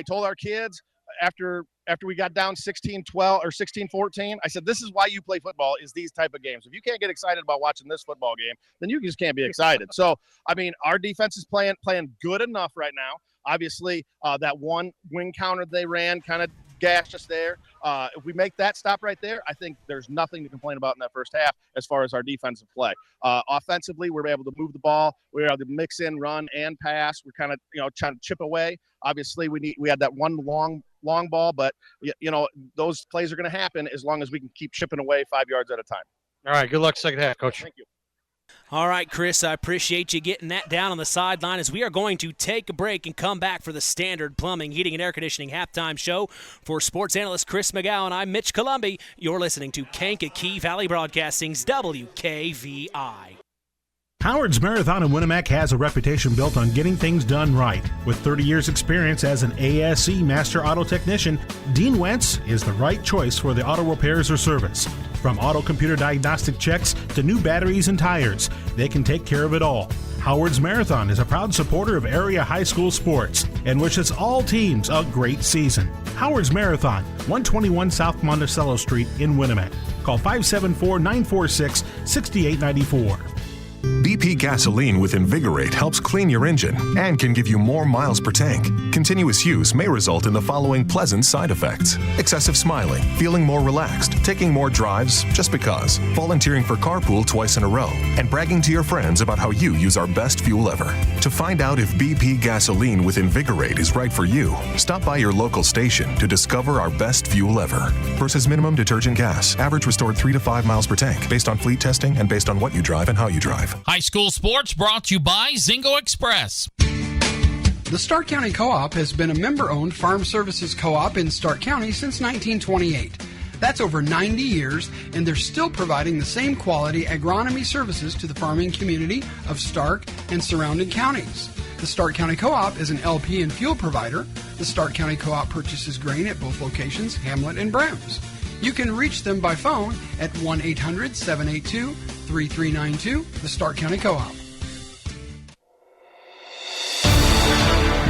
told our kids after we got down 16-12 or 16-14, I said, this is why you play football, is these type of games. If you can't get excited about watching this football game, then you just can't be excited. So, I mean, our defense is playing good enough right now. Obviously, that one wing counter they ran kind of gashed us there. If we make that stop right there, I think there's nothing to complain about in that first half as far as our defensive play. Offensively, we're able to move the ball. We're able to mix in run and pass. We're kind of, trying to chip away. Obviously, we had that one long ball, but, those plays are going to happen as long as we can keep chipping away 5 yards at a time. All right, good luck second half, Coach. Thank you. All right, Chris, I appreciate you getting that down on the sideline as we are going to take a break and come back for the Standard Plumbing, Heating, and Air Conditioning halftime show. For sports analyst Chris McGowan, I'm Mitch Columbi. You're listening to Kankakee Valley Broadcasting's WKVI. Howard's Marathon in Winamac has a reputation built on getting things done right. With 30 years experience as an ASE Master Auto Technician, Dean Wentz is the right choice for the auto repairs or service. From auto computer diagnostic checks to new batteries and tires, they can take care of it all. Howard's Marathon is a proud supporter of area high school sports and wishes all teams a great season. Howard's Marathon, 121 South Monticello Street in Winamac. Call 574-946-6894. BP gasoline with Invigorate helps clean your engine and can give you more miles per tank. Continuous use may result in the following pleasant side effects: excessive smiling, feeling more relaxed, taking more drives just because, volunteering for carpool twice in a row, and bragging to your friends about how you use our best fuel ever. To find out if BP gasoline with Invigorate is right for you, stop by your local station to discover our best fuel ever. Versus minimum detergent gas, average restored 3 to 5 miles per tank, based on fleet testing and based on what you drive and how you drive. High school sports brought to you by Zingo Express. The Stark County Co-op has been a member-owned farm services co-op in Stark County since 1928. That's over 90 years, and they're still providing the same quality agronomy services to the farming community of Stark and surrounding counties. The Stark County Co-op is an LP and fuel provider. The Stark County Co-op purchases grain at both locations, Hamlet and Brems. You can reach them by phone at 1-800-782-3392, the Stark County Co-op.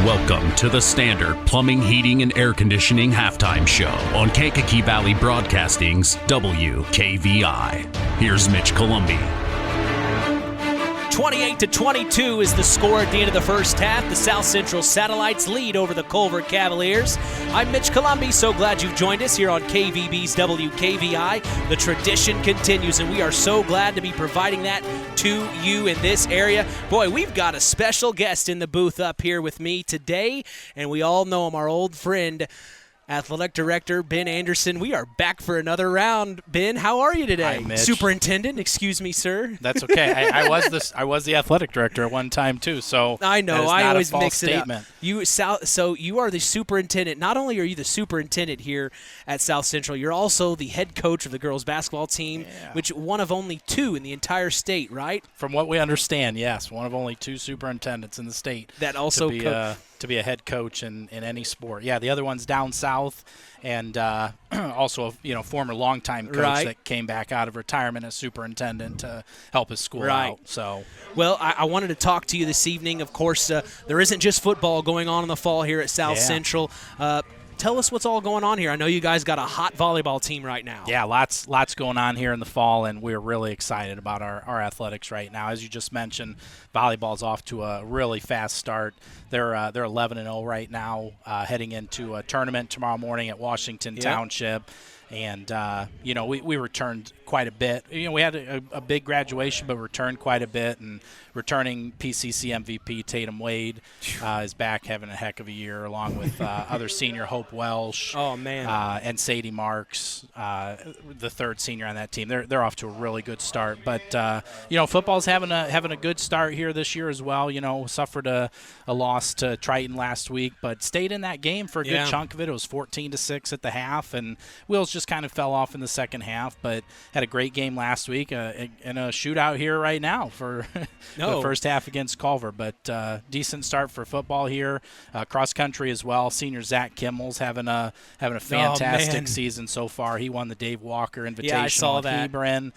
Welcome to the Standard Plumbing, Heating, and Air Conditioning Halftime Show on Kankakee Valley Broadcasting's WKVI. Here's Mitch Columbi. 28-22 is the score at the end of the first half. The South Central Satellites lead over the Culver Cavaliers. I'm Mitch Columbi. So glad you've joined us here on KVB's WKVI. The tradition continues, and we are so glad to be providing that to you in this area. Boy, we've got a special guest in the booth up here with me today, and we all know him, our old friend, Athletic Director Ben Anderson. We are back for another round. Ben, how are you today? Hi, Mitch. Superintendent, excuse me, sir. That's okay. I was the athletic director at one time too. So I know. I always mix it up. So you are the superintendent. Not only are you the superintendent here at South Central, you're also the head coach of the girls basketball team, which one of only two in the entire state, right? From what we understand, yes, one of only two superintendents in the state that also to be a head coach in any sport. Yeah, the other one's down south, and also a former longtime coach that came back out of retirement as superintendent to help his school out. So, well, I wanted to talk to you this evening. Of course, there isn't just football going on in the fall here at South Central. Tell us what's all going on here. I know you guys got a hot volleyball team right now. Yeah, lots going on here in the fall, and we're really excited about our athletics right now. As you just mentioned, volleyball's off to a really fast start. They're 11-0 right now, heading into a tournament tomorrow morning at Washington Township. And, we returned quite a bit. We had a big graduation, but returned quite a bit. And returning PCC MVP Tatum Wade is back having a heck of a year, along with other senior Hope Welsh. Oh, man. And Sadie Marks, the third senior on that team. They're off to a really good start. But, football's having a good start here this year as well. Suffered a loss to Triton last week, but stayed in that game for a good chunk of it. It was 14-6 at the half, and wheels just kind of fell off in the second half, but had a great game last week and a shootout here right now for the first half against Culver. But decent start for football here. Cross country as well. Senior Zach Kimmel's having a fantastic season so far. He won the Dave Walker Invitational. Yeah, I saw that. Hebron.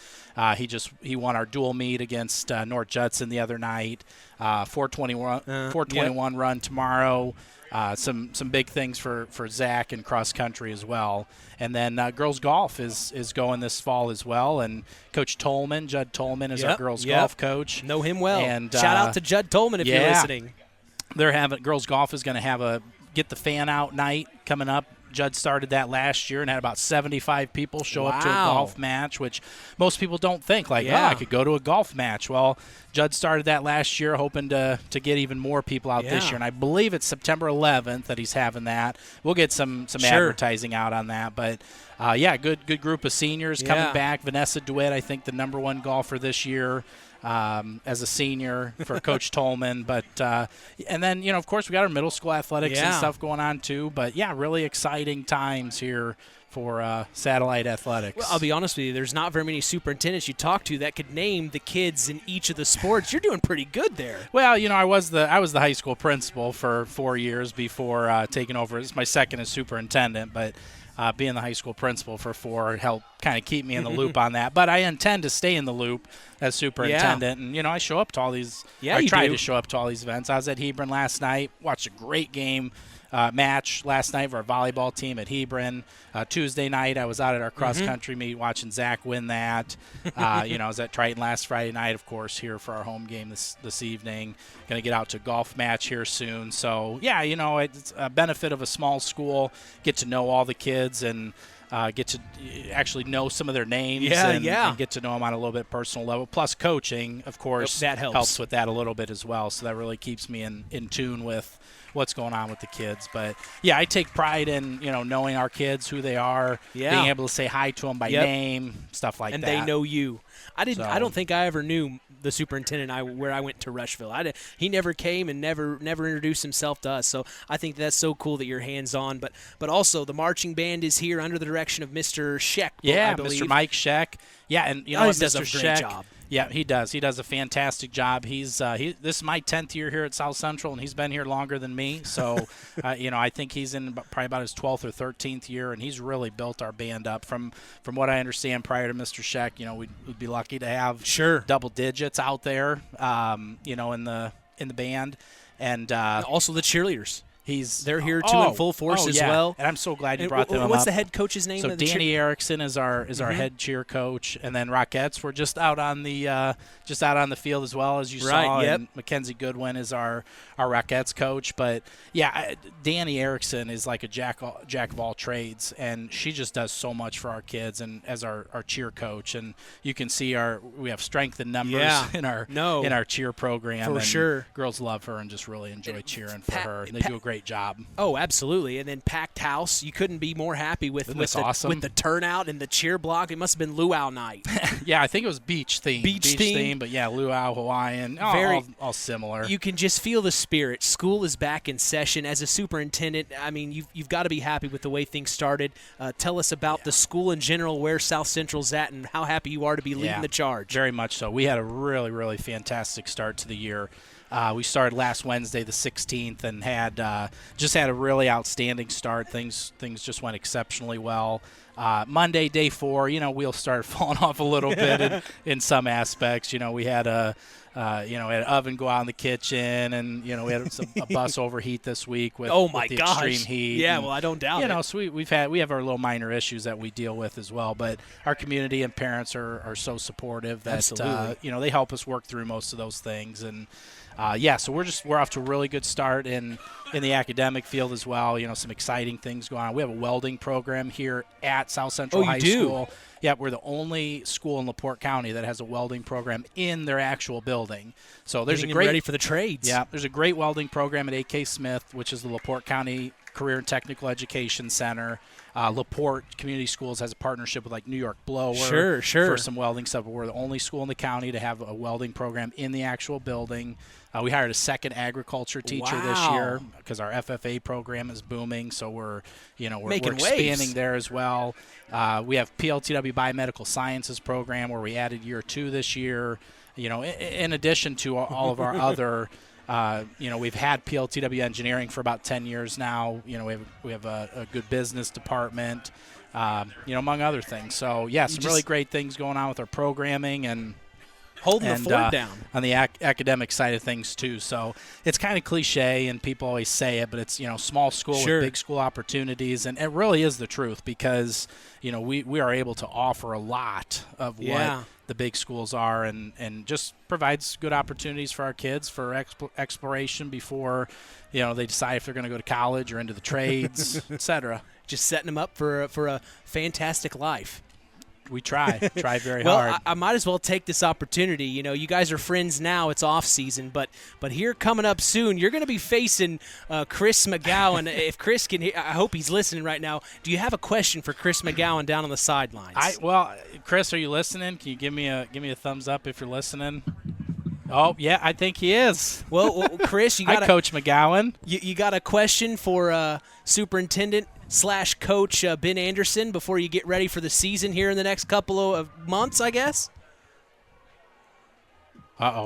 He won our dual meet against North Judson the other night. 421 run tomorrow. Some big things for Zach in cross country as well. And then girls golf is going this fall as well. And Coach Tolman, Judd Tolman, is our girls golf coach. Know him well. And shout out to Judd Tolman if you're listening. They're having girls golf is going to have a get the fan out night coming up. Judd started that last year and had about 75 people show up to a golf match, which most people don't think, I could go to a golf match. Well, Judd started that last year, hoping to get even more people out this year. And I believe it's September 11th that he's having that. We'll get some advertising out on that. But, good group of seniors coming back. Vanessa DeWitt, I think, the number one golfer this year. As a senior for Coach Tolman. But and then, of course, we got our middle school athletics and stuff going on too. But, really exciting times here for Satellite Athletics. Well, I'll be honest with you, there's not very many superintendents you talk to that could name the kids in each of the sports. You're doing pretty good there. Well, I was the high school principal for 4 years before taking over. It's my second as superintendent, but being the high school principal for 4 helped kind of keep me in the loop on that. But I intend to stay in the loop as superintendent. And, I show up to all these I try to show up to all these events. I was at Hebron last night, watched a great game match last night for our volleyball team at Hebron. Tuesday night, I was out at our cross-country meet watching Zach win that. I was at Triton last Friday night, of course, here for our home game this evening. Going to get out to a golf match here soon. So, it's a benefit of a small school. Get to know all the kids and get to actually know some of their names and get to know them on a little bit personal level. Plus coaching, of course, that helps with that a little bit as well. So that really keeps me in tune with what's going on with the kids. But, I take pride in, knowing our kids, who they are, being able to say hi to them by name, stuff like that. And they know you. I don't think I ever knew the superintendent and I, where I went to Rushville. He never came and never introduced himself to us. So I think that's so cool that you're hands-on. But also the marching band is here under the direction of Mr. Scheck. Yeah, I believe. Mr. Mike Scheck. Yeah, and you know He what, does Mr. a great Scheck, job. Yeah, he does. He does a fantastic job. This is my 10th year here at South Central, and he's been here longer than me. So, I think he's in probably about his 12th or 13th year, and he's really built our band up. From what I understand, prior to Mr. Scheck, we'd be lucky to have double digits out there, in the band, and also the cheerleaders. They're here too in full force as yeah. well. And I'm so glad you brought them up. What's the head coach's name? So Danny Erickson is our head cheer coach, and then Rockettes were just out on the field as well, as you saw. Yep. And Mackenzie Goodwin is our Rockettes coach. But yeah, Danny Erickson is like a jack of all trades, and she just does so much for our kids and as our cheer coach. And you can see we have strength in numbers in our cheer program. For sure, girls love her and just really enjoy cheering for her. And they do a great job. Oh, absolutely. And then packed house. You couldn't be more happy with awesome? With the turnout and the cheer block. It must have been luau night. Yeah, I think it was beach theme. Beach theme, but yeah, luau, Hawaiian, all similar. You can just feel the spirit. School is back in session. As a superintendent, I mean, you've got to be happy with the way things started. Tell us about the school in general, where South Central's at, and how happy you are to be leading the charge. Very much so. We had a really, really fantastic start to the year. We started last Wednesday, the 16th, and had a really outstanding start. Things just went exceptionally well. Monday, day 4, wheels started falling off a little bit in some aspects. We had an oven go out in the kitchen, and we had a bus overheat this week with the extreme heat. Yeah, well, I don't doubt it. So we have our little minor issues that we deal with as well. But our community and parents are so supportive that they help us work through most of those things. And so we're off to a really good start in the academic field as well. Some exciting things going on. We have a welding program here at South Central High School. Yeah, we're the only school in LaPorte County that has a welding program in their actual building. So there's ready for the trades. Yeah, there's a great welding program at A.K. Smith, which is the LaPorte County Career and Technical Education Center. LaPorte Community Schools has a partnership with New York Blower for some welding stuff. We're the only school in the county to have a welding program in the actual building. We hired a second agriculture teacher this year because our FFA program is booming. So we're expanding there as well. We have PLTW Biomedical Sciences program where we added year 2 this year. In addition to all of our other. We've had PLTW engineering for about 10 years now. We have a good business department, among other things. So, some really great things going on with our programming and holding the fort down on the academic side of things too. So it's kind of cliche, and people always say it, but it's small school with big school opportunities, and it really is the truth because we are able to offer a lot of what the big schools are, and just provides good opportunities for our kids for exploration before they decide if they're going to go to college or into the trades, etc. Just setting them up for a fantastic life. We try very hard. Well, I might as well take this opportunity. You guys are friends now. It's off season, but here coming up soon, you're going to be facing Chris McGowan. If Chris can hear, I hope he's listening right now. Do you have a question for Chris McGowan down on the sidelines? Chris, are you listening? Can you give me a thumbs up if you're listening? Oh, yeah, I think he is. Well, Chris, you got Coach McGowan. You got a question for Superintendent / Coach Ben Anderson before you get ready for the season here in the next couple of months, I guess?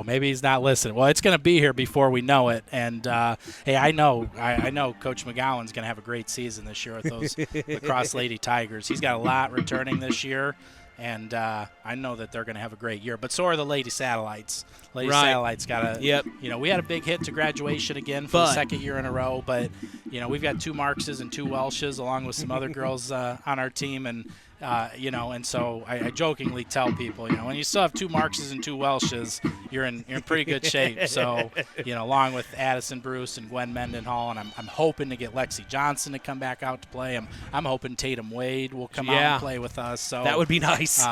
Maybe he's not listening. Well, it's going to be here before we know it. And, hey, I know Coach McGowan's going to have a great season this year with those Lacrosse Lady Tigers. He's got a lot returning this year. And I know that they're going to have a great year. But so are the Lady Satellites. Satellites got we had a big hit to graduation again for the second year in a row. But, we've got 2 Markses and 2 Welshes along with some other girls on our team. And, and so I jokingly tell people, when you still have 2 Markses and 2 Welshes, you're in pretty good shape. So, along with Addison Bruce and Gwen Mendenhall, and I'm hoping to get Lexi Johnson to come back out to play. I'm hoping Tatum Wade will come out and play with us. So that would be nice.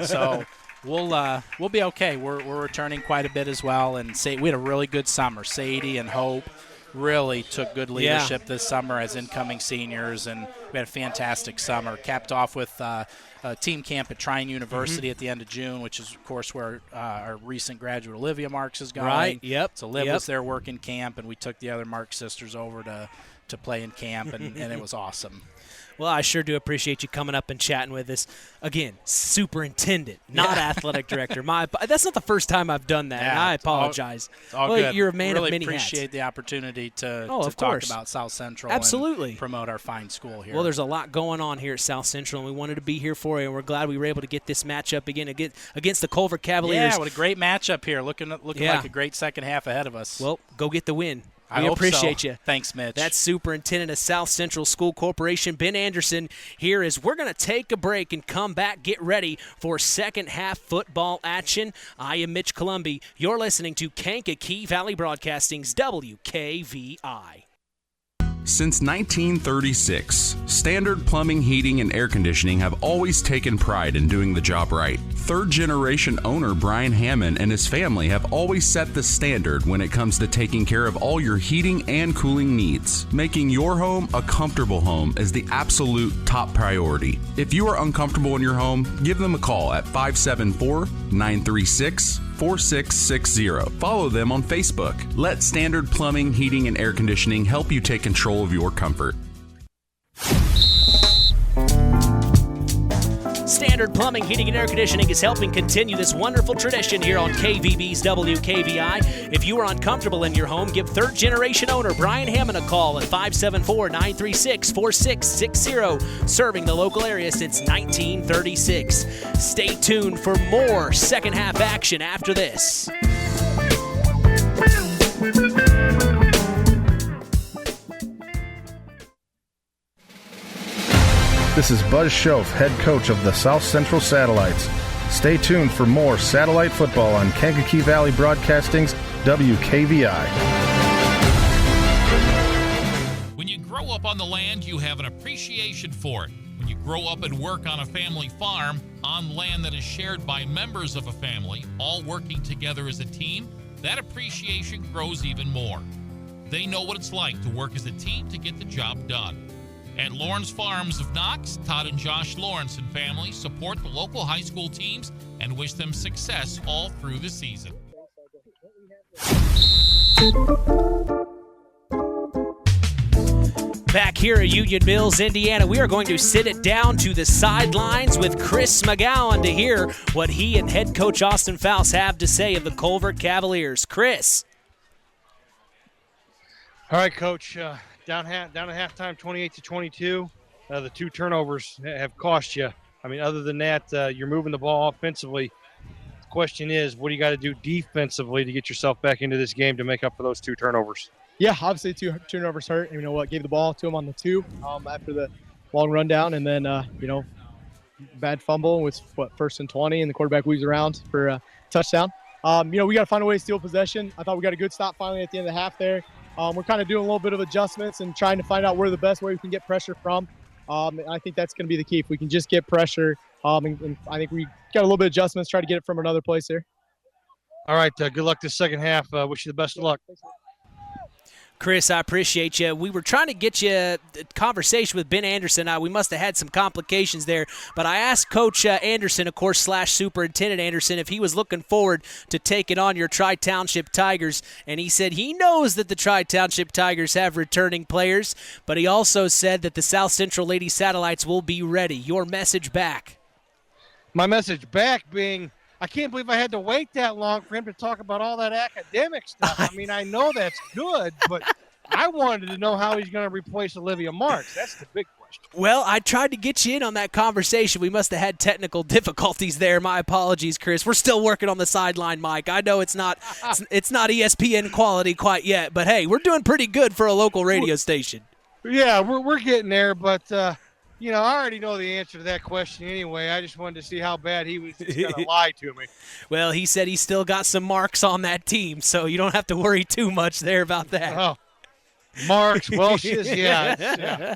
So we'll be okay. We're returning quite a bit as well, and we had a really good summer. Sadie and Hope really took good leadership this summer as incoming seniors, and we had a fantastic summer. Capped off with a team camp at Trine University at the end of June, which is, of course, where our recent graduate Olivia Marks is going. Right, yep. So Liv was there working camp, and we took the other Marks sisters over to play in camp, and it was awesome. Well, I sure do appreciate you coming up and chatting with us. Again, superintendent, not athletic director. That's not the first time I've done that, and I apologize. It's all good. You're a man really of many appreciate hats. the opportunity to of talk course. about South Central Absolutely. and promote our fine school here. Well, there's a lot going on here at South Central, and we wanted to be here for you, and we're glad we were able to get this matchup again against the Culver Cavaliers. Yeah, what a great matchup here. Looking like a great second half ahead of us. Well, go get the win. I appreciate so. you. Thanks, Mitch. That's Superintendent of South Central School Corporation, Ben Anderson, here as we're going to take a break and come back, get ready for second half football action. I am Mitch Columby. You're listening to Kankakee Valley Broadcasting's WKVI. Since 1936, Standard Plumbing, Heating, and Air Conditioning have always taken pride in doing the job right. Third-generation owner Brian Hammond and his family have always set the standard when it comes to taking care of all your heating and cooling needs. Making your home a comfortable home is the absolute top priority. If you are uncomfortable in your home, give them a call at 574-936-4660. Follow them on Facebook. Let Standard Plumbing, Heating, and Air Conditioning help you take control of your comfort. Standard Plumbing, Heating, and Air Conditioning is helping continue this wonderful tradition here on KVB's WKVI. If you are uncomfortable in your home, give third-generation owner Brian Hammond a call at 574-936-4660, serving the local area since 1936. Stay tuned for more second-half action after this. This is Buzz Schoaf, head coach of the South Central Satellites. Stay tuned for more satellite football on Kankakee Valley Broadcasting's WKVI. When you grow up on the land, you have an appreciation for it. When you grow up and work on a family farm, on land that is shared by members of a family, all working together as a team, that appreciation grows even more. They know what it's like to work as a team to get the job done. At Lawrence Farms of Knox, Todd and Josh Lawrence and family support the local high school teams and wish them success all through the season. Back here at Union Mills, Indiana, we are going to sit it down to the sidelines with Chris McGowan to hear what he and head coach Austin Faust have to say of the Culver Cavaliers. Chris. All right, Coach. Down at halftime, 28-22. The two turnovers have cost you. I mean, other than that, you're moving the ball offensively. The question is, what do you got to do defensively to get yourself back into this game to make up for those two turnovers? Yeah, obviously two turnovers hurt. You know what? Gave the ball to him on the two after the long rundown, and then bad fumble was first and 20, and the quarterback weaves around for a touchdown. We got to find a way to steal possession. I thought we got a good stop finally at the end of the half there. We're kind of doing a little bit of adjustments and trying to find out where the best way we can get pressure from. And I think that's going to be the key. If we can just get pressure, and I think we got a little bit of adjustments, try to get it from another place here. All right, good luck this second half. Wish you the best of luck. Chris, I appreciate you. We were trying to get you a conversation with Ben Anderson. We must have had some complications there, but I asked Coach Anderson, of course, / Superintendent Anderson, if he was looking forward to taking on your Tri-Township Tigers, and he said he knows that the Tri-Township Tigers have returning players, but he also said that the South Central Lady Satellites will be ready. Your message back. My message back being, I can't believe I had to wait that long for him to talk about all that academic stuff. I mean, I know that's good, but I wanted to know how he's going to replace Olivia Marks. That's the big question. Well, I tried to get you in on that conversation. We must have had technical difficulties there. My apologies, Chris. We're still working on the sideline mic. I know it's not ESPN quality quite yet, but hey, we're doing pretty good for a local radio station. Yeah, we're getting there, but I already know the answer to that question anyway. I just wanted to see how bad he was going to lie to me. Well, he said he's still got some marks on that team, so you don't have to worry too much there about that. Oh, Marks, Welsh's, yeah.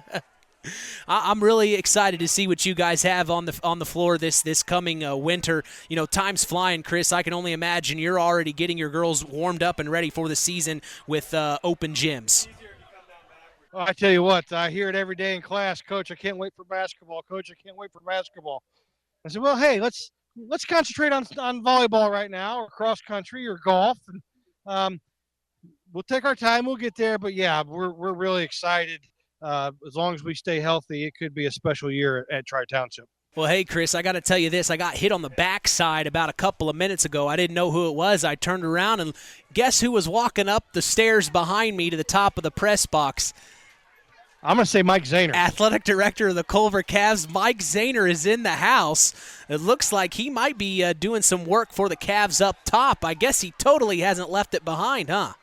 I'm really excited to see what you guys have on the floor this coming winter. Time's flying, Chris. I can only imagine you're already getting your girls warmed up and ready for the season with open gyms. Oh, I tell you what, I hear it every day in class. Coach, I can't wait for basketball. Coach, I can't wait for basketball. I said, well, hey, let's concentrate on volleyball right now, or cross country, or golf, and we'll take our time. We'll get there. But yeah, we're really excited. As long as we stay healthy, it could be a special year at Tri Township. Well, hey, Chris, I got to tell you this. I got hit on the backside about a couple of minutes ago. I didn't know who it was. I turned around, and guess who was walking up the stairs behind me to the top of the press box? I'm going to say Mike Zahner. Athletic director of the Culver Cavs, Mike Zahner, is in the house. It looks like he might be doing some work for the Cavs up top. I guess he totally hasn't left it behind, huh?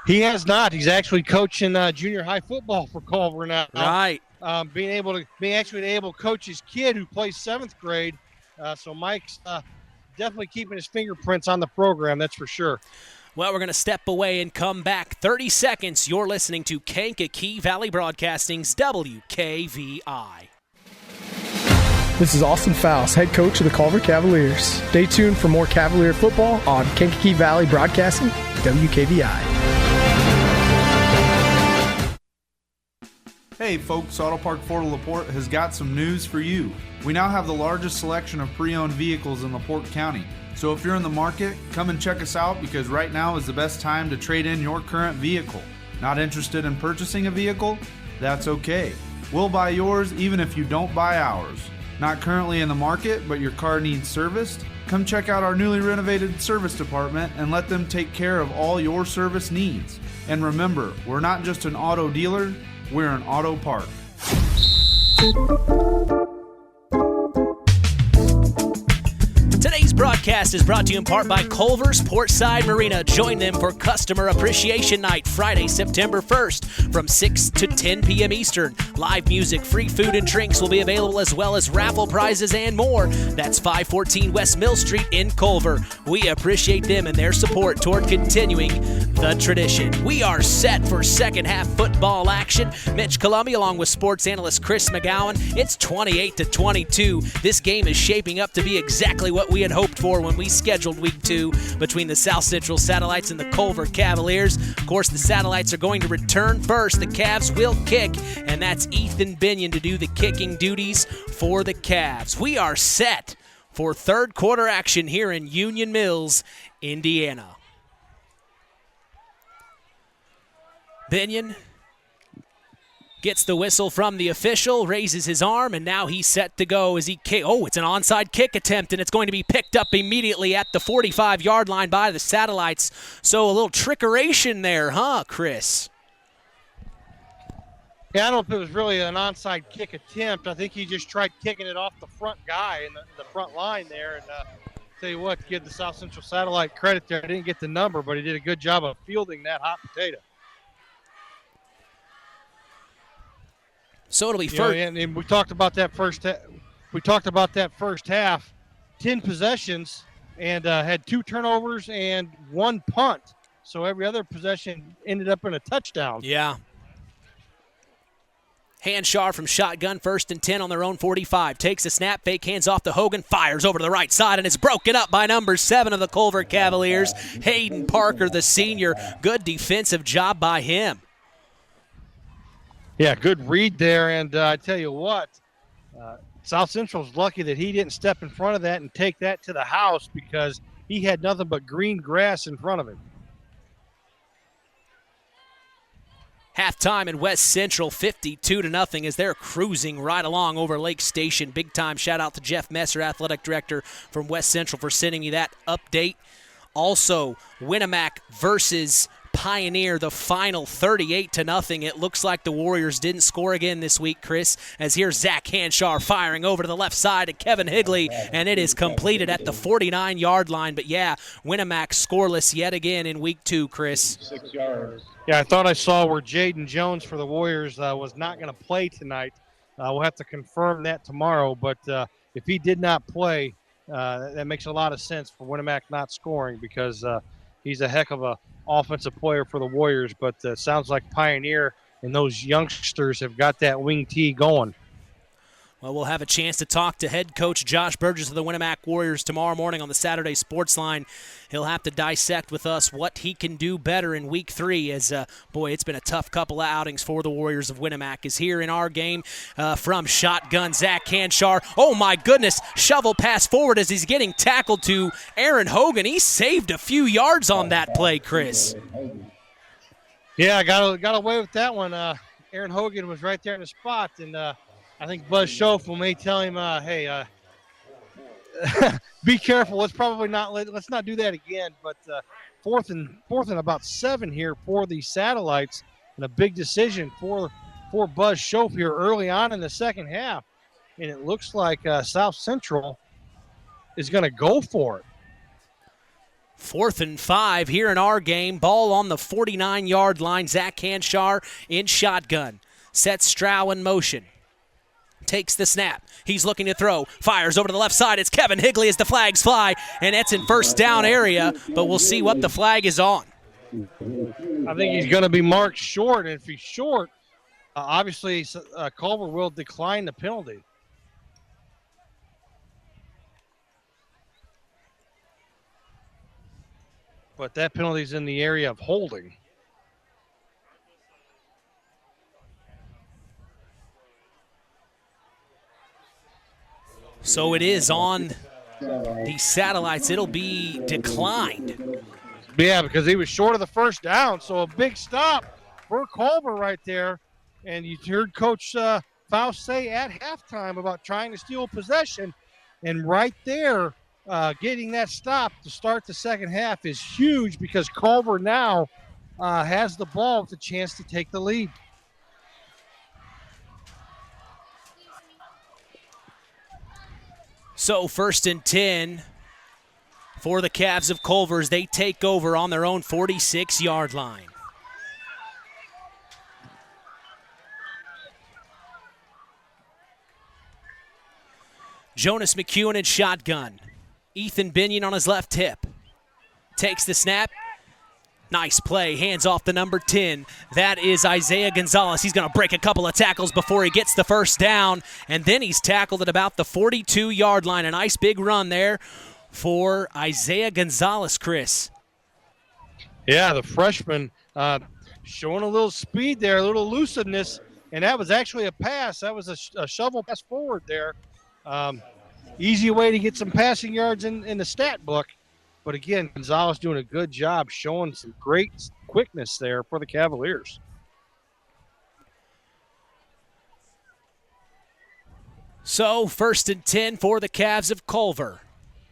He has not. He's actually coaching junior high football for Culver now. Right. Being able to coach his kid who plays 7th grade. So Mike's definitely keeping his fingerprints on the program, that's for sure. Well, we're going to step away and come back. 30 seconds. You're listening to Kankakee Valley Broadcasting's WKVI. This is Austin Faust, head coach of the Culver Cavaliers. Stay tuned for more Cavalier football on Kankakee Valley Broadcasting, WKVI. Hey folks, Auto Park Fort LaPorte has got some news for you. We now have the largest selection of pre-owned vehicles in LaPorte County. So if you're in the market, come and check us out because right now is the best time to trade in your current vehicle. Not interested in purchasing a vehicle? That's okay. We'll buy yours even if you don't buy ours. Not currently in the market, but your car needs serviced? Come check out our newly renovated service department and let them take care of all your service needs. And remember, we're not just an auto dealer, we're an auto park. Today's broadcast is brought to you in part by Culver's Portside Marina. Join them for Customer Appreciation Night, Friday, September 1st from 6 to 10 p.m. Eastern. Live music, free food and drinks will be available as well as raffle prizes and more. That's 514 West Mill Street in Culver. We appreciate them and their support toward continuing the tradition. We are set for second half football action. Mitch Columbia along with sports analyst Chris McGowan. It's 28-22. This game is shaping up to be exactly what we had hoped for when we scheduled week 2 between the South Central Satellites and the Culver Cavaliers. Of course, the Satellites are going to return first. The Cavs will kick, and that's Ethan Binion to do the kicking duties for the Cavs. We are set for third quarter action here in Union Mills, Indiana. Binion gets the whistle from the official, raises his arm, and now he's set to go as he kick. Oh, it's an onside kick attempt, and it's going to be picked up immediately at the 45-yard line by the Satellites. So a little trickeration there, huh, Chris? Yeah, I don't know if it was really an onside kick attempt. I think he just tried kicking it off the front guy in the front line there. And tell you what, give the South Central Satellite credit there. I didn't get the number, but he did a good job of fielding that hot potato. So it'll be first. And we talked about that first. We talked about that first half. 10 possessions and had 2 turnovers and 1 punt. So every other possession ended up in a touchdown. Yeah. Hanshaw from shotgun, 1st and 10 on their own 45. Takes a snap, fake hands off to Hogan, fires over to the right side, and it's broken up by number 7 of the Culver Cavaliers, Hayden Parker, the senior. Good defensive job by him. Yeah, good read there, and I tell you what, South Central's lucky that he didn't step in front of that and take that to the house because he had nothing but green grass in front of him. Halftime in West Central, 52-0 as they're cruising right along over Lake Station. Big time shout out to Jeff Messer, athletic director from West Central, for sending me that update. Also, Winnemac versus Pioneer, the final 38-0. It looks like the Warriors didn't score again this week, Chris, as here's Zach Hanshaw firing over to the left side to Kevin Higley, and it is completed at the 49-yard line. But yeah, Winnemac scoreless yet again in week 2, Chris. 6 yards. Yeah, I thought I saw where Jaden Jones for the Warriors was not going to play tonight. We'll have to confirm that tomorrow, but if he did not play, that makes a lot of sense for Winnemac not scoring because he's a heck of a offensive player for the Warriors, but sounds like Pioneer and those youngsters have got that wing T going. Well, we'll have a chance to talk to head coach Josh Burgess of the Winamac Warriors tomorrow morning on the Saturday Sports Line. He'll have to dissect with us what he can do better in Week 3 as, boy, it's been a tough couple of outings for the Warriors of Winamac. Is here in our game from shotgun, Zach Canshar. Oh, my goodness, shovel pass forward as he's getting tackled to Aaron Hogan. He saved a few yards on that play, Chris. Yeah, got away with that one. Aaron Hogan was right there in the spot, and I think Buzz Schofield may tell him, hey, be careful. Let's not do that again. But fourth and about 7 here for the Satellites, and a big decision for Buzz Schofield here early on in the second half. And it looks like South Central is going to go for it. 4th and 5 here in our game. Ball on the 49-yard line. Zach Canshar in shotgun. Sets Strow in motion. Takes the snap. He's looking to throw. Fires over to the left side. It's Kevin Higley as the flags fly, and it's in first down area, but we'll see what the flag is on. I think he's going to be marked short, and if he's short, obviously Culver will decline the penalty. But that penalty's in the area of holding. So it is on the Satellites. It'll be declined. Yeah, because he was short of the first down. So a big stop for Culver right there. And you heard Coach Faust say at halftime about trying to steal possession. And right there, getting that stop to start the second half is huge because Culver now has the ball with a chance to take the lead. So 1st and 10 for the Cavs of Culver as they take over on their own 46-yard line. Jonas McEwen in shotgun. Ethan Binion on his left hip. Takes the snap. Nice play. Hands off the number 10. That is Isaiah Gonzalez. He's going to break a couple of tackles before he gets the first down. And then he's tackled at about the 42-yard line. A nice big run there for Isaiah Gonzalez, Chris. Yeah, the freshman showing a little speed there, a little elusiveness. And that was actually a pass. That was a shovel pass forward there. Easy way to get some passing yards in the stat book. But again, Gonzalez doing a good job showing some great quickness there for the Cavaliers. So 1st and 10 for the Cavs of Culver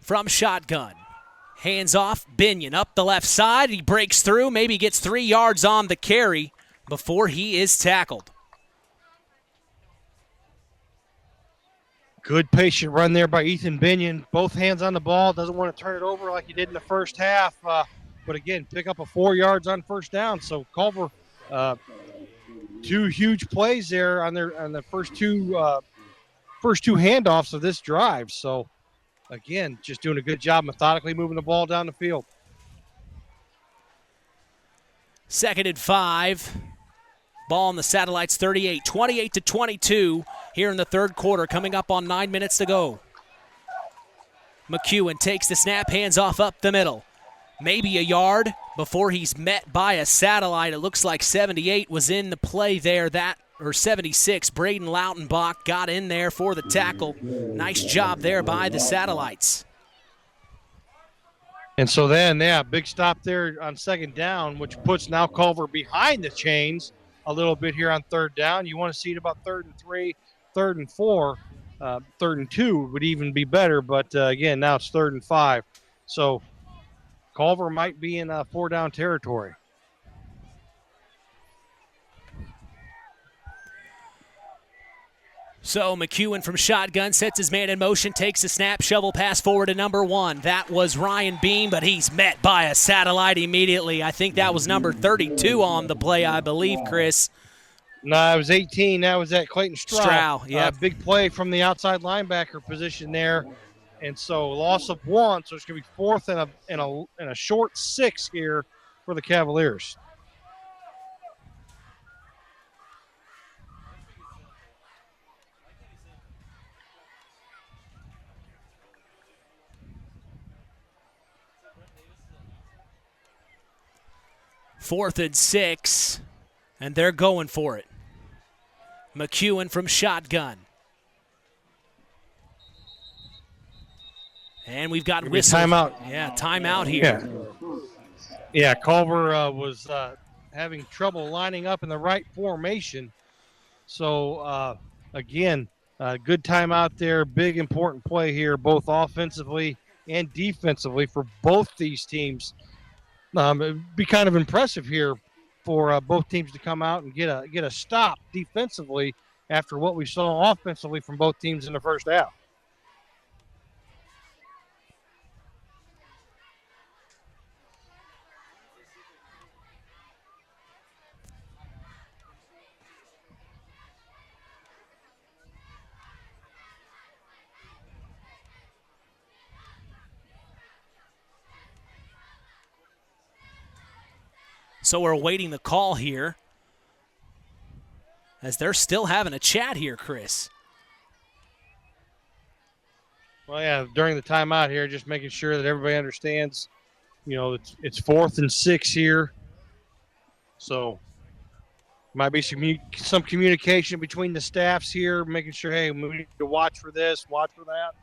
from shotgun. Hands off, Binion up the left side. He breaks through, maybe gets 3 yards on the carry before he is tackled. Good patient run there by Ethan Binion. Both hands on the ball. Doesn't want to turn it over like he did in the first half. But again, pick up a 4 yards on first down. So Culver, 2 huge plays there on the first two handoffs of this drive. So again, just doing a good job methodically moving the ball down the field. 2nd and 5. Ball on the Satellites 38, 28-22 here in the third quarter, coming up on 9 minutes to go. McEwen takes the snap, hands off up the middle. Maybe a yard before he's met by a Satellite. It looks like 78 was in the play there, or 76. Braden Lautenbach got in there for the tackle. Nice job there by the Satellites. And so then, yeah, big stop there on second down, which puts now Culver behind the chains a little bit here on third down. You want to see it about 3rd and 3, 3rd and 4, 3rd and 2 would even be better. But again, now it's 3rd and 5. So Culver might be in 4-down territory. So McEwen from shotgun sets his man in motion, takes a snap, shovel pass forward to number 1. That was Ryan Beam, but he's met by a Satellite immediately. I think that was number 32 on the play, I believe, Chris. No, it was 18. That was that Clayton Strow. Yeah. Big play from the outside linebacker position there. And so loss of 1. So it's going to be 4th and a short 6 here for the Cavaliers. 4th and 6, and they're going for it. McEwen from shotgun. And we've got whistle. Timeout. Yeah, timeout here. Yeah, Culver was having trouble lining up in the right formation. So, again, good timeout there. Big, important play here, both offensively and defensively for both these teams. It'd be kind of impressive here for both teams to come out and get a stop defensively after what we saw offensively from both teams in the first half. So we're awaiting the call here as they're still having a chat here, Chris. Well, yeah, during the timeout here, just making sure that everybody understands, it's 4th and 6 here. So might be some communication between the staffs here, making sure, hey, we need to watch for this, watch for that.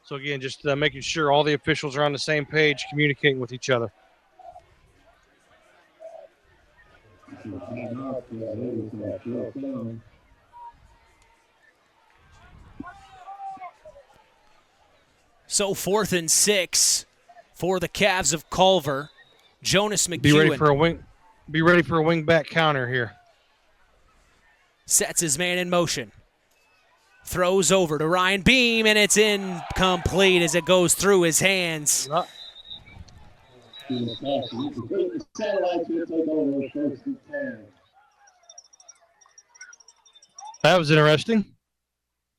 So, again, just making sure all the officials are on the same page, communicating with each other. So 4th and 6 for the Cavs of Culver. Jonas McEwen. Be ready for a wing back counter here. Sets his man in motion. Throws over to Ryan Beam, and it's incomplete as it goes through his hands. That was interesting.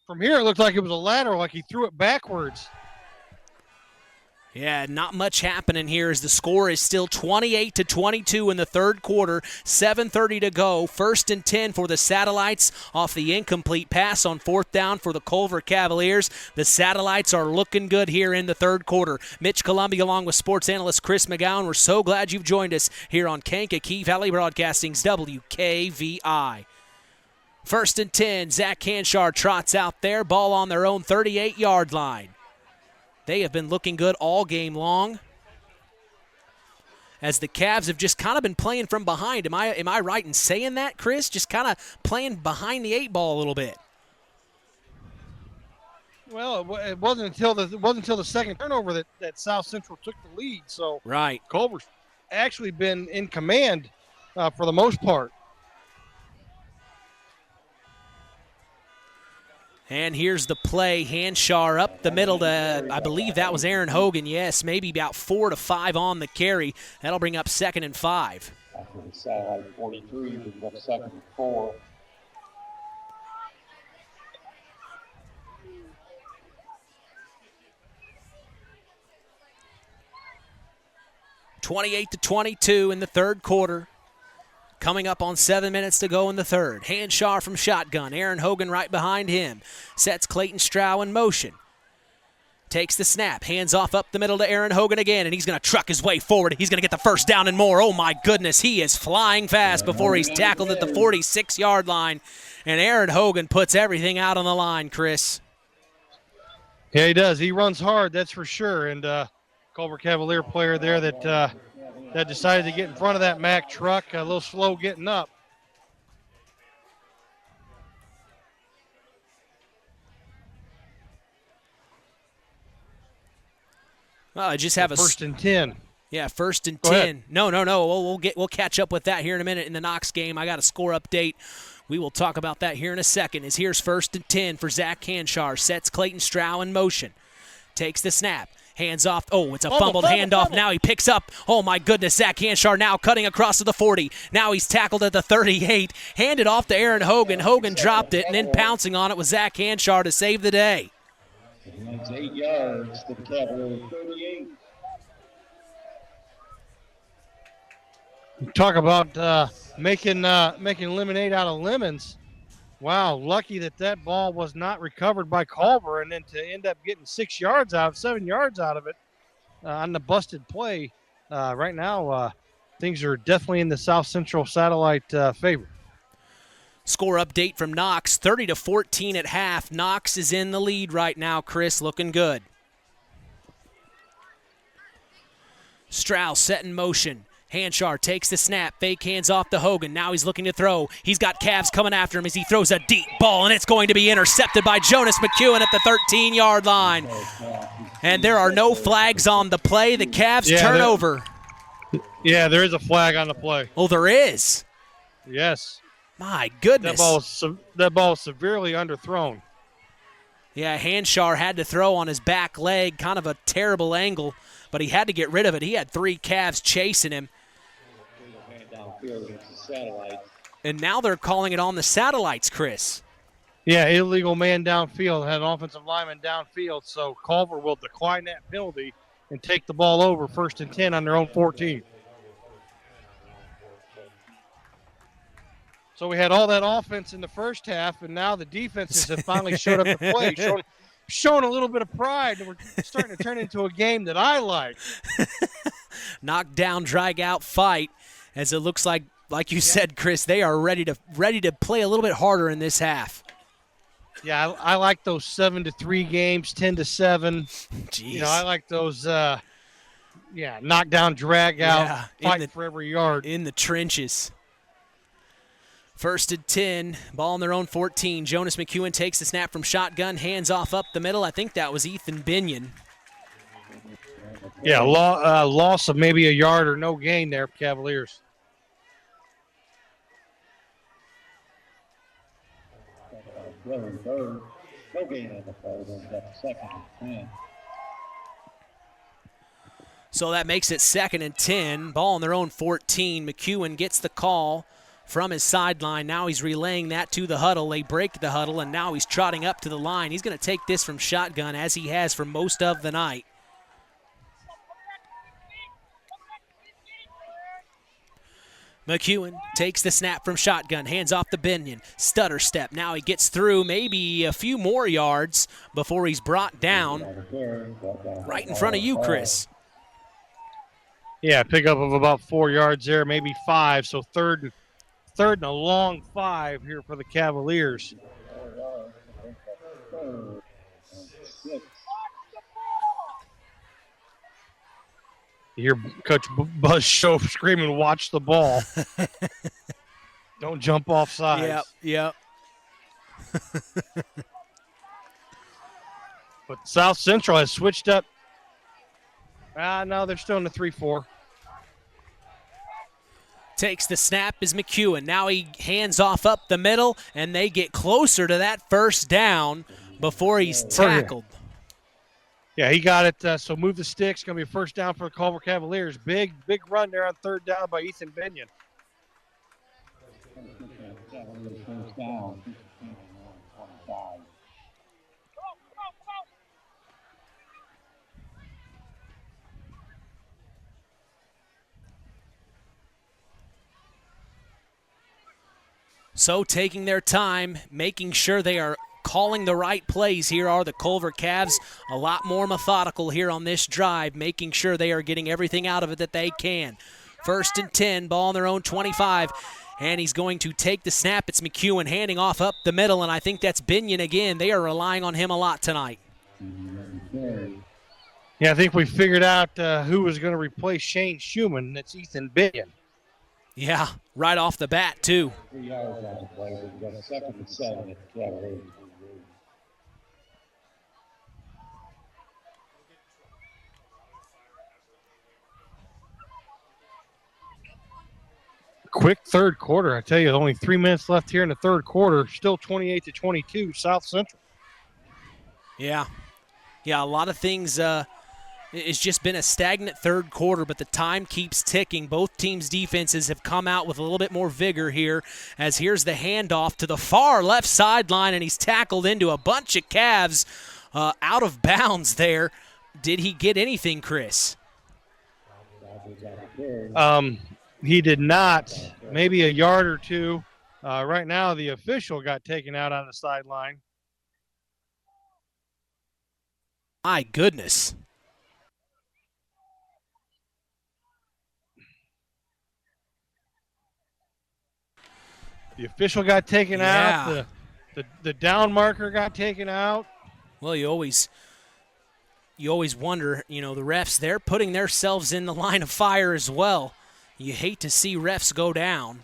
From here, it looked like it was a lateral, like he threw it backwards. Yeah, not much happening here as the score is still 28-22 in the third quarter. 7:30 to go. 1st and 10 for the Satellites off the incomplete pass on 4th down for the Culver Cavaliers. The Satellites are looking good here in the third quarter. Mitch Columbia along with sports analyst Chris McGowan. We're so glad you've joined us here on Kankakee Valley Broadcasting's WKVI. 1st and 10, Zach Canshar trots out there. Ball on their own 38-yard line. They have been looking good all game long as the Cavs have just kind of been playing from behind. Am I right in saying that, Chris? Just kind of playing behind the 8 ball a little bit. Well, it wasn't until the second turnover that South Central took the lead. So right, Culver's actually been in command for the most part. And here's the play. Hanshar up the middle to, I believe that was Aaron Hogan. Yes, maybe about 4 to 5 on the carry. That'll bring up 2nd and 5. After the satellite 43, we've got 2nd and 4. (28-22) in the third quarter. Coming up on 7 minutes to go in the third. Hanshar from shotgun. Aaron Hogan right behind him. Sets Clayton Strow in motion. Takes the snap. Hands off up the middle to Aaron Hogan again, and he's going to truck his way forward. He's going to get the first down and more. Oh, my goodness. He is flying fast before he's tackled at the 46-yard line. And Aaron Hogan puts everything out on the line, Chris. Yeah, he does. He runs hard, that's for sure. And Culver Cavalier player there that decided to get in front of that Mack truck, a little slow getting up. Well, I just have a 1st and 10. Yeah, 1st and Go 10. ahead. No. We'll catch up with that here in a minute in the Knox game. I got a score update. We will talk about that here in a second. Here's 1st and 10 for Zach Canshar. Sets Clayton Strow in motion. Takes the snap. Hands off. Oh, it's a fumbled handoff. Now he picks up. Oh, my goodness. Zach Canshar now cutting across to the 40. Now he's tackled at the 38. Handed off to Aaron Hogan. Hogan dropped it, and then pouncing on it was Zach Canshar to save the day. That's 8 yards to the Cavaliers 38. Talk about making lemonade out of lemons. Wow, lucky that ball was not recovered by Culver, and then to end up getting 7 yards out of it on the busted play. Right now, things are definitely in the South Central Satellite favor. Score update from Knox, 30-14 at half. Knox is in the lead right now, Chris, looking good. Strauss set in motion. Hanchar takes the snap, fake hands off to Hogan. Now he's looking to throw. He's got Cavs coming after him as he throws a deep ball, and it's going to be intercepted by Jonas McEwen at the 13-yard line. And there are no flags on the play. The Cavs turn over. Yeah, there is a flag on the play. Oh, there is? Yes. My goodness. That ball is severely underthrown. Yeah, Hanchar had to throw on his back leg, kind of a terrible angle, but he had to get rid of it. He had 3 Cavs chasing him. And now they're calling it on the satellites, Chris. Yeah, illegal man downfield. Had an offensive lineman downfield, so Culver will decline that penalty and take the ball over 1st and 10 on their own 14. So we had all that offense in the first half, and now the defenses have finally showed up to play, showing a little bit of pride, and we're starting to turn into a game that I like. Knockdown, drag-out fight, as it looks like you said, Chris, they are ready to play a little bit harder in this half. Yeah, I like those 7-3 games, 10-7. Jeez. I like those, knockdown, drag-out, fight for every yard. In the trenches. 1st and 10, ball on their own 14. Jonas McEwen takes the snap from shotgun, hands off up the middle. I think that was Ethan Binion. Yeah, loss of maybe a yard or no gain there for Cavaliers. No gain on the play. That's 2nd and 10. So that makes it 2nd and 10. Ball on their own 14. McEwen gets the call from his sideline. Now he's relaying that to the huddle. They break the huddle, and now he's trotting up to the line. He's going to take this from shotgun, as he has for most of the night. McEwen takes the snap from shotgun, hands off to Binion. Stutter step. Now he gets through maybe a few more yards before he's brought down right in front of you, Chris. Yeah, pickup of about 4 yards there, maybe 5. So third and a long 5 here for the Cavaliers. You hear Coach Buzz Show screaming, "Watch the ball. Don't jump off sides." Yep. But South Central has switched up. No, they're still in the 3-4. Takes the snap is McEwen. Now he hands off up the middle, and they get closer to that 1st down before he's tackled. Yeah, he got it. So move the sticks. Going to be a 1st down for the Culver Cavaliers. Big run there on 3rd down by Ethan Binion. So taking their time, making sure they are calling the right plays here are the Culver Cavs. A lot more methodical here on this drive, making sure they are getting everything out of it that they can. 1st and 10, ball on their own 25. And he's going to take the snap. It's McEwen handing off up the middle, and I think that's Binion again. They are relying on him a lot tonight. Yeah, I think we figured out who was going to replace Shane Schumann. That's Ethan Binion. Yeah, right off the bat, too. 3 yards on the play. We've got 2nd and 7 at the Cavaliers. Quick 3rd quarter. I tell you, only 3 minutes left here in the 3rd quarter. Still 28-22, South Central. Yeah, a lot of things. It's just been a stagnant 3rd quarter, but the time keeps ticking. Both teams' defenses have come out with a little bit more vigor here, as here's the handoff to the far left sideline, and he's tackled into a bunch of Cavs out of bounds there. Did he get anything, Chris? He did not. Maybe a yard or 2. Right now, the official got taken out on the sideline. My goodness. The official got taken out. The down marker got taken out. Well, you always wonder, the refs, they're putting themselves in the line of fire as well. You hate to see refs go down.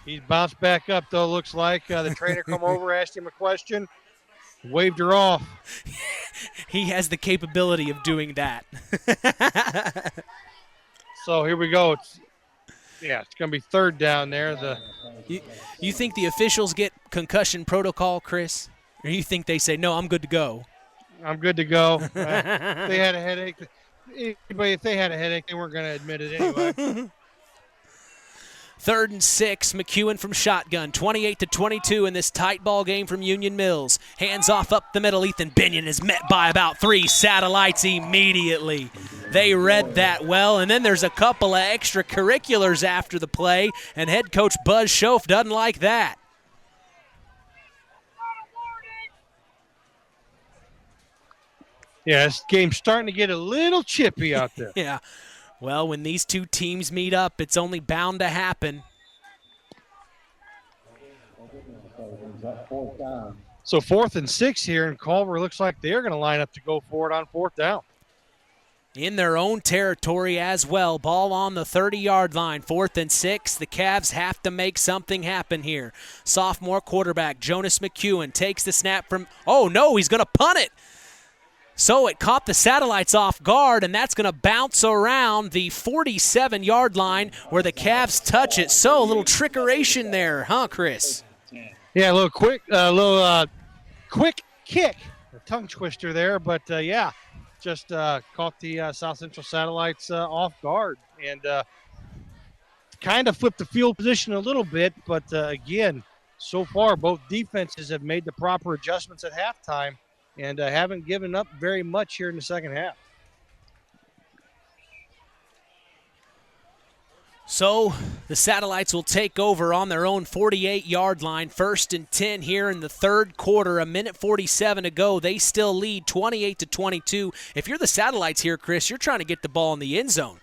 He's bounced back up, though, looks like. The trainer come over, asked him a question, waved her off. He has the capability of doing that. So here we go. It's going to be third down there. You think the officials get concussion protocol, Chris? Or you think they say, no, I'm good to go? I'm good to go. If they had a headache, if they had a headache, they weren't going to admit it anyway. 3rd and 6, McEwen from shotgun, 28-22 in this tight ball game from Union Mills. Hands off up the middle. Ethan Binion is met by about 3 satellites immediately. They read that well, and then there's a couple of extracurriculars after the play, and head coach Buzz Schoaf doesn't like that. Yeah, this game's starting to get a little chippy out there. Yeah. Well, when these two teams meet up, it's only bound to happen. So 4th and 6 here, and Culver looks like they're going to line up to go for it on 4th down. In their own territory as well. Ball on the 30-yard line. 4th and 6. The Cavs have to make something happen here. Sophomore quarterback Jonas McEwen takes the snap from – oh, no, he's going to punt it. So it caught the satellites off guard, and that's going to bounce around the 47-yard line where the Cavs touch it. So a little trickeration there, huh, Chris? Yeah, a little quick kick, a tongue twister there, but just caught the South Central Satellites off guard and kind of flipped the field position a little bit. But again, so far both defenses have made the proper adjustments at halftime and haven't given up very much here in the second half. So the Satellites will take over on their own 48-yard line. 1st and 10 here in the third quarter. 1:47 to go. They still lead 28-22. If you're the Satellites here, Chris, you're trying to get the ball in the end zone.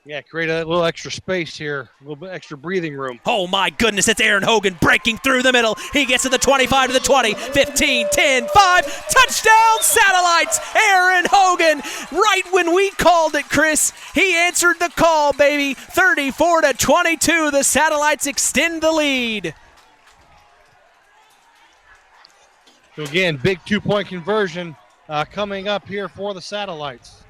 Yeah, create a little extra space here, a little bit extra breathing room. Oh, my goodness, it's Aaron Hogan breaking through the middle. He gets to the 25 to the 20, 15, 10, 5. Touchdown, Satellites! Aaron Hogan, right when we called it, Chris, he answered the call, baby. 34-22, the Satellites extend the lead. So, again, big two-point conversion coming up here for the Satellites.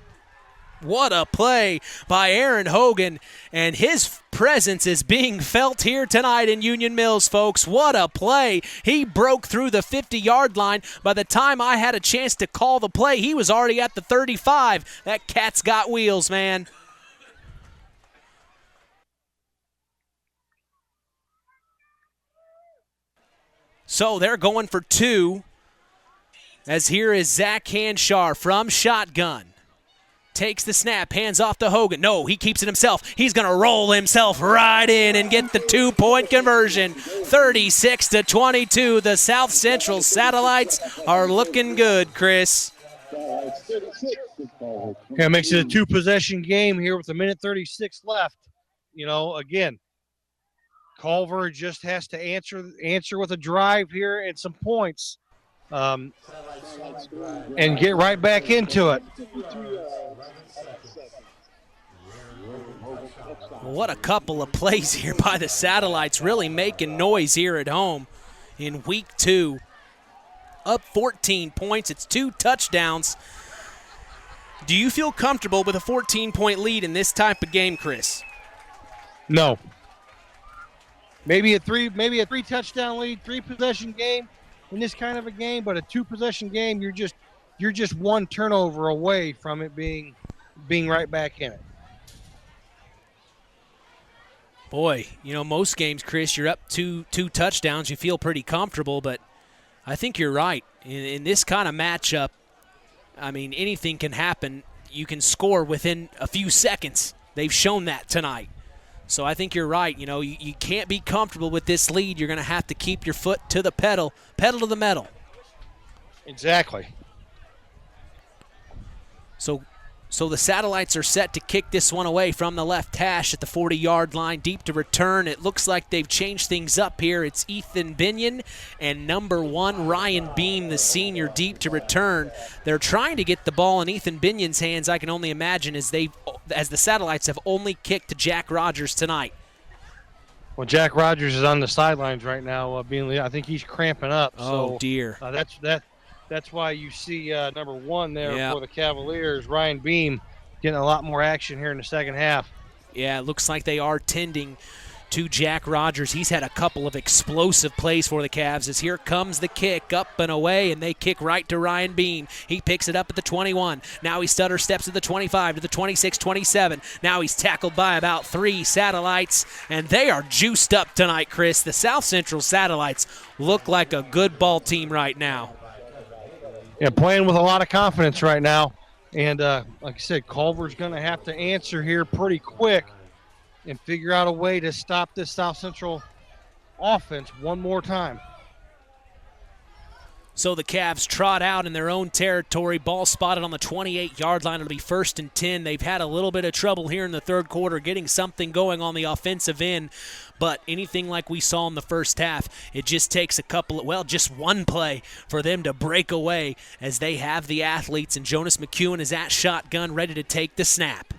What a play by Aaron Hogan, and his presence is being felt here tonight in Union Mills, folks. What a play. He broke through the 50-yard line. By the time I had a chance to call the play, he was already at the 35. That cat's got wheels, man. So they're going for 2, as here is Zach Hanshar from shotgun. Takes the snap, hands off to Hogan. No, he keeps it himself. He's going to roll himself right in and get the 2-point conversion. 36-22. The South Central Satellites are looking good, Chris. Yeah, makes it a 2-possession game here with 1:36 left. Again, Culver just has to answer with a drive here and some points. And get right back into it. What a couple of plays here by the Satellites, really making noise here at home in week 2. Up 14 points, it's 2 touchdowns. Do you feel comfortable with a 14-point lead in this type of game, Chris? No. Maybe a 3-touchdown lead, 3-possession game. In this kind of a game, but a 2-possession game, you're just one turnover away from it being right back in it. Boy, most games, Chris, you're up two touchdowns, you feel pretty comfortable, but I think you're right. In this kind of matchup, I mean, anything can happen. You can score within a few seconds. They've shown that tonight. So I think you're right. You can't be comfortable with this lead. You're going to have to keep your foot to the pedal to the metal. Exactly. So So the Satellites are set to kick this one away from the left hash at the 40-yard line, deep to return. It looks like they've changed things up here. It's Ethan Binion and number 1, Ryan Beam, the senior, deep to return. They're trying to get the ball in Ethan Binion's hands, I can only imagine, as the Satellites have only kicked to Jack Rogers tonight. Well, Jack Rogers is on the sidelines right now. I think he's cramping up. Oh, dear. That's why you see number 1 there for the Cavaliers, Ryan Beam, getting a lot more action here in the second half. Yeah, it looks like they are tending to Jack Rogers. He's had a couple of explosive plays for the Cavs as here comes the kick up and away, and they kick right to Ryan Beam. He picks it up at the 21. Now he stutter steps to the 25, to the 26, 27. Now he's tackled by about 3 Satellites, and they are juiced up tonight, Chris. The South Central Satellites look like a good ball team right now. Yeah, playing with a lot of confidence right now. And like I said, Culver's going to have to answer here pretty quick and figure out a way to stop this South Central offense one more time. So the Cavs trot out in their own territory. Ball spotted on the 28-yard line. It'll be 1st and 10. They've had a little bit of trouble here in the third quarter getting something going on the offensive end. But anything like we saw in the first half, it just takes just one play for them to break away as they have the athletes. And Jonas McEwen is at shotgun, ready to take the snap.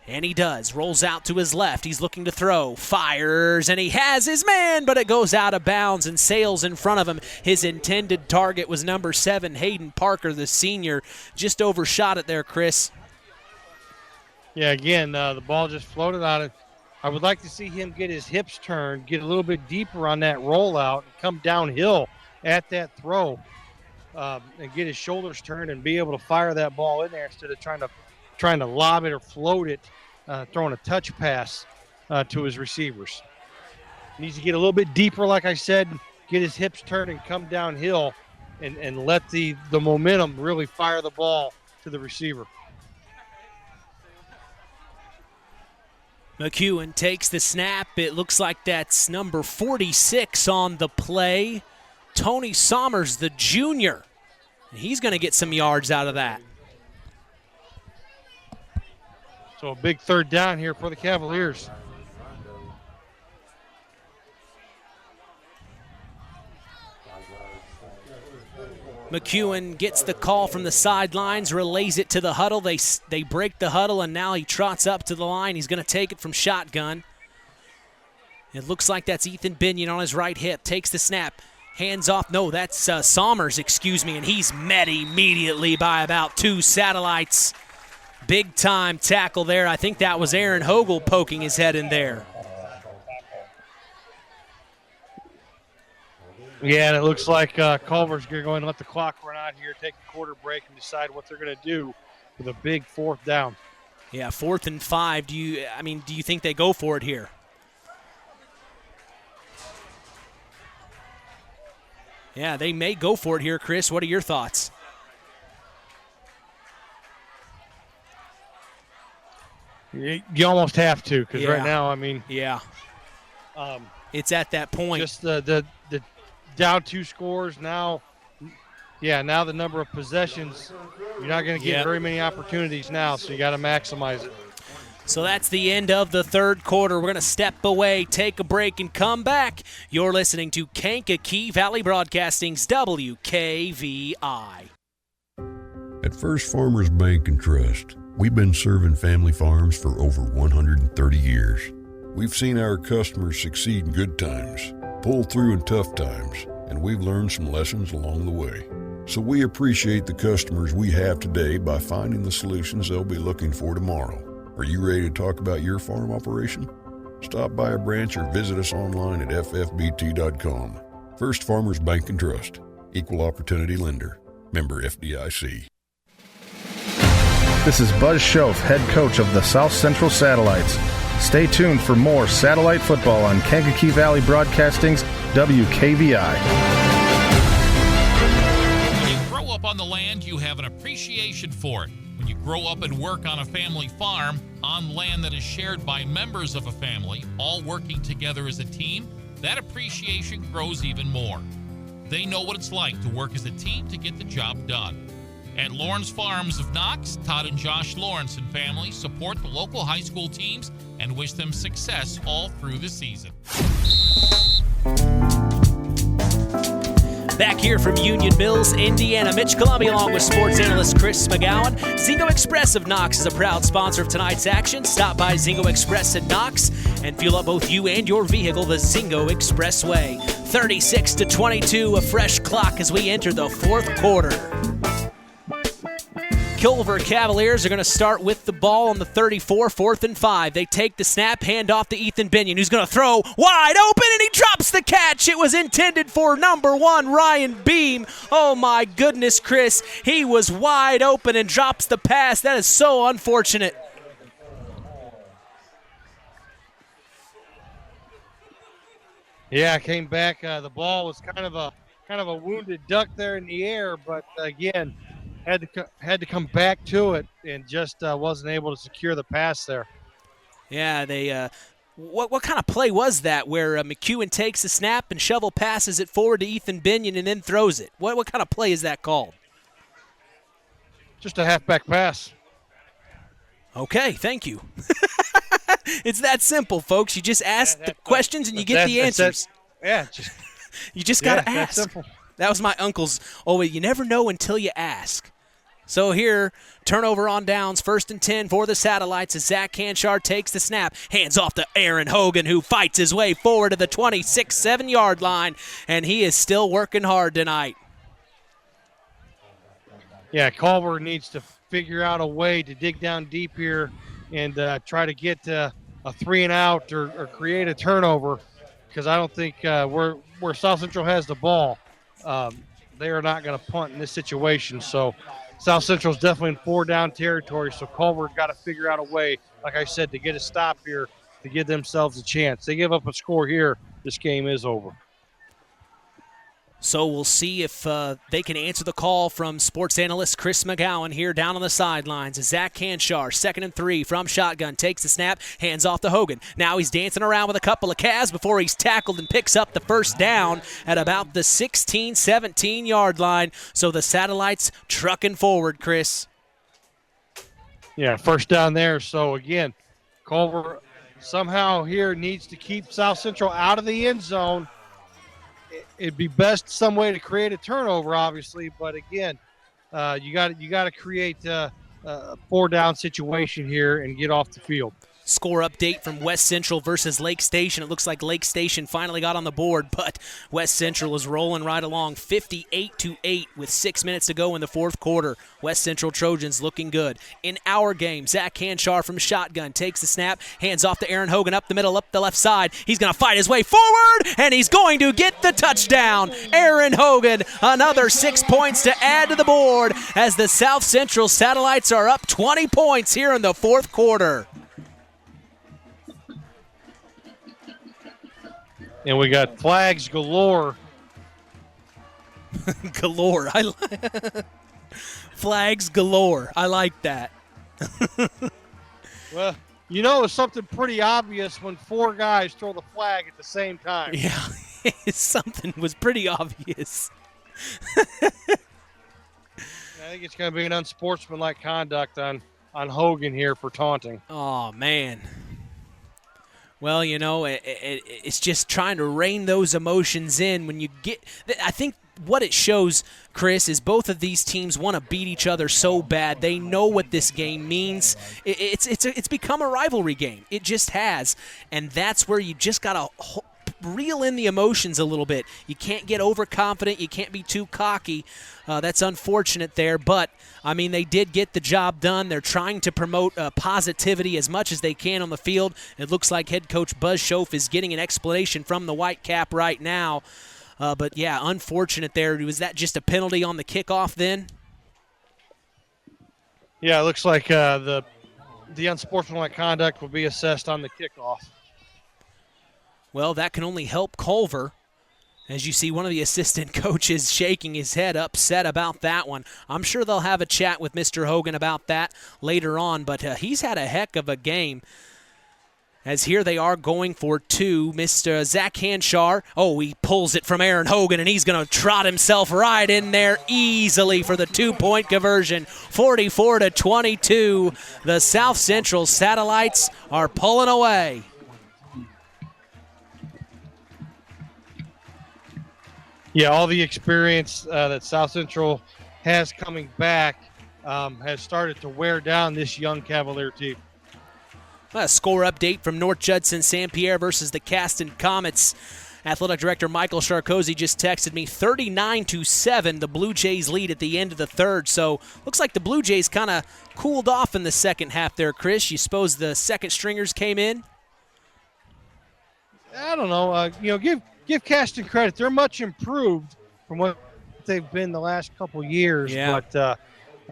And he does. Rolls out to his left. He's looking to throw. Fires, and he has his man, but it goes out of bounds and sails in front of him. His intended target was number 7, Hayden Parker, the senior. Just overshot it there, Chris. Yeah, again, the ball just floated on it. I would like to see him get his hips turned, get a little bit deeper on that rollout, and come downhill at that throw, and get his shoulders turned and be able to fire that ball in there instead of trying to lob it or float it, throwing a touch pass to his receivers. Needs to get a little bit deeper, like I said, get his hips turned and come downhill and let the momentum really fire the ball to the receiver. McEwen takes the snap. It looks like that's number 46 on the play. Tony Sommers, the junior. He's going to get some yards out of that. So a big 3rd down here for the Cavaliers. McEwen gets the call from the sidelines, relays it to the huddle. They break the huddle, and now he trots up to the line. He's going to take it from shotgun. It looks like that's Ethan Binion on his right hip. Takes the snap. Hands off. No, that's Sommers, and he's met immediately by about 2 Satellites. Big time tackle there. I think that was Aaron Hogle poking his head in there. Yeah, and it looks like Culver's going to go and let the clock run out here, take a quarter break, and decide what they're going to do with a big 4th down. Yeah, 4th and 5. Do you think they go for it here? Yeah, they may go for it here, Chris. What are your thoughts? You almost have to, because right now, it's at that point. Just the down 2 scores now. Yeah, now the number of possessions, you're not going to get very many opportunities now, so you got to maximize it. So that's the end of the third quarter. We're going to step away, take a break, and come back. You're listening to Kankakee Valley Broadcasting's WKVI. At First Farmers Bank and Trust, we've been serving family farms for over 130 years. We've seen our customers succeed in good times, pull through in tough times, and we've learned some lessons along the way. So we appreciate the customers we have today by finding the solutions they'll be looking for tomorrow. Are you ready to talk about your farm operation? Stop by a branch or visit us online at ffbt.com. First Farmers Bank and Trust. Equal Opportunity Lender. Member FDIC. This is Buzz Schoaf, head coach of the South Central Satellites. Stay tuned for more satellite football on Kankakee Valley Broadcasting's WKVI. When you grow up on the land, you have an appreciation for it. When you grow up and work on a family farm, on land that is shared by members of a family, all working together as a team, that appreciation grows even more. They know what it's like to work as a team to get the job done. At Lawrence Farms of Knox, Todd and Josh Lawrence and family support the local high school teams and wish them success all through the season. Back here from Union Mills, Indiana, Mitch Columbia along with sports analyst Chris McGowan. Zingo Express of Knox is a proud sponsor of tonight's action. Stop by Zingo Express at Knox and fuel up both you and your vehicle the Zingo Express way. 36-22, a fresh clock as we enter the fourth quarter. Culver Cavaliers are going to start with the ball on the 34, 4th and 5. They take the snap, hand off to Ethan Binion, who's going to throw wide open, and he drops the catch. It was intended for number 1, Ryan Beam. Oh, my goodness, Chris. He was wide open and drops the pass. That is so unfortunate. Yeah, came back. The ball was kind of a wounded duck there in the air, but again, had to come back to it and just wasn't able to secure the pass there. Yeah, they what kind of play was that where McEwen takes the snap and shovel passes it forward to Ethan Binion and then throws it? What kind of play is that called? Just a halfback pass. Okay, thank you. It's that simple, folks. You just ask the questions and you get the answers. You just got to ask. Simple. That was my uncle's, you never know until you ask. So here, turnover on downs, 1st and 10 for the Satellites as Zach Canchar takes the snap, hands off to Aaron Hogan, who fights his way forward to the 26, 7-yard line, and he is still working hard tonight. Yeah, Culver needs to figure out a way to dig down deep here and try to get a 3-and-out or create a turnover, because I don't think where South Central has the ball, they are not going to punt in this situation. So South Central's definitely in 4-down territory, so Culver's got to figure out a way, like I said, to get a stop here to give themselves a chance. They give up a score here, this game is over. So we'll see if they can answer the call from sports analyst Chris McGowan here down on the sidelines. As Zach Canchar, 2nd and 3 from shotgun, takes the snap, hands off to Hogan. Now he's dancing around with a couple of Cavs before he's tackled and picks up the first down at about the 16, 17-yard line. So the Satellites trucking forward, Chris. Yeah, first down there. So again, Culver somehow here needs to keep South Central out of the end zone. It'd be best some way to create a turnover, obviously, but again, you got to create a 4-down situation here and get off the field. Score update from West Central versus Lake Station. It looks like Lake Station finally got on the board, but West Central is rolling right along 58-8 with 6 minutes to go in the fourth quarter. West Central Trojans looking good. In our game, Zach Canchar from shotgun takes the snap, hands off to Aaron Hogan up the middle, up the left side. He's going to fight his way forward, and he's going to get the touchdown. Aaron Hogan, another 6 points to add to the board as the South Central Satellites are up 20 points here in the fourth quarter. And we got flags galore. Galore. Flags galore. I like that. Well, you know, it's something pretty obvious when 4 guys throw the flag at the same time. Yeah, something was pretty obvious. I think it's going to be an unsportsmanlike conduct on Hogan here for taunting. Oh, man. Well, you know, it's just trying to rein those emotions in when you get – I think what it shows, Chris, is both of these teams want to beat each other so bad. They know what this game means. It's become a rivalry game. It just has. And that's where you just got to reel in the emotions a little bit. You can't get overconfident. You can't be too cocky. That's unfortunate there. But, I mean, they did get the job done. They're trying to promote positivity as much as they can on the field. It looks like head coach Buzz Schoaf is getting an explanation from the Whitecap right now. But, yeah, unfortunate there. Was that just a penalty on the kickoff then? Yeah, it looks like the unsportsmanlike conduct will be assessed on the kickoff. Well, that can only help Culver. As you see one of the assistant coaches shaking his head upset about that one. I'm sure they'll have a chat with Mr. Hogan about that later on, but he's had a heck of a game. As here they are going for two. Mr. Zach Hanshar. Oh, he pulls it from Aaron Hogan, and he's going to trot himself right in there easily for the 2-point conversion. 44-22. The South Central Satellites are pulling away. Yeah, all the experience that South Central has coming back has started to wear down this young Cavalier team. A score update from North Judson St. Pierre versus the Caston Comets. Athletic Director Michael Sharkozy just texted me 39-7, the Blue Jays lead at the end of the third. So looks like the Blue Jays kind of cooled off in the second half there, Chris. You suppose the second stringers came in? I don't know. Give Caston credit. They're much improved from what they've been the last couple years. Yeah. But,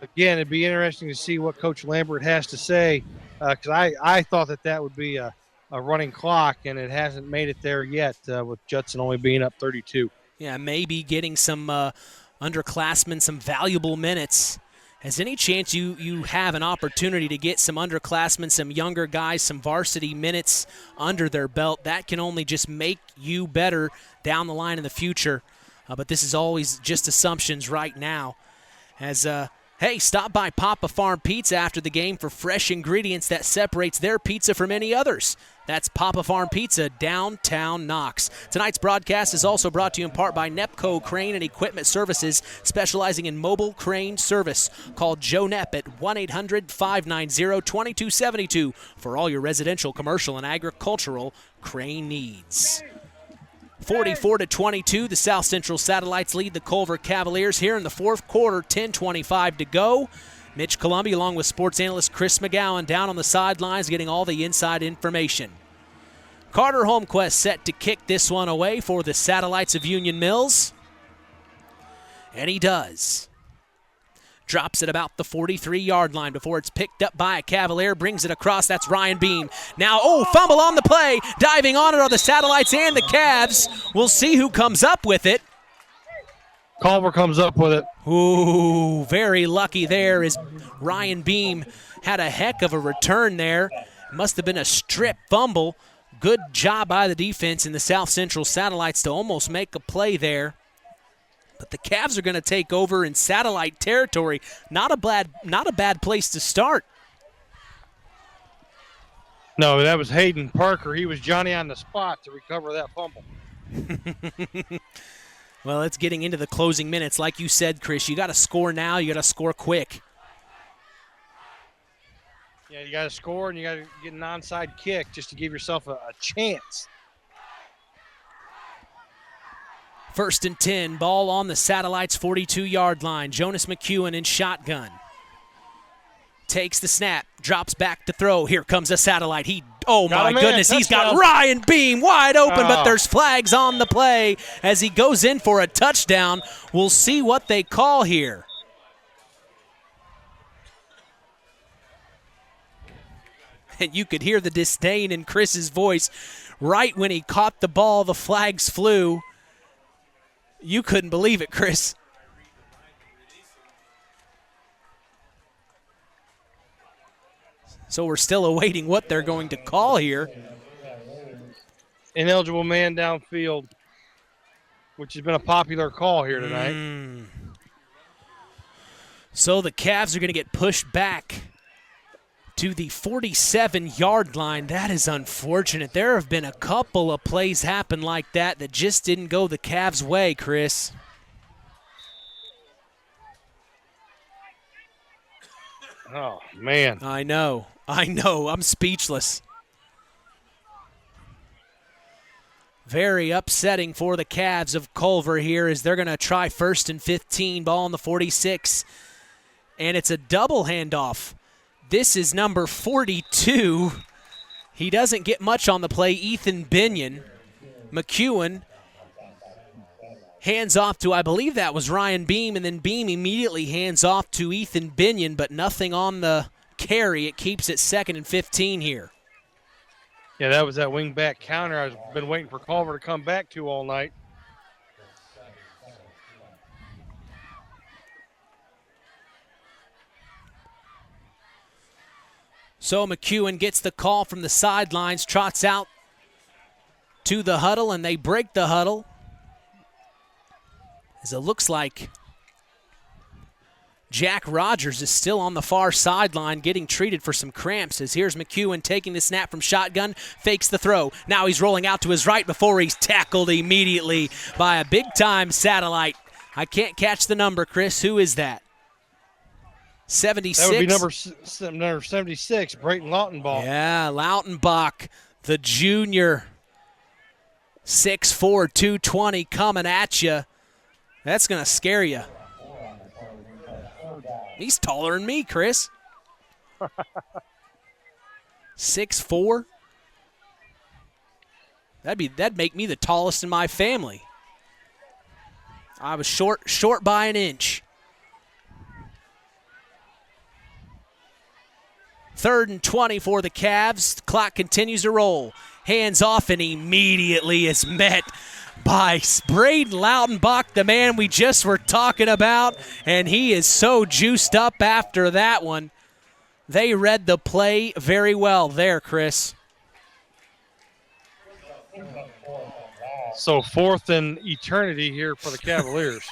again, it'd be interesting to see what Coach Lambert has to say because I thought that would be a running clock, and it hasn't made it there yet with Judson only being up 32. Yeah, maybe getting some underclassmen some valuable minutes. Has any chance you have an opportunity to get some underclassmen, some younger guys, some varsity minutes under their belt? That can only just make you better down the line in the future. But this is always just assumptions right now. As hey, stop by Papa Farm Pizza after the game for fresh ingredients that separates their pizza from any others. That's Papa Farm Pizza, downtown Knox. Tonight's broadcast is also brought to you in part by Nepco Crane and Equipment Services, specializing in mobile crane service. Call Joe Nepp at 1-800-590-2272 for all your residential, commercial, and agricultural crane needs. 44-22, the South Central Satellites lead the Culver Cavaliers here in the fourth quarter, 10:25 to go. Mitch Columby along with sports analyst Chris McGowan down on the sidelines getting all the inside information. Carter Holmquist set to kick this one away for the Satellites of Union Mills. And he does. Drops it about the 43-yard line before it's picked up by a Cavalier. Brings it across. That's Ryan Beam. Now, fumble on the play. Diving on it are the Satellites and the Cavs. We'll see who comes up with it. Culver comes up with it. Ooh, very lucky there as Ryan Beam had a heck of a return there. Must have been a strip fumble. Good job by the defense in the South Central Satellites to almost make a play there. But the Cavs are going to take over in satellite territory. Not a bad place to start. No, that was Hayden Parker. He was Johnny on the spot to recover that fumble. Well, it's getting into the closing minutes. Like you said, Chris, you got to score now. You got to score quick. Yeah, you got to score and you got to get an onside kick just to give yourself a chance. 1st and 10, ball on the Satellites' 42-yard line. Jonas McEwen in shotgun. Takes the snap, drops back to throw. Here comes a Satellite. My goodness, he's got Ryan Beam wide open, but there's flags on the play as he goes in for a touchdown. We'll see what they call here. And you could hear the disdain in Chris's voice. Right when he caught the ball, the flags flew. You couldn't believe it, Chris. So we're still awaiting what they're going to call here. Ineligible man downfield, which has been a popular call here tonight. So the Cavs are going to get pushed back to the 47-yard line. That is unfortunate. There have been a couple of plays happen like that just didn't go the Cavs' way, Chris. Oh, man. I know. I'm speechless. Very upsetting for the Cavs of Culver here as they're going to try 1st and 15, ball on the 46. And it's a double handoff. This is number 42. He doesn't get much on the play, Ethan Binion. McEwen hands off to, I believe that was Ryan Beam, and then Beam immediately hands off to Ethan Binion, but nothing on the carry. It keeps it 2nd and 15 here. Yeah, that was that wing back counter I've been waiting for Culver to come back to all night. So McEwen gets the call from the sidelines, trots out to the huddle, and they break the huddle. As it looks like Jack Rogers is still on the far sideline getting treated for some cramps, as here's McEwen taking the snap from shotgun, fakes the throw. Now he's rolling out to his right before he's tackled immediately by a big-time satellite. I can't catch the number, Chris. Who is that? 76? That would be number 76, Brayton Lautenbach. Yeah, Lautenbach, the junior. 6'4", 220 coming at you. That's going to scare you. He's taller than me, Chris. 6'4". That'd make me the tallest in my family. I was short by an inch. 3rd and 20 for the Cavs. The clock continues to roll. Hands off, and immediately is met by Braden Lautenbach, the man we just were talking about, and he is so juiced up after that one. They read the play very well there, Chris. So 4th and eternity here for the Cavaliers.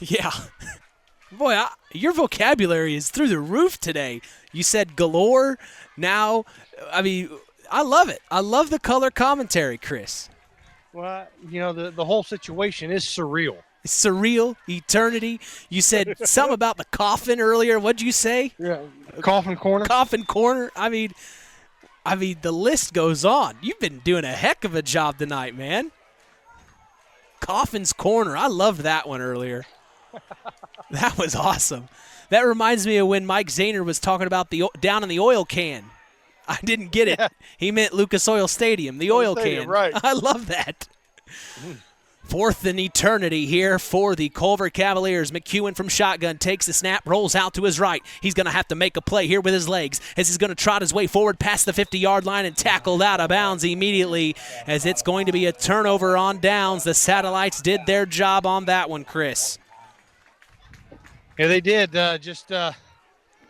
Yeah. Boy, your vocabulary is through the roof today. You said galore. Now, I mean, I love it. I love the color commentary, Chris. Well, you know, the whole situation is surreal. It's surreal, eternity. You said something about the coffin earlier. What'd you say? Yeah, coffin corner. Coffin corner. I mean, the list goes on. You've been doing a heck of a job tonight, man. Coffin's corner. I loved that one earlier. That was awesome. That reminds me of when Mike Zahner was talking about the down in the oil can. I didn't get it. Yeah. He meant Lucas Oil Stadium, the oil can. Right. I love that. 4th and eternity here for the Culver Cavaliers. McEwen from shotgun takes the snap, rolls out to his right. He's going to have to make a play here with his legs as he's going to trot his way forward past the 50-yard line and tackled out of bounds immediately, as it's going to be a turnover on downs. The Satellites did their job on that one, Chris. Yeah, they did. Just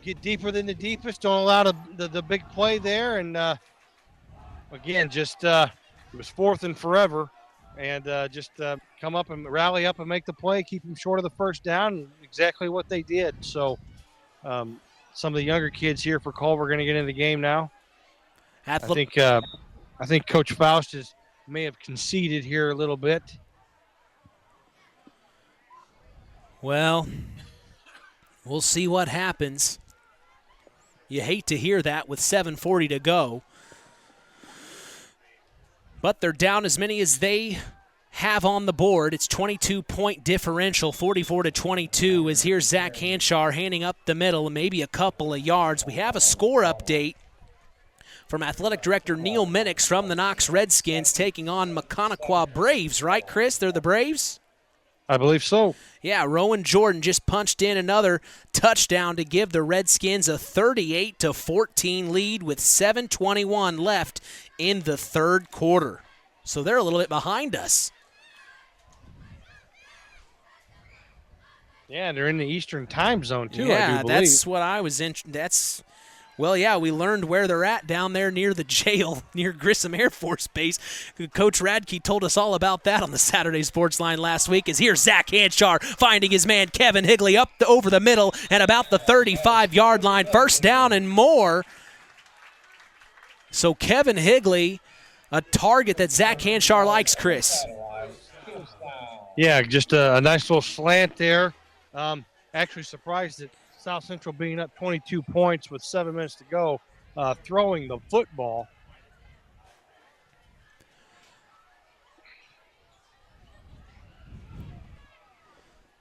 get deeper than the deepest. Don't allow the big play there. And, again, just it was 4th and forever. And just come up and rally up and make the play, keep them short of the first down, and exactly what they did. So some of the younger kids here for Culver are going to get in the game now. I think Coach Faust may have conceded here a little bit. Well, we'll see what happens. You hate to hear that with 7:40 to go. But they're down as many as they have on the board. It's 22-point differential, 44-22, as here's Zach Hanshar handing up the middle and maybe a couple of yards. We have a score update from Athletic Director Neil Minix from the Knox Redskins taking on Maconaquah Braves, right, Chris? They're the Braves? I believe so. Yeah, Rowan Jordan just punched in another touchdown to give the Redskins a 38-14 lead with 7:21 left in the third quarter. So they're a little bit behind us. Yeah, they're in the Eastern time zone, too, yeah, I do believe. That's what I was in. Well, yeah, we learned where they're at down there near the jail, near Grissom Air Force Base. Coach Radke told us all about that on the Saturday Sports Line last week. As here's Zach Hanshar finding his man Kevin Higley up over the middle and about the 35-yard line. First down and more. So Kevin Higley, a target that Zach Hanshar likes, Chris. Yeah, just a nice little slant there. Actually surprised that South Central being up 22 points with 7 minutes to go, throwing the football.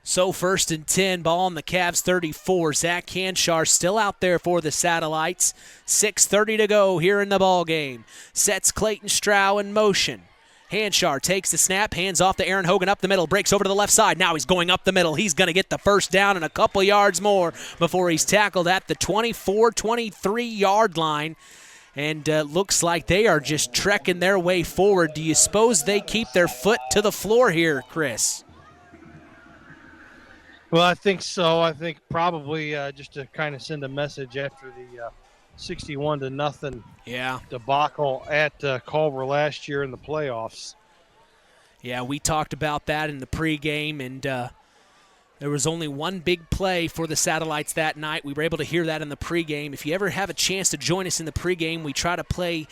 So 1st and 10, ball on the Cavs 34. Zach Hanshar still out there for the Satellites. 6:30 to go here in the ball game. Sets Clayton Strow in motion. Hanshar takes the snap, hands off to Aaron Hogan up the middle, breaks over to the left side. Now he's going up the middle. He's going to get the first down and a couple yards more before he's tackled at the 24-23-yard line. And looks like they are just trekking their way forward. Do you suppose they keep their foot to the floor here, Chris? Well, I think so. I think probably just to kind of send a message after 61-0 yeah. debacle at Culver last year in the playoffs. Yeah, we talked about that in the pregame, and there was only one big play for the Satellites that night. We were able to hear that in the pregame. If you ever have a chance to join us in the pregame, we try to play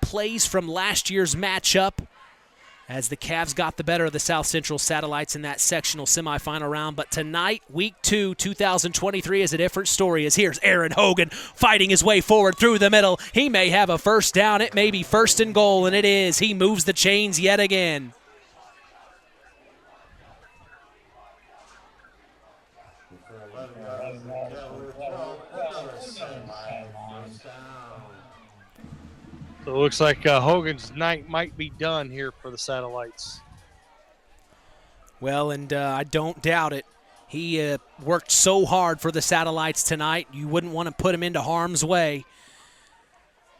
plays from last year's matchup as the Cavs got the better of the South Central Satellites in that sectional semifinal round. But tonight, Week 2, 2023, is a different story, as here's Aaron Hogan fighting his way forward through the middle. He may have a first down. It may be first and goal, and it is. He moves the chains yet again. So it looks like Hogan's night might be done here for the Satellites. Well, and I don't doubt it. He worked so hard for the Satellites tonight, you wouldn't want to put him into harm's way.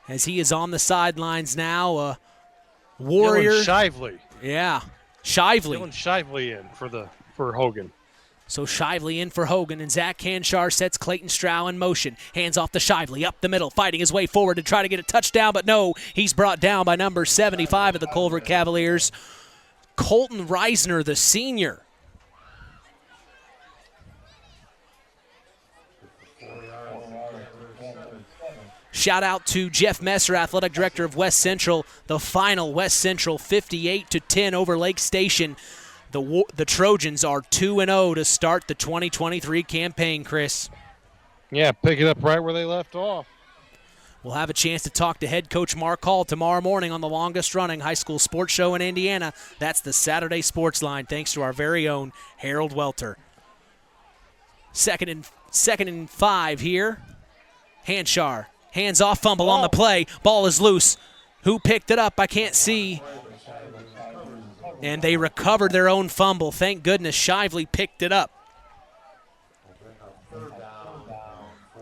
As he is on the sidelines now, Warrior. Dylan Shively. Yeah, Shively. Dylan Shively in for Hogan. So Shively in for Hogan, and Zach Canshar sets Clayton Strow in motion. Hands off to Shively, up the middle, fighting his way forward to try to get a touchdown, but no, he's brought down by number 75 of the Culver Cavaliers, Colton Reisner, the senior. Shout out to Jeff Messer, athletic director of West Central. The final, West Central 58-10 over Lake Station. The Trojans are 2-0 to start the 2023 campaign, Chris. Yeah, pick it up right where they left off. We'll have a chance to talk to head coach Mark Hall tomorrow morning on the longest-running high school sports show in Indiana. That's the Saturday Sports Line, thanks to our very own Harold Welter. Second and 5 here. Hanshar, hands off, fumble on the play. Ball is loose. Who picked it up? I can't see. And they recovered their own fumble. Thank goodness Shively picked it up.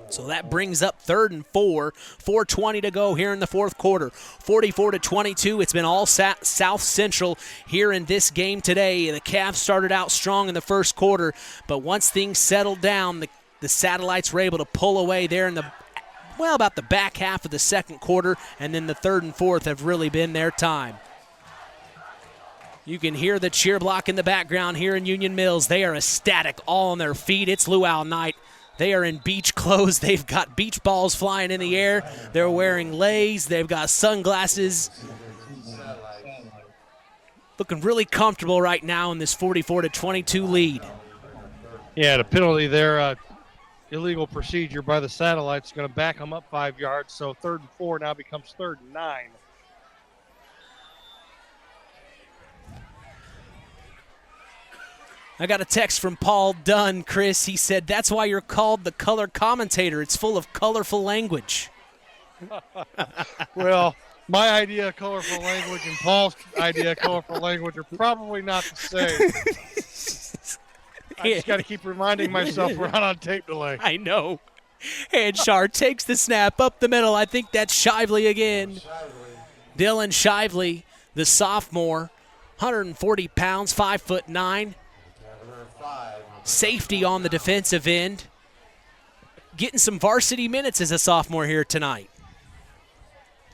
So that brings up 3rd and 4. 4:20 to go here in the fourth quarter. 44-22. It's been all South Central here in this game today. The Cavs started out strong in the first quarter, but once things settled down, the Satellites were able to pull away there in about the back half of the second quarter, and then the 3rd and 4th have really been their time. You can hear the cheer block in the background here in Union Mills. They are ecstatic, all on their feet. It's luau night. They are in beach clothes. They've got beach balls flying in the air. They're wearing leis. They've got sunglasses. Looking really comfortable right now in this 44-22 lead. Yeah, the penalty there, illegal procedure by the Satellites, is going to back them up 5 yards. So 3rd and 4 now becomes 3rd and 9. I got a text from Paul Dunn, Chris. He said, that's why you're called the color commentator. It's full of colorful language. Well, my idea of colorful language and Paul's idea of colorful language are probably not the same. I just got to keep reminding myself we're not on tape delay. I know. Hanshar takes the snap up the middle. I think that's Shively again. Dylan Shively, the sophomore, 140 pounds, 5'9". Safety on the defensive end. Getting some varsity minutes as a sophomore here tonight.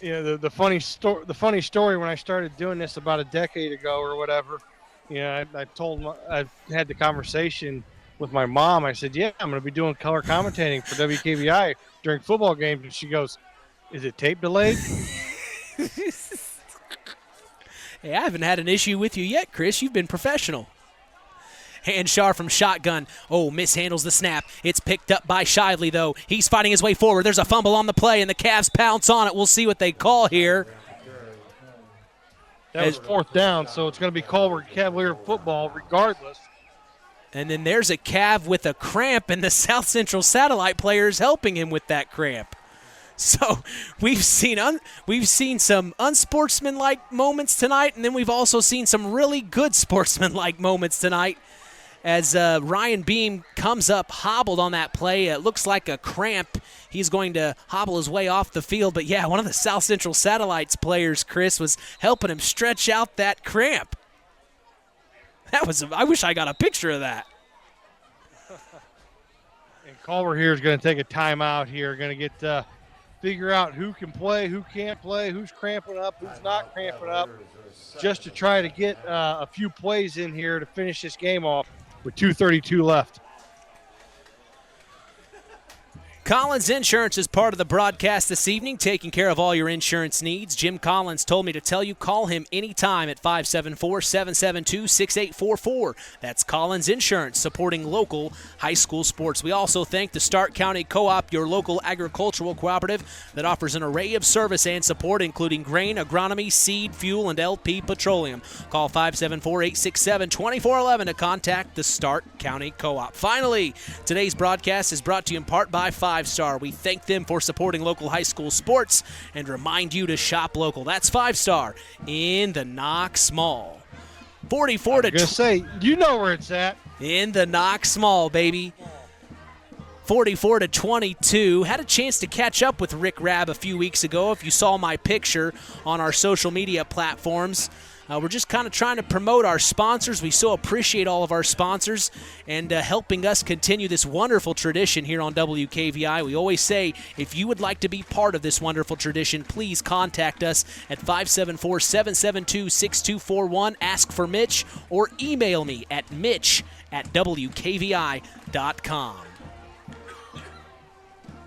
Yeah, the funny story when I started doing this about a decade ago or whatever, I had the conversation with my mom. I said, yeah, I'm going to be doing color commentating for WKVI during football games. And she goes, is it tape delayed? Hey, I haven't had an issue with you yet, Chris. You've been professional. Hanshar from shotgun. Oh, mishandles the snap. It's picked up by Shively, though. He's fighting his way forward. There's a fumble on the play, and the Cavs pounce on it. We'll see what they call here. That was 4th down, so it's going to be Culver Cavalier football regardless. And then there's a Cav with a cramp, and the South Central Satellite players helping him with that cramp. So we've seen some unsportsmanlike moments tonight, and then we've also seen some really good sportsmanlike moments tonight as Ryan Beam comes up hobbled on that play. It looks like a cramp. He's going to hobble his way off the field. But, yeah, one of the South Central Satellites players, Chris, was helping him stretch out that cramp. I wish I got a picture of that. And Culver here is going to take a timeout here. Going to get figure out who can play, who can't play, who's cramping up, who's not cramping up, just to try to get a few plays in here to finish this game off with 2:32 left. Collins Insurance is part of the broadcast this evening, taking care of all your insurance needs. Jim Collins told me to tell you, call him anytime at 574-772-6844. That's Collins Insurance, supporting local high school sports. We also thank the Stark County Co-op, your local agricultural cooperative that offers an array of service and support, including grain, agronomy, seed, fuel, and LP Petroleum. Call 574-867-2411 to contact the Stark County Co-op. Finally, today's broadcast is brought to you in part by Five Star. We thank them for supporting local high school sports and remind you to shop local. That's 5 Star in the Knox Mall. 44 to. I'm gonna say, you know where it's at. In the Knox Mall, baby. 44 to 22. Had a chance to catch up with Rick Rabb a few weeks ago. If you saw my picture on our social media platforms. We're just kind of trying to promote our sponsors. We so appreciate all of our sponsors and helping us continue this wonderful tradition here on WKVI. We always say, if you would like to be part of this wonderful tradition, please contact us at 574-772-6241. Ask for Mitch or email me at mitch@wkvi.com.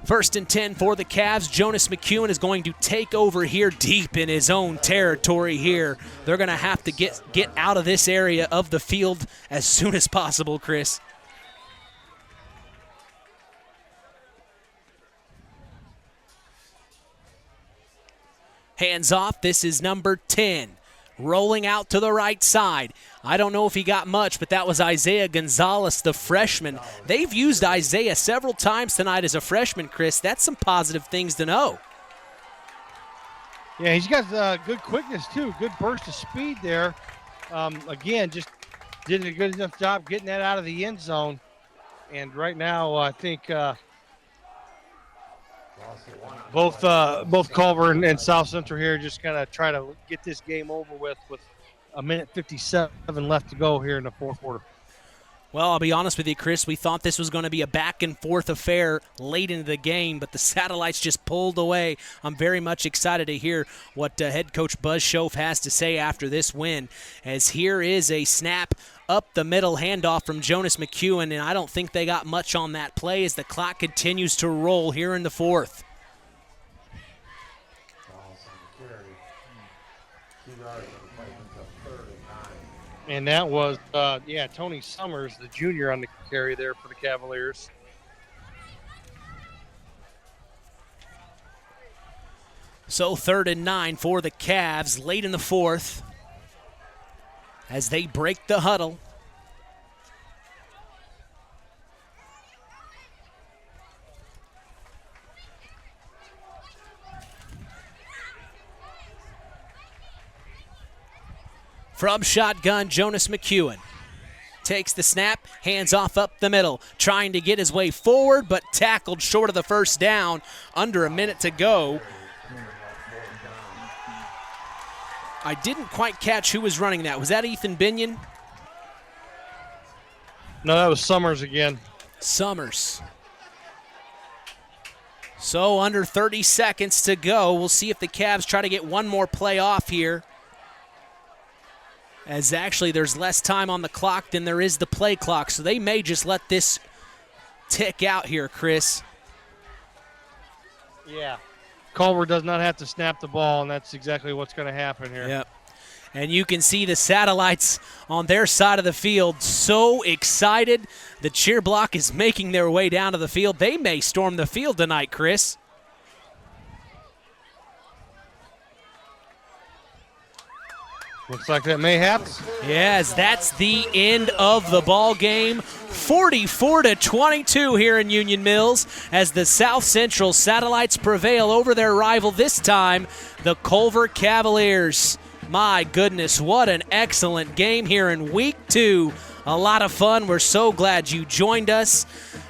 First and 10 for the Cavs. Jonas McEwen is going to take over here deep in his own territory here. They're going to have to get out of this area of the field as soon as possible, Chris. Hands off. This is number 10. Rolling out to the right side. I don't know if he got much, but that was Isaiah Gonzalez, the freshman. They've used Isaiah several times tonight as a freshman, Chris. That's some positive things to know. Yeah, he's got good quickness, too. Good burst of speed there. Again, just did a good enough job getting that out of the end zone. And right now, I think both Culver and South Central here just kind of try to get this game over with a minute 57 left to go here in the fourth quarter. Well, I'll be honest with you, Chris. We thought this was going to be a back-and-forth affair late into the game, but the Satellites just pulled away. I'm very much excited to hear what head coach Buzz Schoaf has to say after this win, as here is a snap up the middle, handoff from Jonas McEwen, and I don't think they got much on that play as the clock continues to roll here in the fourth. And that was, Tony Summers, the junior on the carry there for the Cavaliers. So 3rd and 9 for the Cavs late in the fourth as they break the huddle. From shotgun, Jonas McEwen takes the snap, hands off up the middle, trying to get his way forward, but tackled short of the first down, under a minute to go. I didn't quite catch who was running that. Was that Ethan Binion? No, that was Summers again. Summers. So under 30 seconds to go. We'll see if the Cavs try to get one more play off here. As actually there's less time on the clock than there is the play clock, so they may just let this tick out here, Chris. Yeah. Culver does not have to snap the ball, and that's exactly what's going to happen here. Yep. And you can see the Satellites on their side of the field so excited. The cheer block is making their way down to the field. They may storm the field tonight, Chris. Looks like that may happen. Yes, that's the end of the ball game. 44-22 here in Union Mills as the South Central Satellites prevail over their rival, this time the Culver Cavaliers. My goodness, what an excellent game here in week 2. A lot of fun. We're so glad you joined us.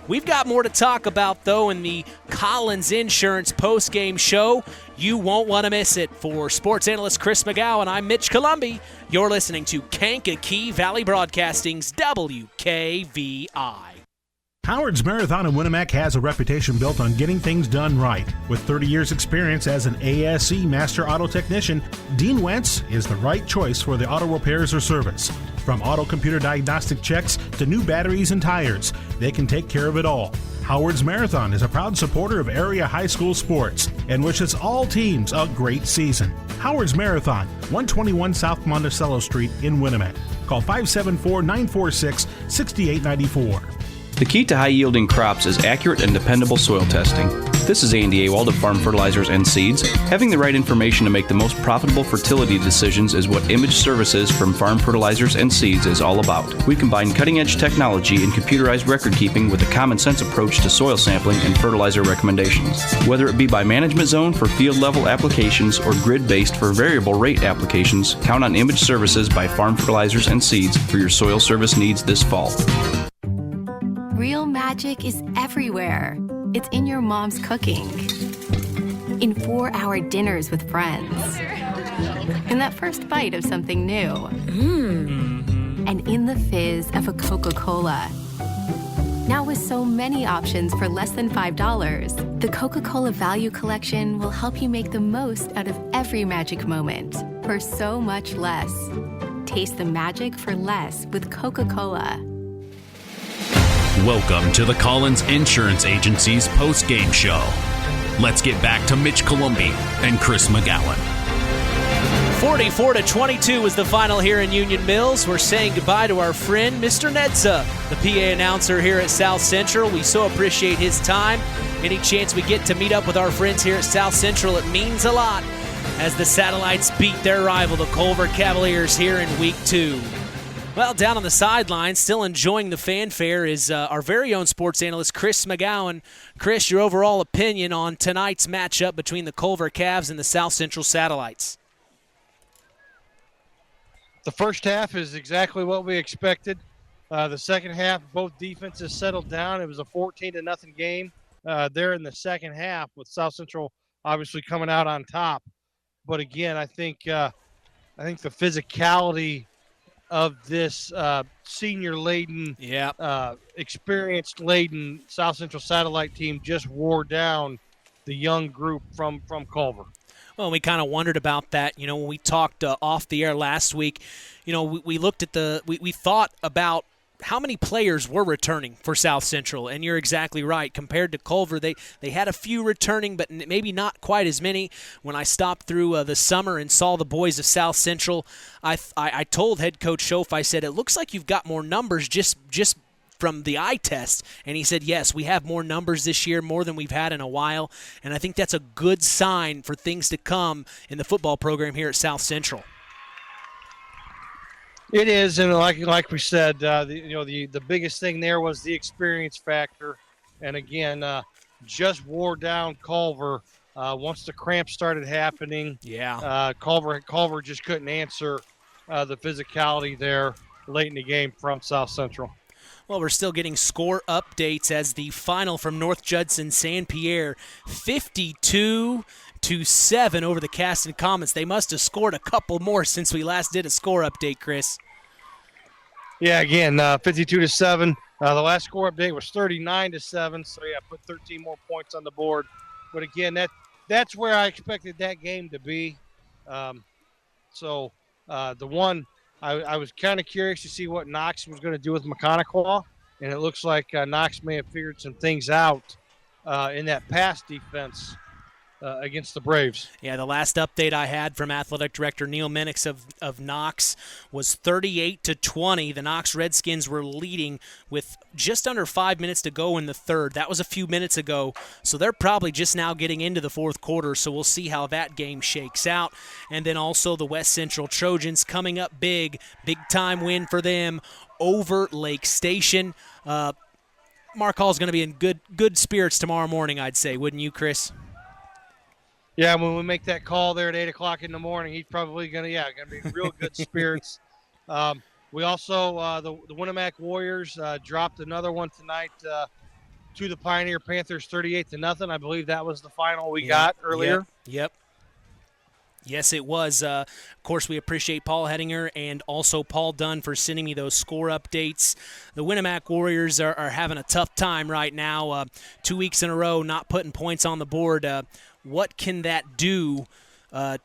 We've got more to talk about, though, in the Collins Insurance postgame show. You won't want to miss it. For sports analyst Chris McGowan, I'm Mitch Columbi. You're listening to Kankakee Valley Broadcasting's WKVI. Howard's Marathon in Winamac has a reputation built on getting things done right. With 30 years experience as an ASE Master Auto Technician, Dean Wentz is the right choice for the auto repairs or service. From auto computer diagnostic checks to new batteries and tires, they can take care of it all. Howard's Marathon is a proud supporter of area high school sports and wishes all teams a great season. Howard's Marathon, 121 South Monticello Street in Winamac. Call 574-946-6894. The key to high-yielding crops is accurate and dependable soil testing. This is Andy Awald of Farm Fertilizers and Seeds. Having the right information to make the most profitable fertility decisions is what Image Services from Farm Fertilizers and Seeds is all about. We combine cutting-edge technology and computerized record-keeping with a common-sense approach to soil sampling and fertilizer recommendations. Whether it be by management zone for field-level applications or grid-based for variable rate applications, count on Image Services by Farm Fertilizers and Seeds for your soil service needs this fall. Real magic is everywhere. It's in your mom's cooking, in 4-hour dinners with friends, in that first bite of something new, and in the fizz of a Coca-Cola. Now with so many options for less than $5, the Coca-Cola Value Collection will help you make the most out of every magic moment for so much less. Taste the magic for less with Coca-Cola. Welcome to the Collins Insurance Agency's post-game show. Let's get back to Mitch Columbi and Chris McGowan. 44-22 was the final here in Union Mills. We're saying goodbye to our friend, Mr. Nedza, the PA announcer here at South Central. We so appreciate his time. Any chance we get to meet up with our friends here at South Central, it means a lot as the Satellites beat their rival, the Culver Cavaliers, here in Week 2. Well, down on the sidelines, still enjoying the fanfare, is our very own sports analyst, Chris McGowan. Chris, your overall opinion on tonight's matchup between the Culver Cavs and the South Central Satellites? The first half is exactly what we expected. The second half, both defenses settled down. It was a 14-0 game there in the second half, with South Central obviously coming out on top. But again, I think the physicality of this senior-laden, experience-laden South Central Satellite team just wore down the young group from Culver. Well, we kind of wondered about that, when we talked off the air last week. We looked at we thought about how many players were returning for South Central, and you're exactly right. Compared to Culver, they had a few returning, but maybe not quite as many. When I stopped through the summer and saw the boys of South Central, I told head coach Schoaf, I said, it looks like you've got more numbers just from the eye test. And he said, yes, we have more numbers this year, more than we've had in a while, and I think that's a good sign for things to come in the football program here at South Central. It is, and like we said, the biggest thing there was the experience factor, and again, just wore down Culver once the cramps started happening. Yeah, Culver just couldn't answer the physicality there late in the game from South Central. Well, we're still getting score updates as the final from North Judson San Pierre, 52-7 over the Caston Comets. They must have scored a couple more since we last did a score update, Chris. Yeah, again, 52-7. The last score update was 39-7, so put 13 more points on the board. But again, that's where I expected that game to be. The one I was kind of curious to see what Knox was going to do with McConaughey, and it looks like Knox may have figured some things out in that pass defense against the Braves. Yeah, the last update I had from Athletic Director Neil Minix of Knox was 38-20. The Knox Redskins were leading with just under 5 minutes to go in the third. That was a few minutes ago, so they're probably just now getting into the fourth quarter, so we'll see how that game shakes out. And then also the West Central Trojans coming up big-time win for them over Lake Station. Mark Hall's going to be in good spirits tomorrow morning, I'd say, wouldn't you, Chris? Yeah, when we make that call there at 8 o'clock in the morning, he's probably going to be in real good spirits. We also, the Winamac Warriors dropped another one tonight to the Pioneer Panthers 38-0. I believe that was the final we got earlier. Yep. Yes, it was. Of course, we appreciate Paul Hedinger and also Paul Dunn for sending me those score updates. The Winamac Warriors are having a tough time right now. 2 weeks in a row not putting points on the board. What can that do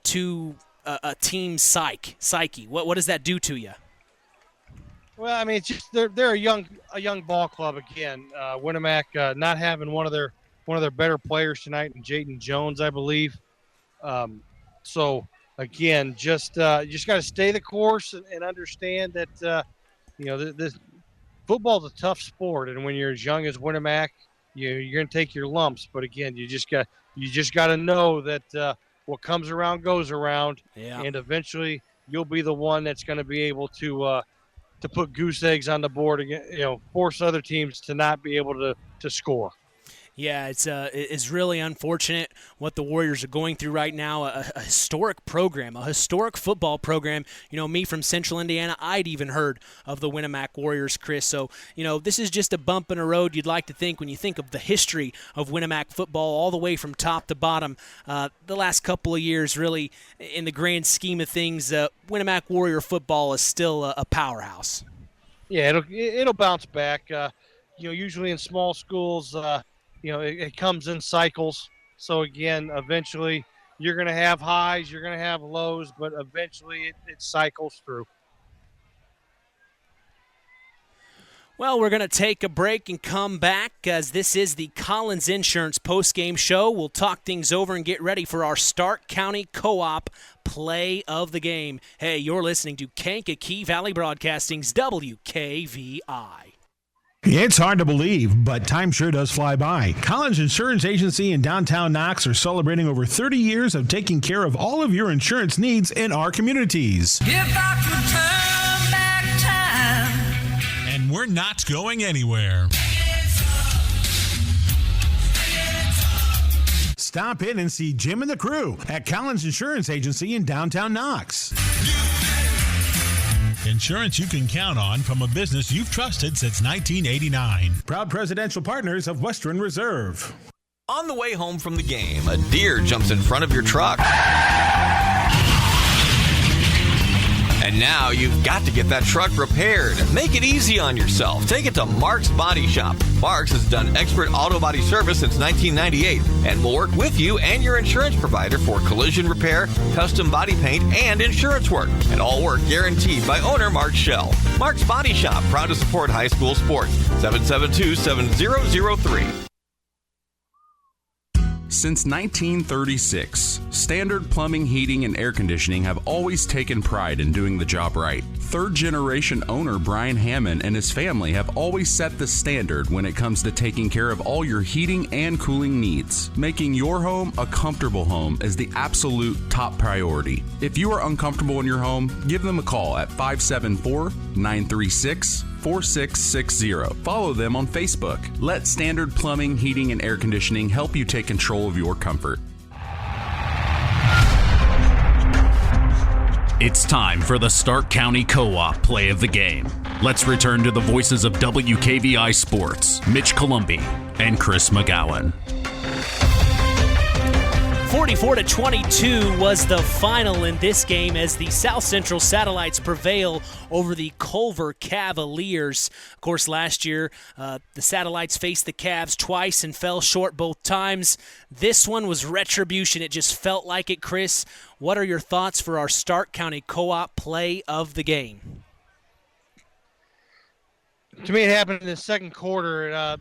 to a team's psyche? What does that do to you? Well, I mean, it's just they're a young ball club again. Winamac not having one of their better players tonight, in Jaden Jones, I believe. So again, you just got to stay the course and understand that this football's a tough sport, and when you're as young as Winamac, you're going to take your lumps. But again, you just got to know that what comes around goes around, and eventually you'll be the one that's going to be able to put goose eggs on the board again. Force other teams to not be able to score. Yeah, it's really unfortunate what the Warriors are going through right now. A historic program, a historic football program. Me from Central Indiana, I'd even heard of the Winamac Warriors, Chris. So, this is just a bump in a road you'd like to think when you think of the history of Winamac football all the way from top to bottom. The last couple of years, really, in the grand scheme of things, Winamac Warrior football is still a powerhouse. Yeah, it'll bounce back. Usually in small schools, it comes in cycles. So, again, eventually you're going to have highs, you're going to have lows, but eventually it cycles through. Well, we're going to take a break and come back as this is the Collins Insurance postgame show. We'll talk things over and get ready for our Stark County Co-op play of the game. Hey, you're listening to Kankakee Valley Broadcasting's WKVI. It's hard to believe, but time sure does fly by. Collins Insurance Agency in downtown Knox are celebrating over 30 years of taking care of all of your insurance needs in our communities. If I could turn back time. And we're not going anywhere. Stop in and see Jim and the crew at Collins Insurance Agency in downtown Knox. Insurance you can count on from a business you've trusted since 1989. Proud presidential partners of Western Reserve. On the way home from the game, a deer jumps in front of your truck. And now you've got to get that truck repaired. Make it easy on yourself. Take it to Mark's Body Shop. Mark's has done expert auto body service since 1998 and will work with you and your insurance provider for collision repair, custom body paint, and insurance work. And all work guaranteed by owner Mark Schell. Mark's Body Shop, proud to support high school sports. 772-7003. Since 1936, Standard Plumbing, Heating, and Air Conditioning have always taken pride in doing the job right. Third-generation owner Brian Hammond and his family have always set the standard when it comes to taking care of all your heating and cooling needs. Making your home a comfortable home is the absolute top priority. If you are uncomfortable in your home, give them a call at 574-936-4660. Follow them on Facebook. Let Standard Plumbing, Heating, and Air Conditioning help you take control of your comfort. It's time for the Stark County Co-op play of the game. Let's return to the voices of WKVI Sports, Mitch Columbi and Chris McGowan. 44-22 was the final in this game as the South Central Satellites prevail over the Culver Cavaliers. Of course, last year, the Satellites faced the Cavs twice and fell short both times. This one was retribution. It just felt like it, Chris. What are your thoughts for our Stark County Co-op play of the game? To me, it happened in the second quarter.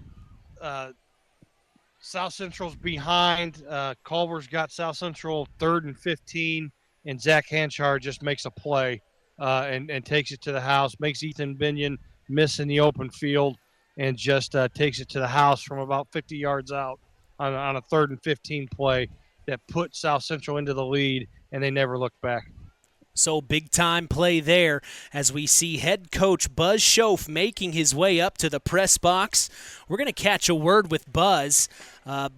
South Central's behind. Culver's got South Central 3rd and 15, and Zach Hanchar just makes a play and takes it to the house, makes Ethan Binion miss in the open field, and just takes it to the house from about 50 yards out on a 3rd and 15 play that put South Central into the lead, and they never looked back. So big-time play there as we see head coach Buzz Schoaf making his way up to the press box. We're going to catch a word with Buzz.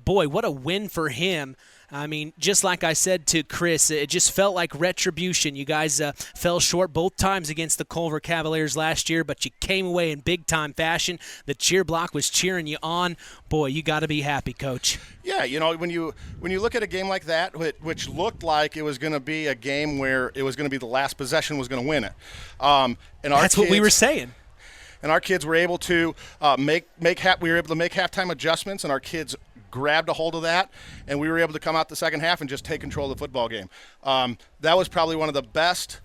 Boy, what a win for him. I mean, just like I said to Chris, it just felt like retribution. You guys fell short both times against the Culver Cavaliers last year, but you came away in big-time fashion. The cheer block was cheering you on. Boy, you got to be happy, Coach. Yeah, when you look at a game like that, which looked like it was going to be a game where it was going to be the last possession was going to win it. That's what we were saying. And our kids were able to make halftime adjustments, and our kids grabbed a hold of that, and we were able to come out the second half and just take control of the football game. That was probably one of the best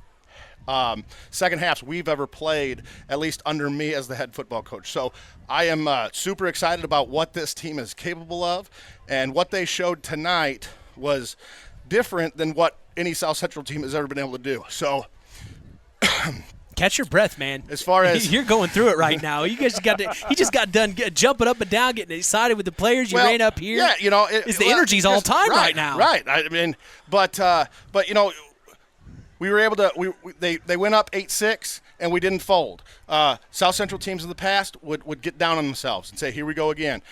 second halves we've ever played, at least under me as the head football coach. So I am super excited about what this team is capable of, and what they showed tonight was different than what any South Central team has ever been able to do. So catch your breath, man. As far as you're going through it right now, he just got done jumping up and down, getting excited with the players. You ran up here. Yeah, the energy's all time right now. Right. I mean, but we were able to. They went up 8-6, and we didn't fold. South Central teams in the past would get down on themselves and say, "Here we go again."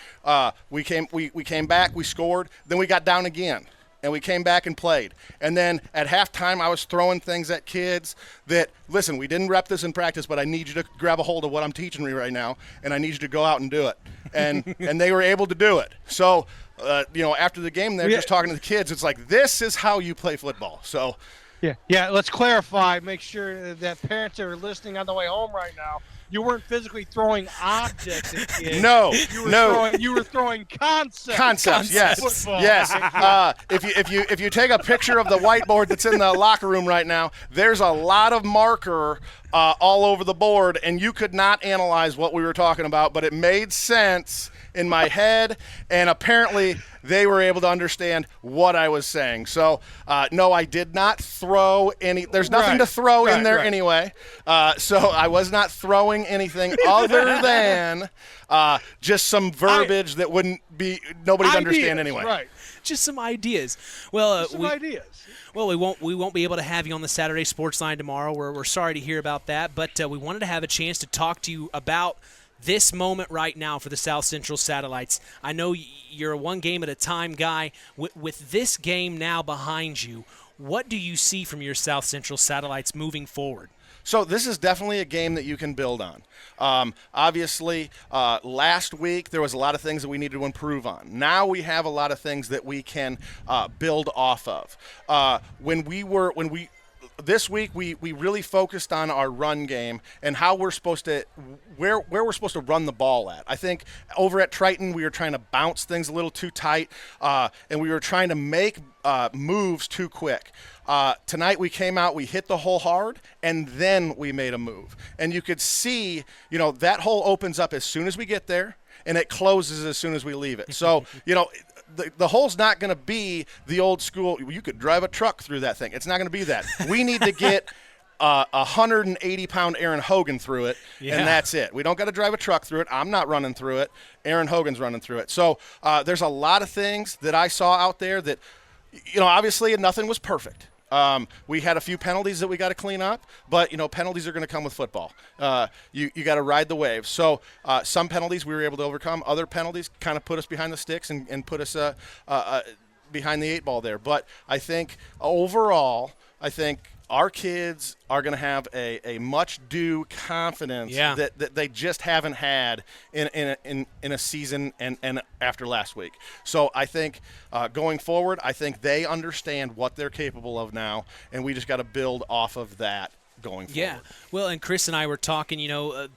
We came back, we scored, then we got down again. And we came back and played. And then at halftime, I was throwing things at kids that, listen, we didn't rep this in practice, but I need you to grab a hold of what I'm teaching you right now, and I need you to go out and do it. And they were able to do it. So, after the game, they're just talking to the kids. It's like, this is how you play football. So, yeah. Let's clarify. Make sure that parents are listening on the way home right now. You weren't physically throwing objects at kids. No, You were throwing concepts. Concepts, yes, Football. yes. If you take a picture of the whiteboard that's in the locker room right now, there's a lot of marker all over the board, and you could not analyze what we were talking about, but it made sense in my head, and apparently they were able to understand what I was saying. So, no, I did not throw any. There's nothing to throw in there anyway. So I was not throwing anything other than just some verbiage that wouldn't be nobody'd understand anyway. Right. Just some ideas. Well, ideas. Well, we won't be able to have you on the Saturday Sports Line tomorrow. We're sorry to hear about that, but we wanted to have a chance to talk to you about this moment right now for the South Central Satellites. I know you're a one-game-at-a-time guy. With this game now behind you, what do you see from your South Central Satellites moving forward? So this is definitely a game that you can build on. Obviously, last week there was a lot of things that we needed to improve on. Now we have a lot of things that we can build off of. This week we really focused on our run game and how we're supposed to where we're supposed to run the ball at. I think over at Triton we were trying to bounce things a little too tight, and we were trying to make moves too quick. Tonight we came out, we hit the hole hard, and then we made a move. And you could see, that hole opens up as soon as we get there, and it closes as soon as we leave it. So, the hole's not going to be the old school, you could drive a truck through that thing. It's not going to be that. We need to get 180-pound Aaron Hogan through it, and that's it. We don't got to drive a truck through it. I'm not running through it. Aaron Hogan's running through it. So there's a lot of things that I saw out there that, obviously nothing was perfect. We had a few penalties that we got to clean up, but, penalties are going to come with football. You got to ride the wave. So some penalties we were able to overcome. Other penalties kind of put us behind the sticks and put us behind the 8 ball there. But I think overall, our kids are going to have a much due confidence that they just haven't had in a season and after last week. So I think going forward, I think they understand what they're capable of now, and we just got to build off of that going forward. Yeah, well, and Chris and I were talking,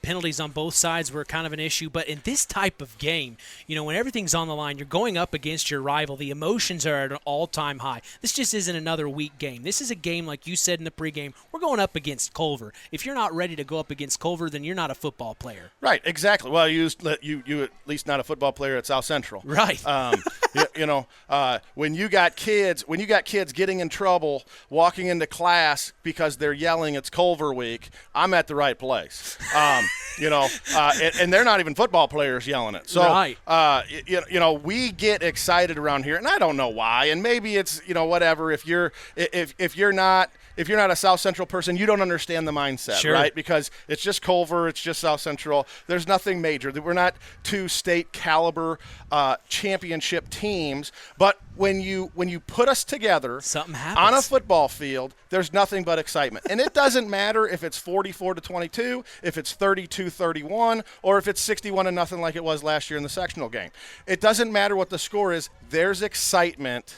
penalties on both sides were kind of an issue, but in this type of game, when everything's on the line, you're going up against your rival. The emotions are at an all-time high. This just isn't another weak game. This is a game, like you said in the pregame, we're going up against Culver. If you're not ready to go up against Culver, then you're not a football player. Right, exactly. Well, you at least not a football player at South Central. Right. When you got kids getting in trouble walking into class because they're yelling it's Culver week, I'm at the right place. And they're not even football players yelling it. So, right. We get excited around here, and I don't know why. And maybe it's, whatever. If you're not if you're not a South Central person, you don't understand the mindset, Sure. right? Because it's just Culver, it's just South Central. There's nothing major. We're not two state caliber championship teams, but when you put us together something happens on a football field, there's nothing but excitement. And it doesn't matter if it's 44-22, if it's 32-31, or if it's 61-0 like it was last year in the sectional game. It doesn't matter what the score is. There's excitement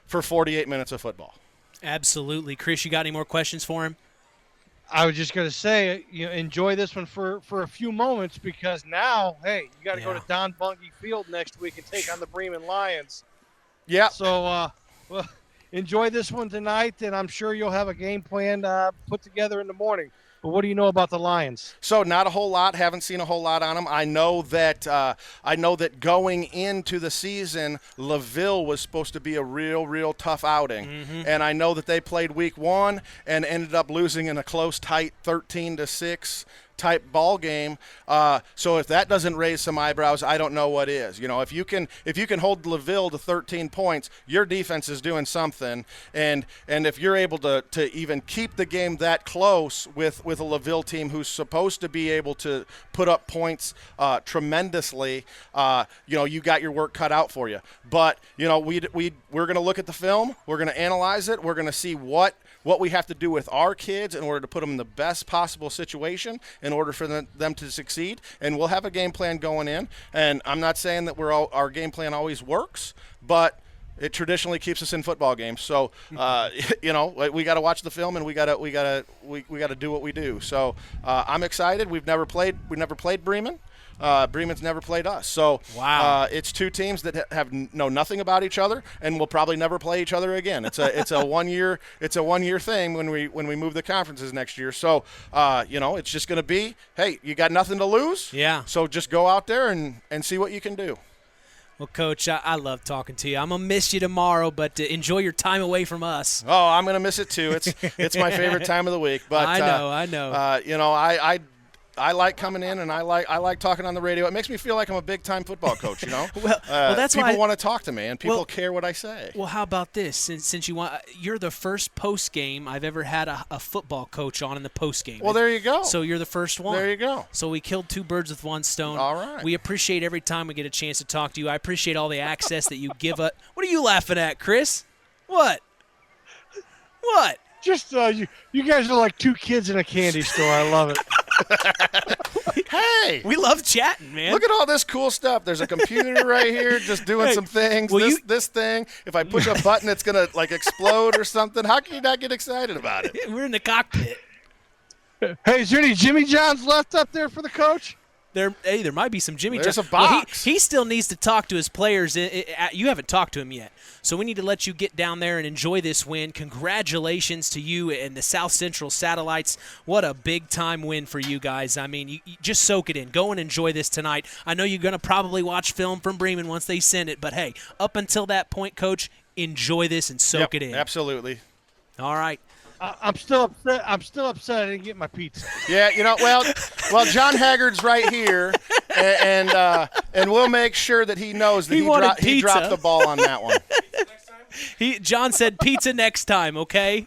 for 48 minutes of football. Absolutely. Chris, you got any more questions for him? I was just going to say, enjoy this one for a few moments, because now, hey, you got to go to Don Bungie Field next week and take on the Bremen Lions. Yeah. So, well, enjoy this one tonight, and I'm sure you'll have a game plan put together in the morning. But what do you know about the Lions? So not a whole lot. Haven't seen a whole lot on them. I know that going into the season, LaVille was supposed to be a real tough outing, and I know that they played week 1 and ended up losing in a close, tight 13-6 type ball game. So if that doesn't raise some eyebrows, I don't know what is. If you can hold LaVille to 13 points, your defense is doing something. And if you're able to even keep the game that close with a LaVille team who's supposed to be able to put up points tremendously, you got your work cut out for you. But we're going to look at the film, we're going to analyze it, we're going to see what we have to do with our kids in order to put them in the best possible situation in order for them to succeed. And we'll have a game plan going in. And I'm not saying that our game plan always works, but it traditionally keeps us in football games. So, we got to watch the film, and we got to do what we do. So, I'm excited. We never played Bremen. Bremen's never played us. So wow. It's two teams that know nothing about each other and will probably never play each other again. It's a 1 year thing when we move the conferences next year. So it's just going to be, hey, you got nothing to lose. Yeah. So just go out there and see what you can do. Well, Coach, I love talking to you. I'm going to miss you tomorrow, but enjoy your time away from us. Oh, I'm going to miss it too. It's my favorite time of the week. But I know. I like coming in, and I like talking on the radio. It makes me feel like I'm a big-time football coach, well, that's people why want to talk to me, and people care what I say. Well, how about this? Since you're the first post game I've ever had a football coach on in the post game. Well, there you go. So you're the first one. There you go. So we killed two birds with one stone. All right. We appreciate every time we get a chance to talk to you. I appreciate all the access that you give us. What are you laughing at, Chris? What? Just you guys are like two kids in a candy store. I love it. Hey, we love chatting, man. Look at all this cool stuff. There's a computer right here just doing some things. Well, this thing, if I push a button, it's going to explode or something. How can you not get excited about it? We're in the cockpit. Hey, is there any Jimmy Johns left up there for the coach? There might be some Jimmy There's Johns. a box. Well, he still needs to talk to his players. You haven't talked to him yet. So we need to let you get down there and enjoy this win. Congratulations to you and the South Central Satellites. What a big-time win for you guys. I mean, you just soak it in. Go and enjoy this tonight. I know you're going to probably watch film from Bremen once they send it. But, hey, up until that point, Coach, enjoy this and soak it in. Absolutely. All right. I'm still upset. I didn't get my pizza. Yeah, well, John Haggard's right here, and we'll make sure that he knows that he dropped the ball on that one. John said pizza next time, okay?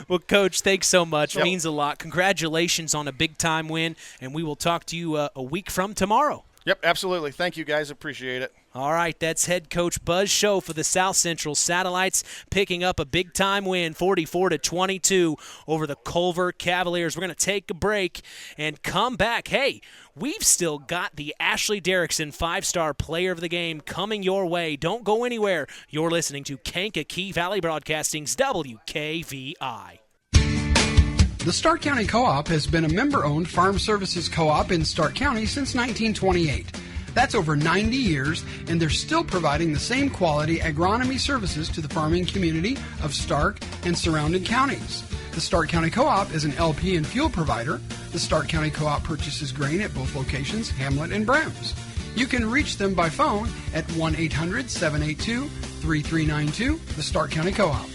Well, Coach, thanks so much. It means a lot. Congratulations on a big-time win, and we will talk to you a week from tomorrow. Yep, absolutely. Thank you, guys. Appreciate it. All right, that's head coach Buzz Show for the South Central Satellites, picking up a big-time win, 44-22 over the Culver Cavaliers. We're going to take a break and come back. Hey, we've still got the Ashley Derrickson 5-star player of the game coming your way. Don't go anywhere. You're listening to Kankakee Valley Broadcasting's WKVI. The Stark County Co-op has been a member-owned farm services co-op in Stark County since 1928. That's over 90 years, and they're still providing the same quality agronomy services to the farming community of Stark and surrounding counties. The Stark County Co-op is an LP and fuel provider. The Stark County Co-op purchases grain at both locations, Hamlet and Brems. You can reach them by phone at 1-800-782-3392, the Stark County Co-op.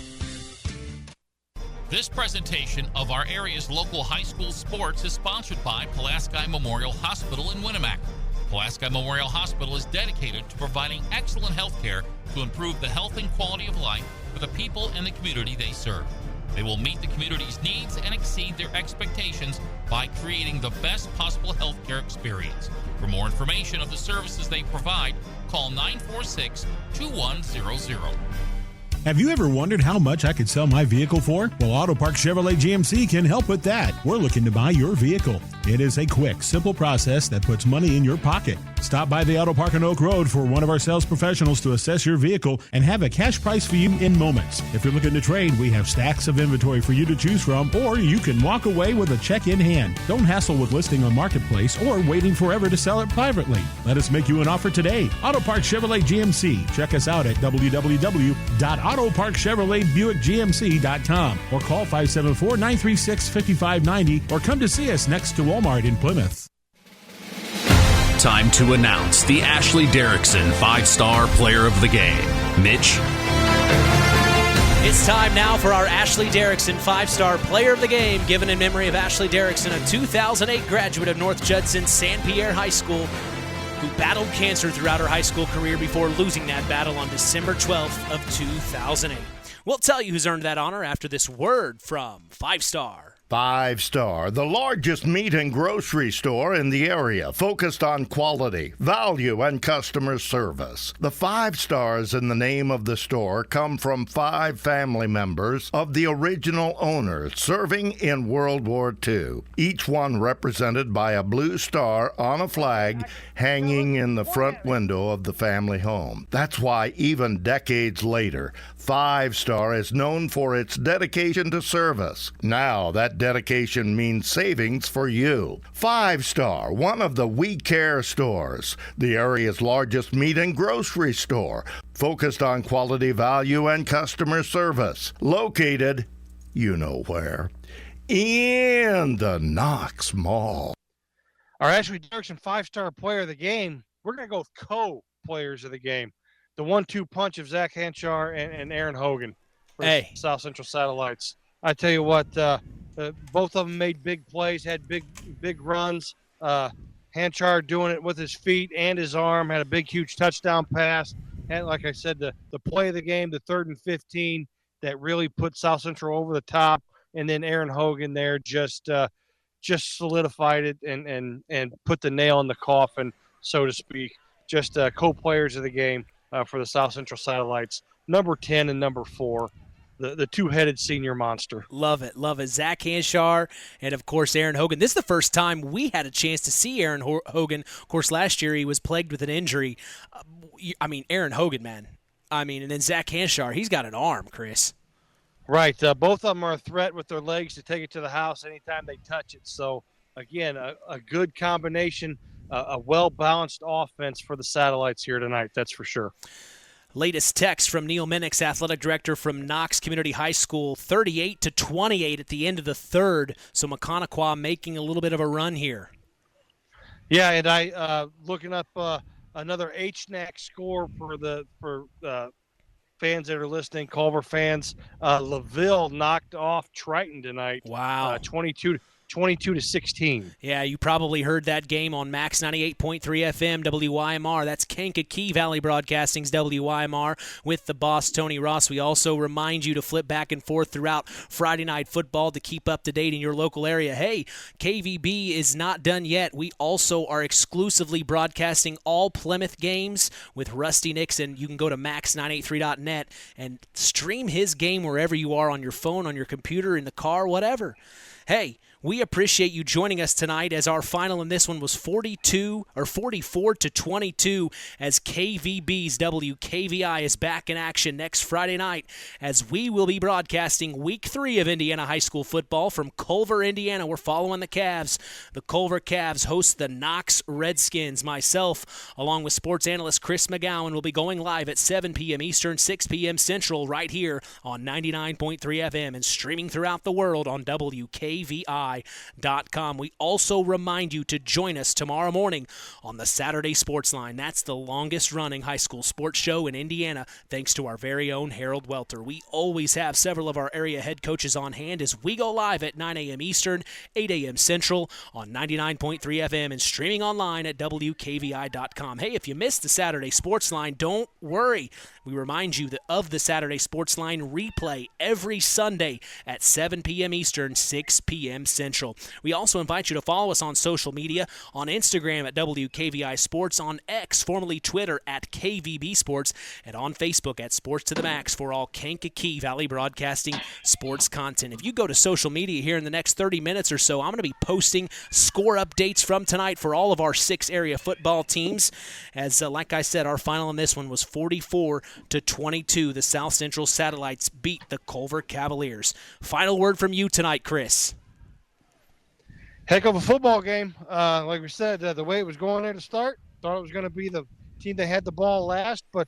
This presentation of our area's local high school sports is sponsored by Pulaski Memorial Hospital in Winamac. Pulaski Memorial Hospital is dedicated to providing excellent health care to improve the health and quality of life for the people and the community they serve. They will meet the community's needs and exceed their expectations by creating the best possible healthcare experience. For more information of the services they provide, call 946-2100. Have you ever wondered how much I could sell my vehicle for? Well, Auto Park Chevrolet GMC can help with that. We're looking to buy your vehicle. It is a quick, simple process that puts money in your pocket. Stop by the Auto Park on Oak Road for one of our sales professionals to assess your vehicle and have a cash price for you in moments. If you're looking to trade, we have stacks of inventory for you to choose from, or you can walk away with a check in hand. Don't hassle with listing on Marketplace or waiting forever to sell it privately. Let us make you an offer today. Auto Park Chevrolet GMC. Check us out at www.autoparkchevroletbuickgmc.com or call 574-936-5590 or come to see us next to Walmart in Plymouth. Time to announce the Ashley Derrickson 5-Star Player of the Game. Mitch? It's time now for our Ashley Derrickson 5-Star Player of the Game, given in memory of Ashley Derrickson, a 2008 graduate of North Judson St. Pierre High School, who battled cancer throughout her high school career before losing that battle on December 12th of 2008. We'll tell you who's earned that honor after this word from 5-Star. 5-Star, the largest meat and grocery store in the area, focused on quality, value, and customer service. The 5 stars in the name of the store come from 5 family members of the original owners serving in World War II, each one represented by a blue star on a flag hanging in the front window of the family home. That's why even decades later, 5-Star is known for its dedication to service. Now that dedication means savings for you. 5-Star, one of the We Care stores, the area's largest meat and grocery store, focused on quality, value, and customer service. Located, you know where, in the Knox Mall. Our Ashley Derrickson 5-Star Player of the Game, we're going to go with co-players of the game. The 1-2 punch of Zach Hanchar and Aaron Hogan for South Central Satellites. I tell you what, both of them made big plays, had big runs. Hanchar doing it with his feet and his arm, had a big, huge touchdown pass. And like I said, the play of the game, the 3rd and 15, that really put South Central over the top. And then Aaron Hogan there just solidified it and put the nail in the coffin, so to speak. Just co-players of the game. For the South Central Satellites, number 10 and number 4, the two-headed senior monster. Love it. Zach Hanchar and, of course, Aaron Hogan. This is the first time we had a chance to see Aaron Hogan. Of course, last year he was plagued with an injury. Aaron Hogan, man. And then Zach Hanchar, he's got an arm, Chris. Right. Both of them are a threat with their legs to take it to the house anytime they touch it. So, again, a good combination. A well-balanced offense for the Satellites here tonight, that's for sure. Latest text from Neil Minix, athletic director from Knox Community High School, 38-28 at the end of the 3rd. So McConaughey making a little bit of a run here. Yeah, and I looking up another HNAC score for fans that are listening, Culver fans. LaVille knocked off Triton tonight. Wow. 22-16. Yeah, you probably heard that game on Max 98.3 FM, WYMR. That's Kankakee Valley Broadcasting's WYMR with the boss, Tony Ross. We also remind you to flip back and forth throughout Friday Night Football to keep up to date in your local area. Hey, KVB is not done yet. We also are exclusively broadcasting all Plymouth games with Rusty Nixon. You can go to max983.net and stream his game wherever you are, on your phone, on your computer, in the car, whatever. Hey, we appreciate you joining us tonight, as our final in this one was 44-22 as KVB's WKVI is back in action next Friday night, as we will be broadcasting Week 3 of Indiana High School football from Culver, Indiana. We're following the Cavs. The Culver Cavs host the Knox Redskins. Myself, along with sports analyst Chris McGowan, will be going live at 7 p.m. Eastern, 6 p.m. Central, right here on 99.3 FM and streaming throughout the world on WKVI. WKVI.com. We also remind you to join us tomorrow morning on the Saturday Sports Line. That's the longest-running high school sports show in Indiana, thanks to our very own Harold Welter. We always have several of our area head coaches on hand as we go live at 9 a.m. Eastern, 8 a.m. Central on 99.3 FM and streaming online at WKVI.com. Hey, if you missed the Saturday Sports Line, don't worry. We remind you of the Saturday Sports Line replay every Sunday at 7 p.m. Eastern, 6 p.m. Central. We also invite you to follow us on social media, on Instagram at WKVI Sports, on X, formerly Twitter, at KVB Sports, and on Facebook at Sports to the Max for all Kankakee Valley Broadcasting sports content. If you go to social media here in the next 30 minutes or so, I'm going to be posting score updates from tonight for all of our 6 area football teams. As like I said, our final in this one was 44-22. The South Central Satellites beat the Culver Cavaliers. Final word from you tonight, Chris. Heck of a football game. Like we said, the way it was going there to start, thought it was going to be the team that had the ball last, but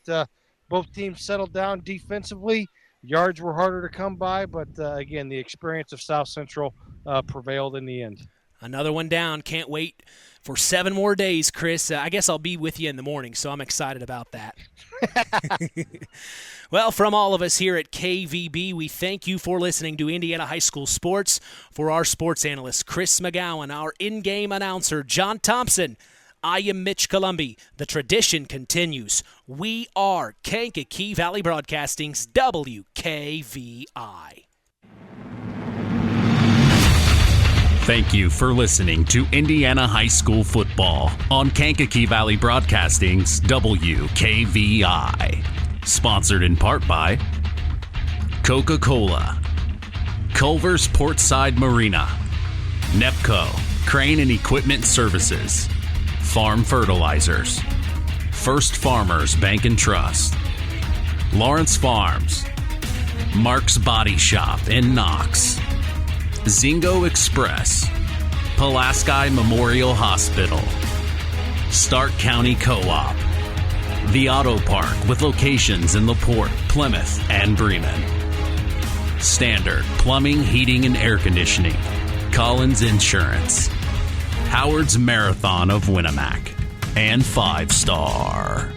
both teams settled down defensively. Yards were harder to come by, but again, the experience of South Central prevailed in the end. Another one down. Can't wait for 7 more days, Chris. I guess I'll be with you in the morning, so I'm excited about that. Well, from all of us here at KVB, we thank you for listening to Indiana High School Sports. For our sports analyst, Chris McGowan, our in-game announcer, John Thompson, I am Mitch Columbi. The tradition continues. We are Kankakee Valley Broadcasting's WKVI. Thank you for listening to Indiana High School Football on Kankakee Valley Broadcasting's WKVI. Sponsored in part by Coca-Cola, Culver's Portside Marina, NEPCO, Crane and Equipment Services, Farm Fertilizers, First Farmers Bank and Trust, Lawrence Farms, Mark's Body Shop in Knox, Zingo Express, Pulaski Memorial Hospital, Stark County Co-op, The Auto Park with locations in LaPorte, Plymouth, and Bremen, Standard Plumbing, Heating, and Air Conditioning, Collins Insurance, Howard's Marathon of Winamac, and 5 Star.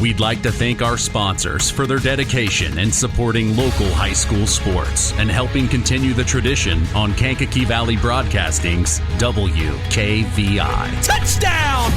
We'd like to thank our sponsors for their dedication in supporting local high school sports and helping continue the tradition on Kankakee Valley Broadcasting's WKVI. Touchdown!